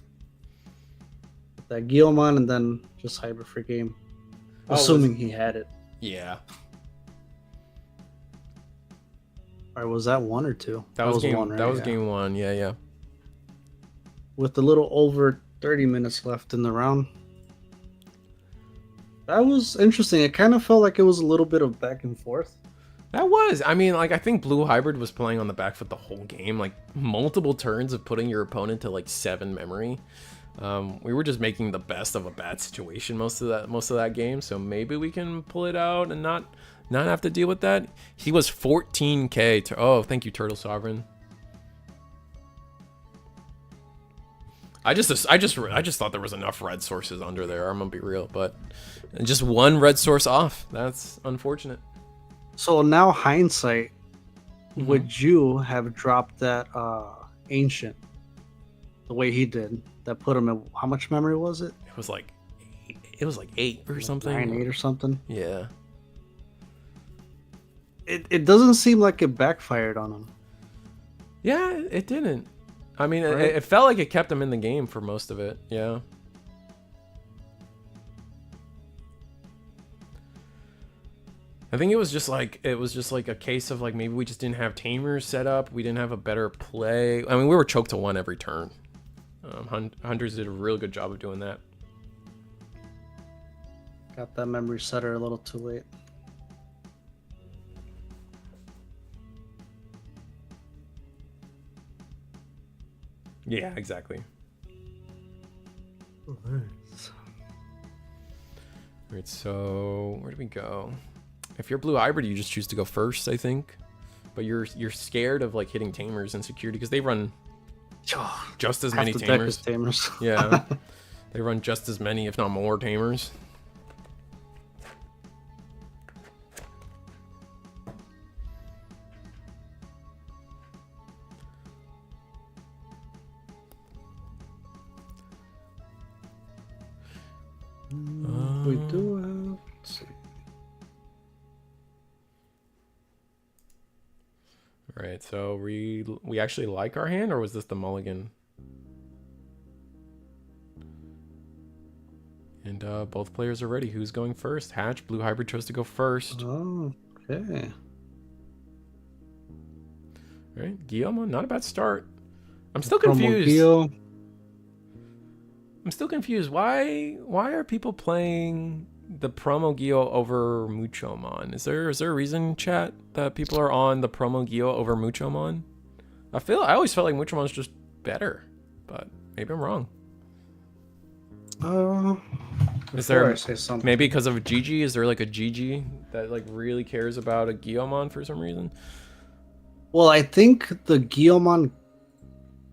B: That Guillemon and then just hybrid for game.
A: Oh,
B: Assuming he had it.
A: Yeah.
B: Or was that 1 or 2?
A: That was game
B: 1, right?
A: That was
B: Yeah.
A: game 1. Yeah, yeah.
B: With a little over 30 minutes left in the round. That was interesting. It kind of felt like it was a little bit of back and forth.
A: That was. I mean, like I think blue hybrid was playing on the back foot the whole game, like multiple turns of putting your opponent to like 7 memory. We were just making the best of a bad situation most of that game, so maybe we can pull it out and not not have to deal with that. He was 14k. Oh, thank you, Turtle Sovereign. I just thought there was enough red sources under there. I'm gonna be real, but just one red source off. That's unfortunate.
B: So now hindsight, would you have dropped that ancient the way he did? That put him in how much memory was it?
A: It was like 8 or something.
B: 9, 8 or something.
A: Yeah.
B: It doesn't seem like it backfired on him.
A: Yeah, it didn't. I mean,
B: Right?
A: it felt like it kept him in the game for most of it. Yeah. I think it was just like a case of like maybe we just didn't have tamers set up. We didn't have a better play. I mean, we were choked to 1 every turn. Hunters did a really good job of doing that.
B: Got that memory setter a little too late.
A: Yeah, exactly. Alright, so where do we go? If you're blue hybrid, you just choose to go first, I think. But you're scared of like hitting tamers and security because they run just as many tamers. Yeah, they run just as many, if not more, tamers.
B: We do have. Let's see.
A: All right, so we actually like our hand, or was this the mulligan? And both players are ready. Who's going first? Hatch, blue hybrid chose to go first.
B: Oh, okay.
A: All right, Guillermo, not a bad start. I'm still confused. I'm still confused. Why are people playing the promo Gio over Muchomon? Is there a reason, chat, that people are on the promo Gio over Muchomon? I always felt like Muchomon's just better, but maybe I'm wrong. Is there,
B: I say something,
A: maybe because of Gigi? Is there like a Gigi that like really cares about a Guillemon for some reason?
B: well, I think the Guillemon.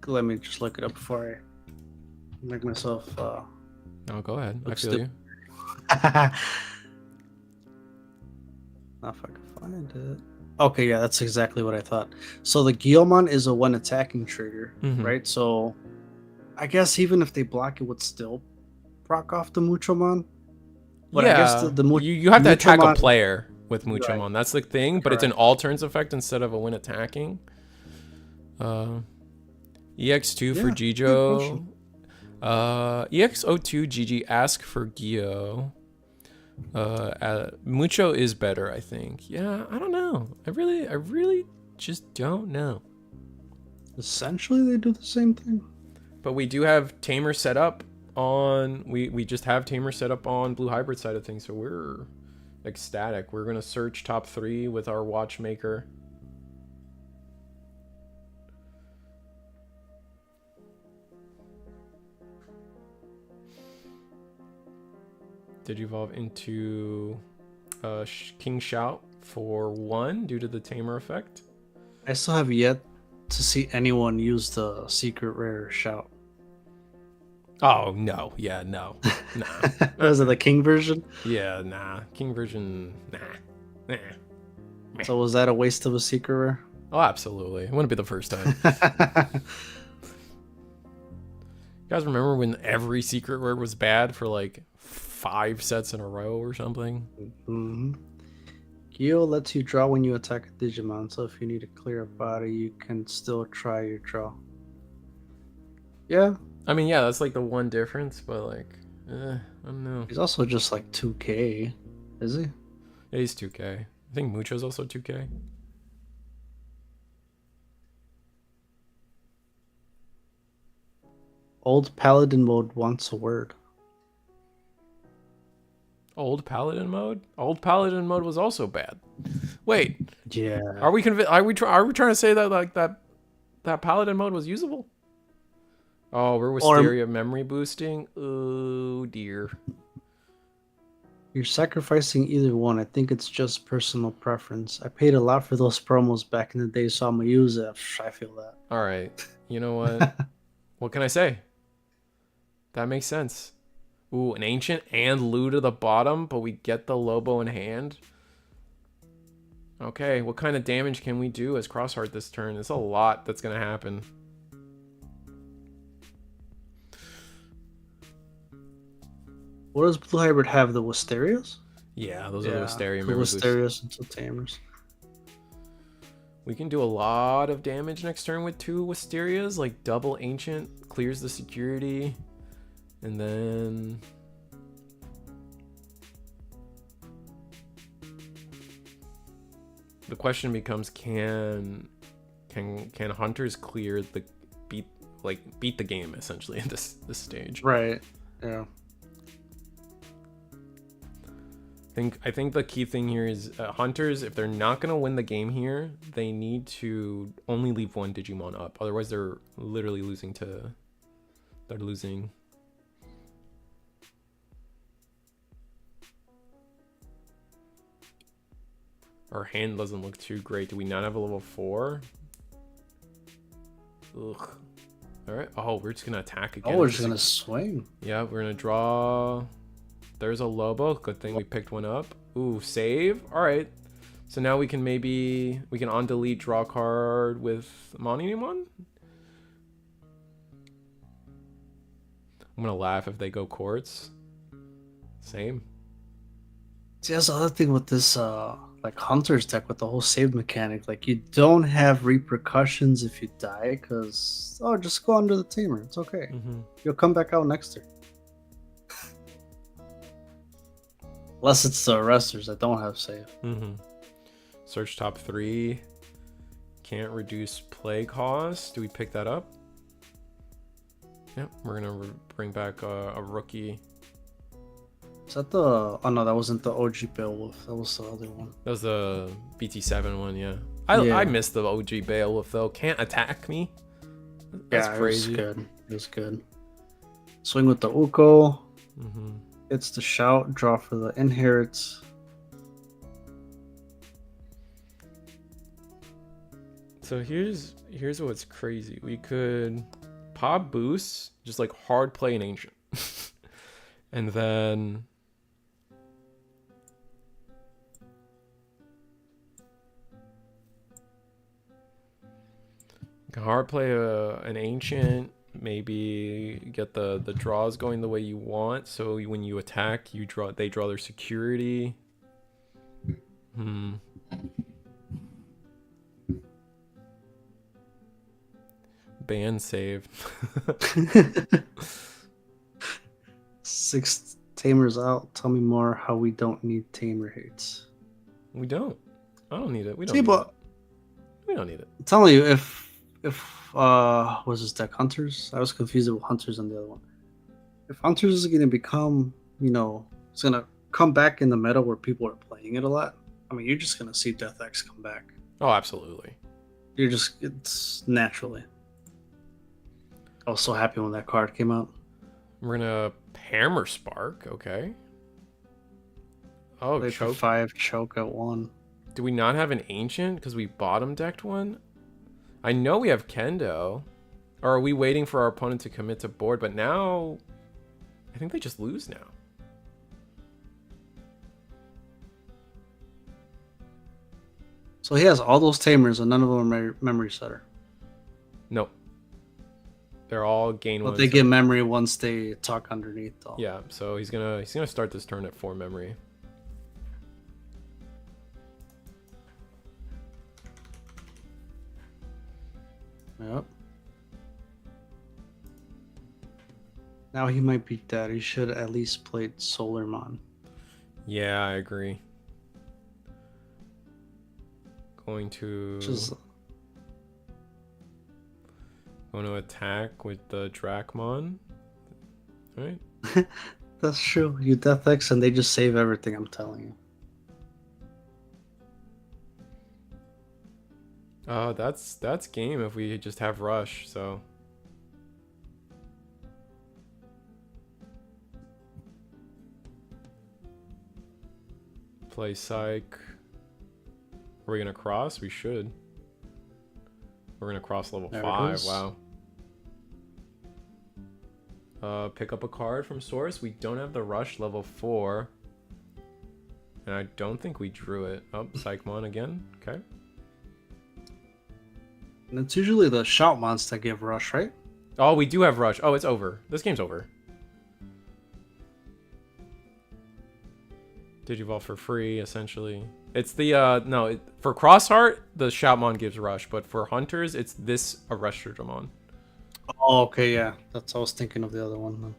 B: Let me just look it up before I make myself.
A: Oh, go ahead. I
B: Looks
A: feel you.
B: Now if I can find it. Okay, yeah, that's exactly what I thought. So the Guillemon is a one attacking trigger,
A: Mhm.
B: right? So I guess even if they block, it would still proc off the Muchomon. But
A: yeah,
B: I guess
A: you have to attack a
B: Muchomon-
A: player with Muchomon.
B: Right.
A: That's the thing, but it's an
B: Correct.
A: all turns effect instead of a win attacking. EX2 for
B: Yeah,
A: Gijo. EX02 GG ask for Gio. Mucho is better, I think. Yeah, I don't know. I really just don't know.
B: Essentially, they do the same thing.
A: But we do have Tamer set up on. We just have Tamer set up on blue hybrid side of things, so we're ecstatic. We're gonna search top 3 with our watchmaker. Did evolve into King Shout for 1 due to the Tamer effect.
B: I still have yet to see anyone use the secret rare shout.
A: Oh no, yeah, no, nah,
B: Was it the king version?
A: yeah, nah. King version, nah.
B: So was that a waste of a secret rare?
A: Oh, absolutely. It wouldn't be the first time. You guys remember when every secret word was bad for like 5 sets in a row or something?
B: Mm-hmm. Geo lets you draw when you attack a Digimon, so if you need to clear a body, you can still try your draw. Yeah,
A: I mean, yeah, that's like the one difference, but like, I don't know.
B: he's also just like 2K, is he?
A: Yeah, he's 2K. I think Mucho's also 2K.
B: Old Paladin mode wants a word.
A: Old Paladin mode? Old Paladin mode was also bad. Wait,
B: Yeah.
A: are we trying to say that like that Paladin mode was usable? Oh, we're Wisteria memory boosting. Oh dear.
B: You're sacrificing either one. I think it's just personal preference. I paid a lot for those promos back in the day, so I'm gonna use it. I feel that.
A: All right. You know what? What can I say? That makes sense. Ooh, an ancient and loot at the bottom, but we get the Lobo in hand. Okay, what kind of damage can we do as Crossheart this turn? There's a lot that's gonna happen.
B: What does Blue Hybrid have? The Wisterias?
A: Yeah, those are the Wisteria
B: the
A: memory boosts.
B: Wisterias and two Tamers.
A: We can do a lot of damage next turn with 2 Wisterias, like double ancient, clears the security, and then the question becomes, can hunters clear the beat the game essentially at this stage?
B: Right. Yeah.
A: I think the key thing here is hunters, if they're not going to win the game here, they need to only leave 1 Digimon up. Otherwise, they're literally losing. Our hand doesn't look too great. Do we not have a level 4? Ugh. All right. Oh, we're just going to attack again.
B: Oh, we're just going to swing.
A: Yeah, we're going to draw. There's a Lobo. Good thing we picked one up. Ooh, save. All right. So now we can on delete draw card with Monimon. I'm gonna laugh if they go quartz. Same.
B: See, that's the other thing with this like Hunter's deck with the whole save mechanic. Like, you don't have repercussions if you die, because just go under the Tamer. It's okay. You'll come back out next turn. Unless it's the arresters that don't have save.
A: Search top 3. Can't reduce play cost. Do we pick that up? Yep, we're gonna bring back a rookie.
B: Is that the... Oh no, that wasn't the OG Beowulf. That was the other one.
A: That was the BT7 one, yeah. I missed the OG Beowulf though. Can't attack me. That's crazy.
B: It was good. It was good. Swing with the Uko. It's the shout. Draw for the inherits.
A: So here's what's crazy. We could pop boost, just like hard play an ancient. And then hard play an ancient, maybe get the draws going the way you want, so when you attack they draw their security. Ban save.
B: 6 Tamers out. Tell me more how we don't need Tamer hates.
A: We don't. I don't need it. We don't. We don't need it.
B: I'm telling you, if was this deck Hunters? I was confused with Hunters on the other one. If Hunters is gonna become, it's gonna come back in the meta where people are playing it a lot. I mean, you're just gonna see Death X come back.
A: Oh, absolutely.
B: It's naturally. I was so happy when that card came out.
A: We're gonna Hammer Spark, okay. Oh,
B: choke 5, choke at 1.
A: Do we not have an ancient because we bottom decked one? I know we have Kendo. Or are we waiting for our opponent to commit to board? But now, I think they just lose now.
B: So he has all those Tamers and none of them are memory setter.
A: Nope. They're all gain one.
B: But they get memory once they talk underneath, though.
A: Yeah, so he's gonna start this turn at 4 memory.
B: Yep. Now he might be dead. He should at least played Solarmon.
A: Yeah, I agree. Going to attack with the Dracmon. Alright.
B: That's true. You Death X and they just save everything, I'm telling you.
A: That's game if we just have Rush, so. play Psych. Are we gonna cross? We should. We're gonna cross level
B: There it
A: 5.
B: is.
A: Wow. Pick up a card from source. We don't have the rush level 4. And I don't think we drew it. Oh, Psychmon again. Okay.
B: And it's usually the Shoutmons that give rush, right?
A: Oh, we do have rush. Oh, it's over. This game's over. Digivolve for free, essentially. It's the, for Crossheart, the Shoutmon gives rush, but for Hunters, it's this Arresterdramon.
B: Oh, okay, yeah. That's I was thinking of the other one. Then.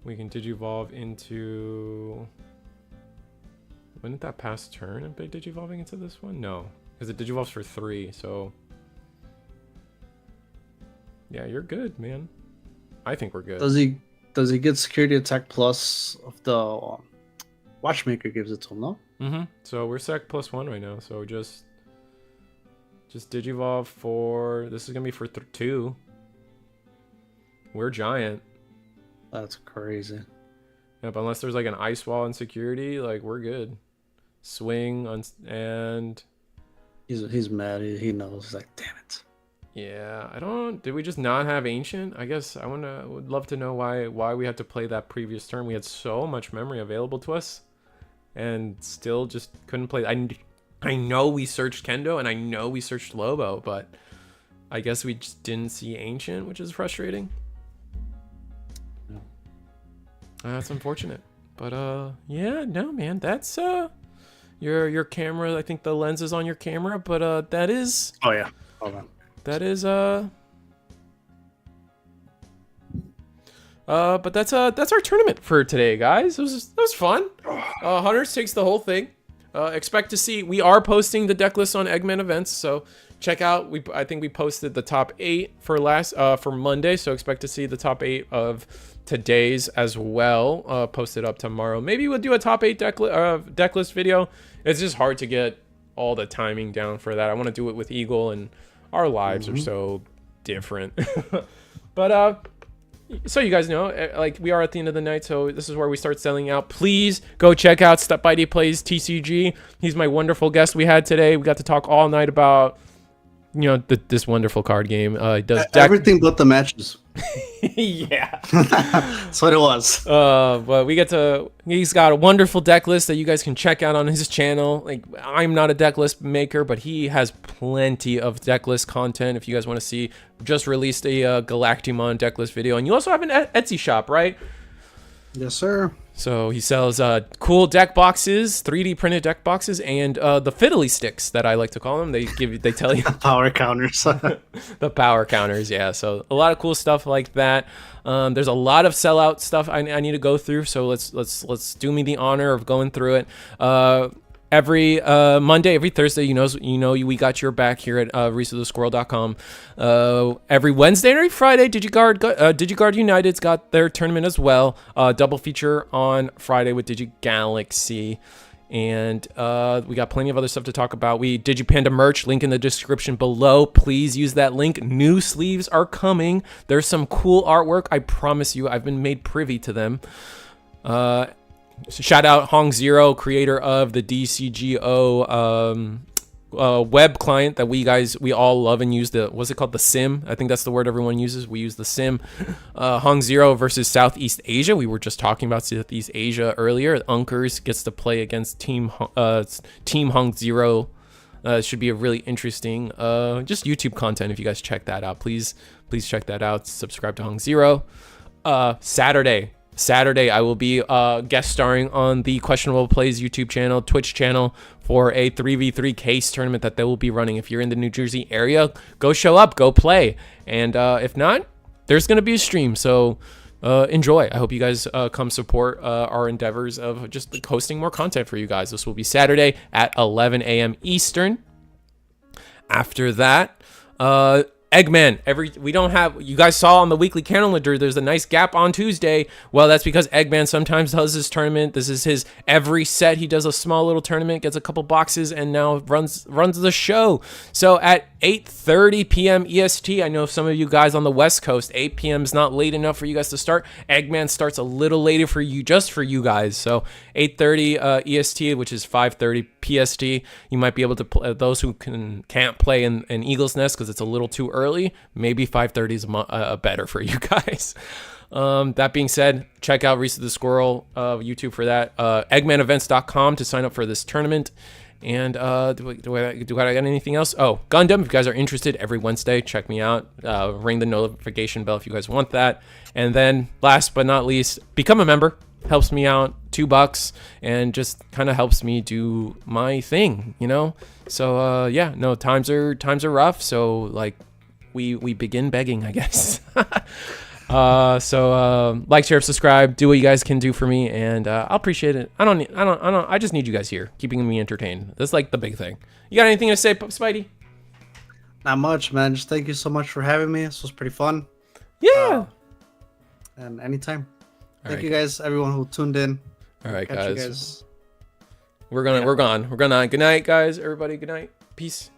A: We can Digivolve into... Wouldn't that pass turn if they're Digivolving into this one? No, because it Digivolves for 3, so... Yeah, you're good, man. I think we're good.
B: Does he get security attack plus of the Watchmaker gives it to him, no?
A: Mm-hmm. So we're sec +1 right now, so just Digivolve for... This is going to be for 2. We're giant.
B: That's crazy.
A: Yep, unless there's like an ice wall in security, like we're good. Swing on and
B: He's mad. He knows. He's like, damn it.
A: yeah, I don't. Did we just not have ancient? I guess would love to know why we had to play that previous turn. We had so much memory available to us, and still just couldn't play. I know we searched Kendo and I know we searched Lobo, but I guess we just didn't see ancient, which is frustrating. That's unfortunate, but yeah, no, man, that's your camera. I think the lens is on your camera, but that is.
B: Oh yeah. Hold on.
A: That is but that's our tournament for today, guys. It was fun. Hunters takes the whole thing. Expect to see. We are posting the deck list on Eggman Events, so check out. I think we posted the top 8 for Monday, so expect to see the top 8 of today's as well. Posted up tomorrow. Maybe we'll do a top 8 deck list video. It's just hard to get all the timing down for that. I want to do it with Eagle, and our lives are so different. But so you guys know, like, we are at the end of the night, so this is where we start selling out. Please go check out Step by D Plays TCG. He's my wonderful guest we had today. We got to talk all night about, you know, this wonderful card game. He does
B: everything but the matches.
A: Yeah.
B: That's what it was.
A: But he's got a wonderful deck list that you guys can check out on his channel. Like, I'm not a deck list maker, but he has plenty of deck list content if you guys want to see. Just released a Galactimon deck list video, and you also have an Etsy shop, right?
B: Yes, sir.
A: So he sells cool deck boxes, 3D printed deck boxes, and the fiddly sticks that I like to call them. They tell you
B: Power counters.
A: the power counters. Yeah, so a lot of cool stuff like that. There's a lot of sellout stuff I need to go through. So let's do me the honor of going through it. Every Monday, every Thursday, we got your back here at ReeseTheSquirrel.com. Every Wednesday and every Friday, Digiguard United's got their tournament as well. Double feature on Friday with DigiGalaxy. And we got plenty of other stuff to talk about. We Digipanda merch, link in the description below. Please use that link. New sleeves are coming. There's some cool artwork. I promise you, I've been made privy to them. So shout out Hong Zero, creator of the DCGO web client that we all love and use. What's it called? The Sim. I think that's the word everyone uses. We use the Sim. Hong Zero versus Southeast Asia. We were just talking about Southeast Asia earlier. Unkers gets to play against Team Hong Zero. It should be a really interesting just YouTube content if you guys check that out. Please check that out. Subscribe to Hong Zero. Saturday, I will be guest starring on the Questionable Plays YouTube channel, Twitch channel, for a 3v3 case tournament that they will be running. If you're in the New Jersey area, go show up, go play. And if not, there's going to be a stream. So enjoy. I hope you guys come support our endeavors of just hosting more content for you guys. This will be Saturday at 11 a.m. Eastern. After that, Eggman. We don't have, you guys saw on the weekly calendar, there's a nice gap on Tuesday. Well, that's because Eggman sometimes does his tournament. This is his every set. He does a small little tournament, gets a couple boxes, and now runs the show. So at 8:30 p.m. EST, I know some of you guys on the West Coast, 8 p.m. is not late enough for you guys to start. Eggman starts a little later for you, just for you guys. So 8:30 EST, which is 5:30 PST. You might be able to play, those who can't play in Eagle's Nest because it's a little too early. Maybe 5:30 is better for you guys. That being said, check out Reese the Squirrel YouTube for that. Eggmanevents.com to sign up for this tournament. And do I got anything else? Oh, Gundam, if you guys are interested, every Wednesday, check me out. Ring the notification bell if you guys want that. And then last but not least, become a member. Helps me out, $2, and just kind of helps me do my thing, you know? So yeah, no, times are rough, so like we begin begging, I guess. So like, share, subscribe, do what you guys can do for me, and I'll appreciate it. I just need you guys here, keeping me entertained. That's like the big thing. You got anything to say, Spidey?
B: Not much, man. Just thank you so much for having me. This was pretty fun.
A: Yeah.
B: And anytime. Thank
A: right,
B: you guys, everyone who tuned in.
A: All right,
B: Catch you
A: guys. We're gone. Good night, guys. Everybody, good night. Peace.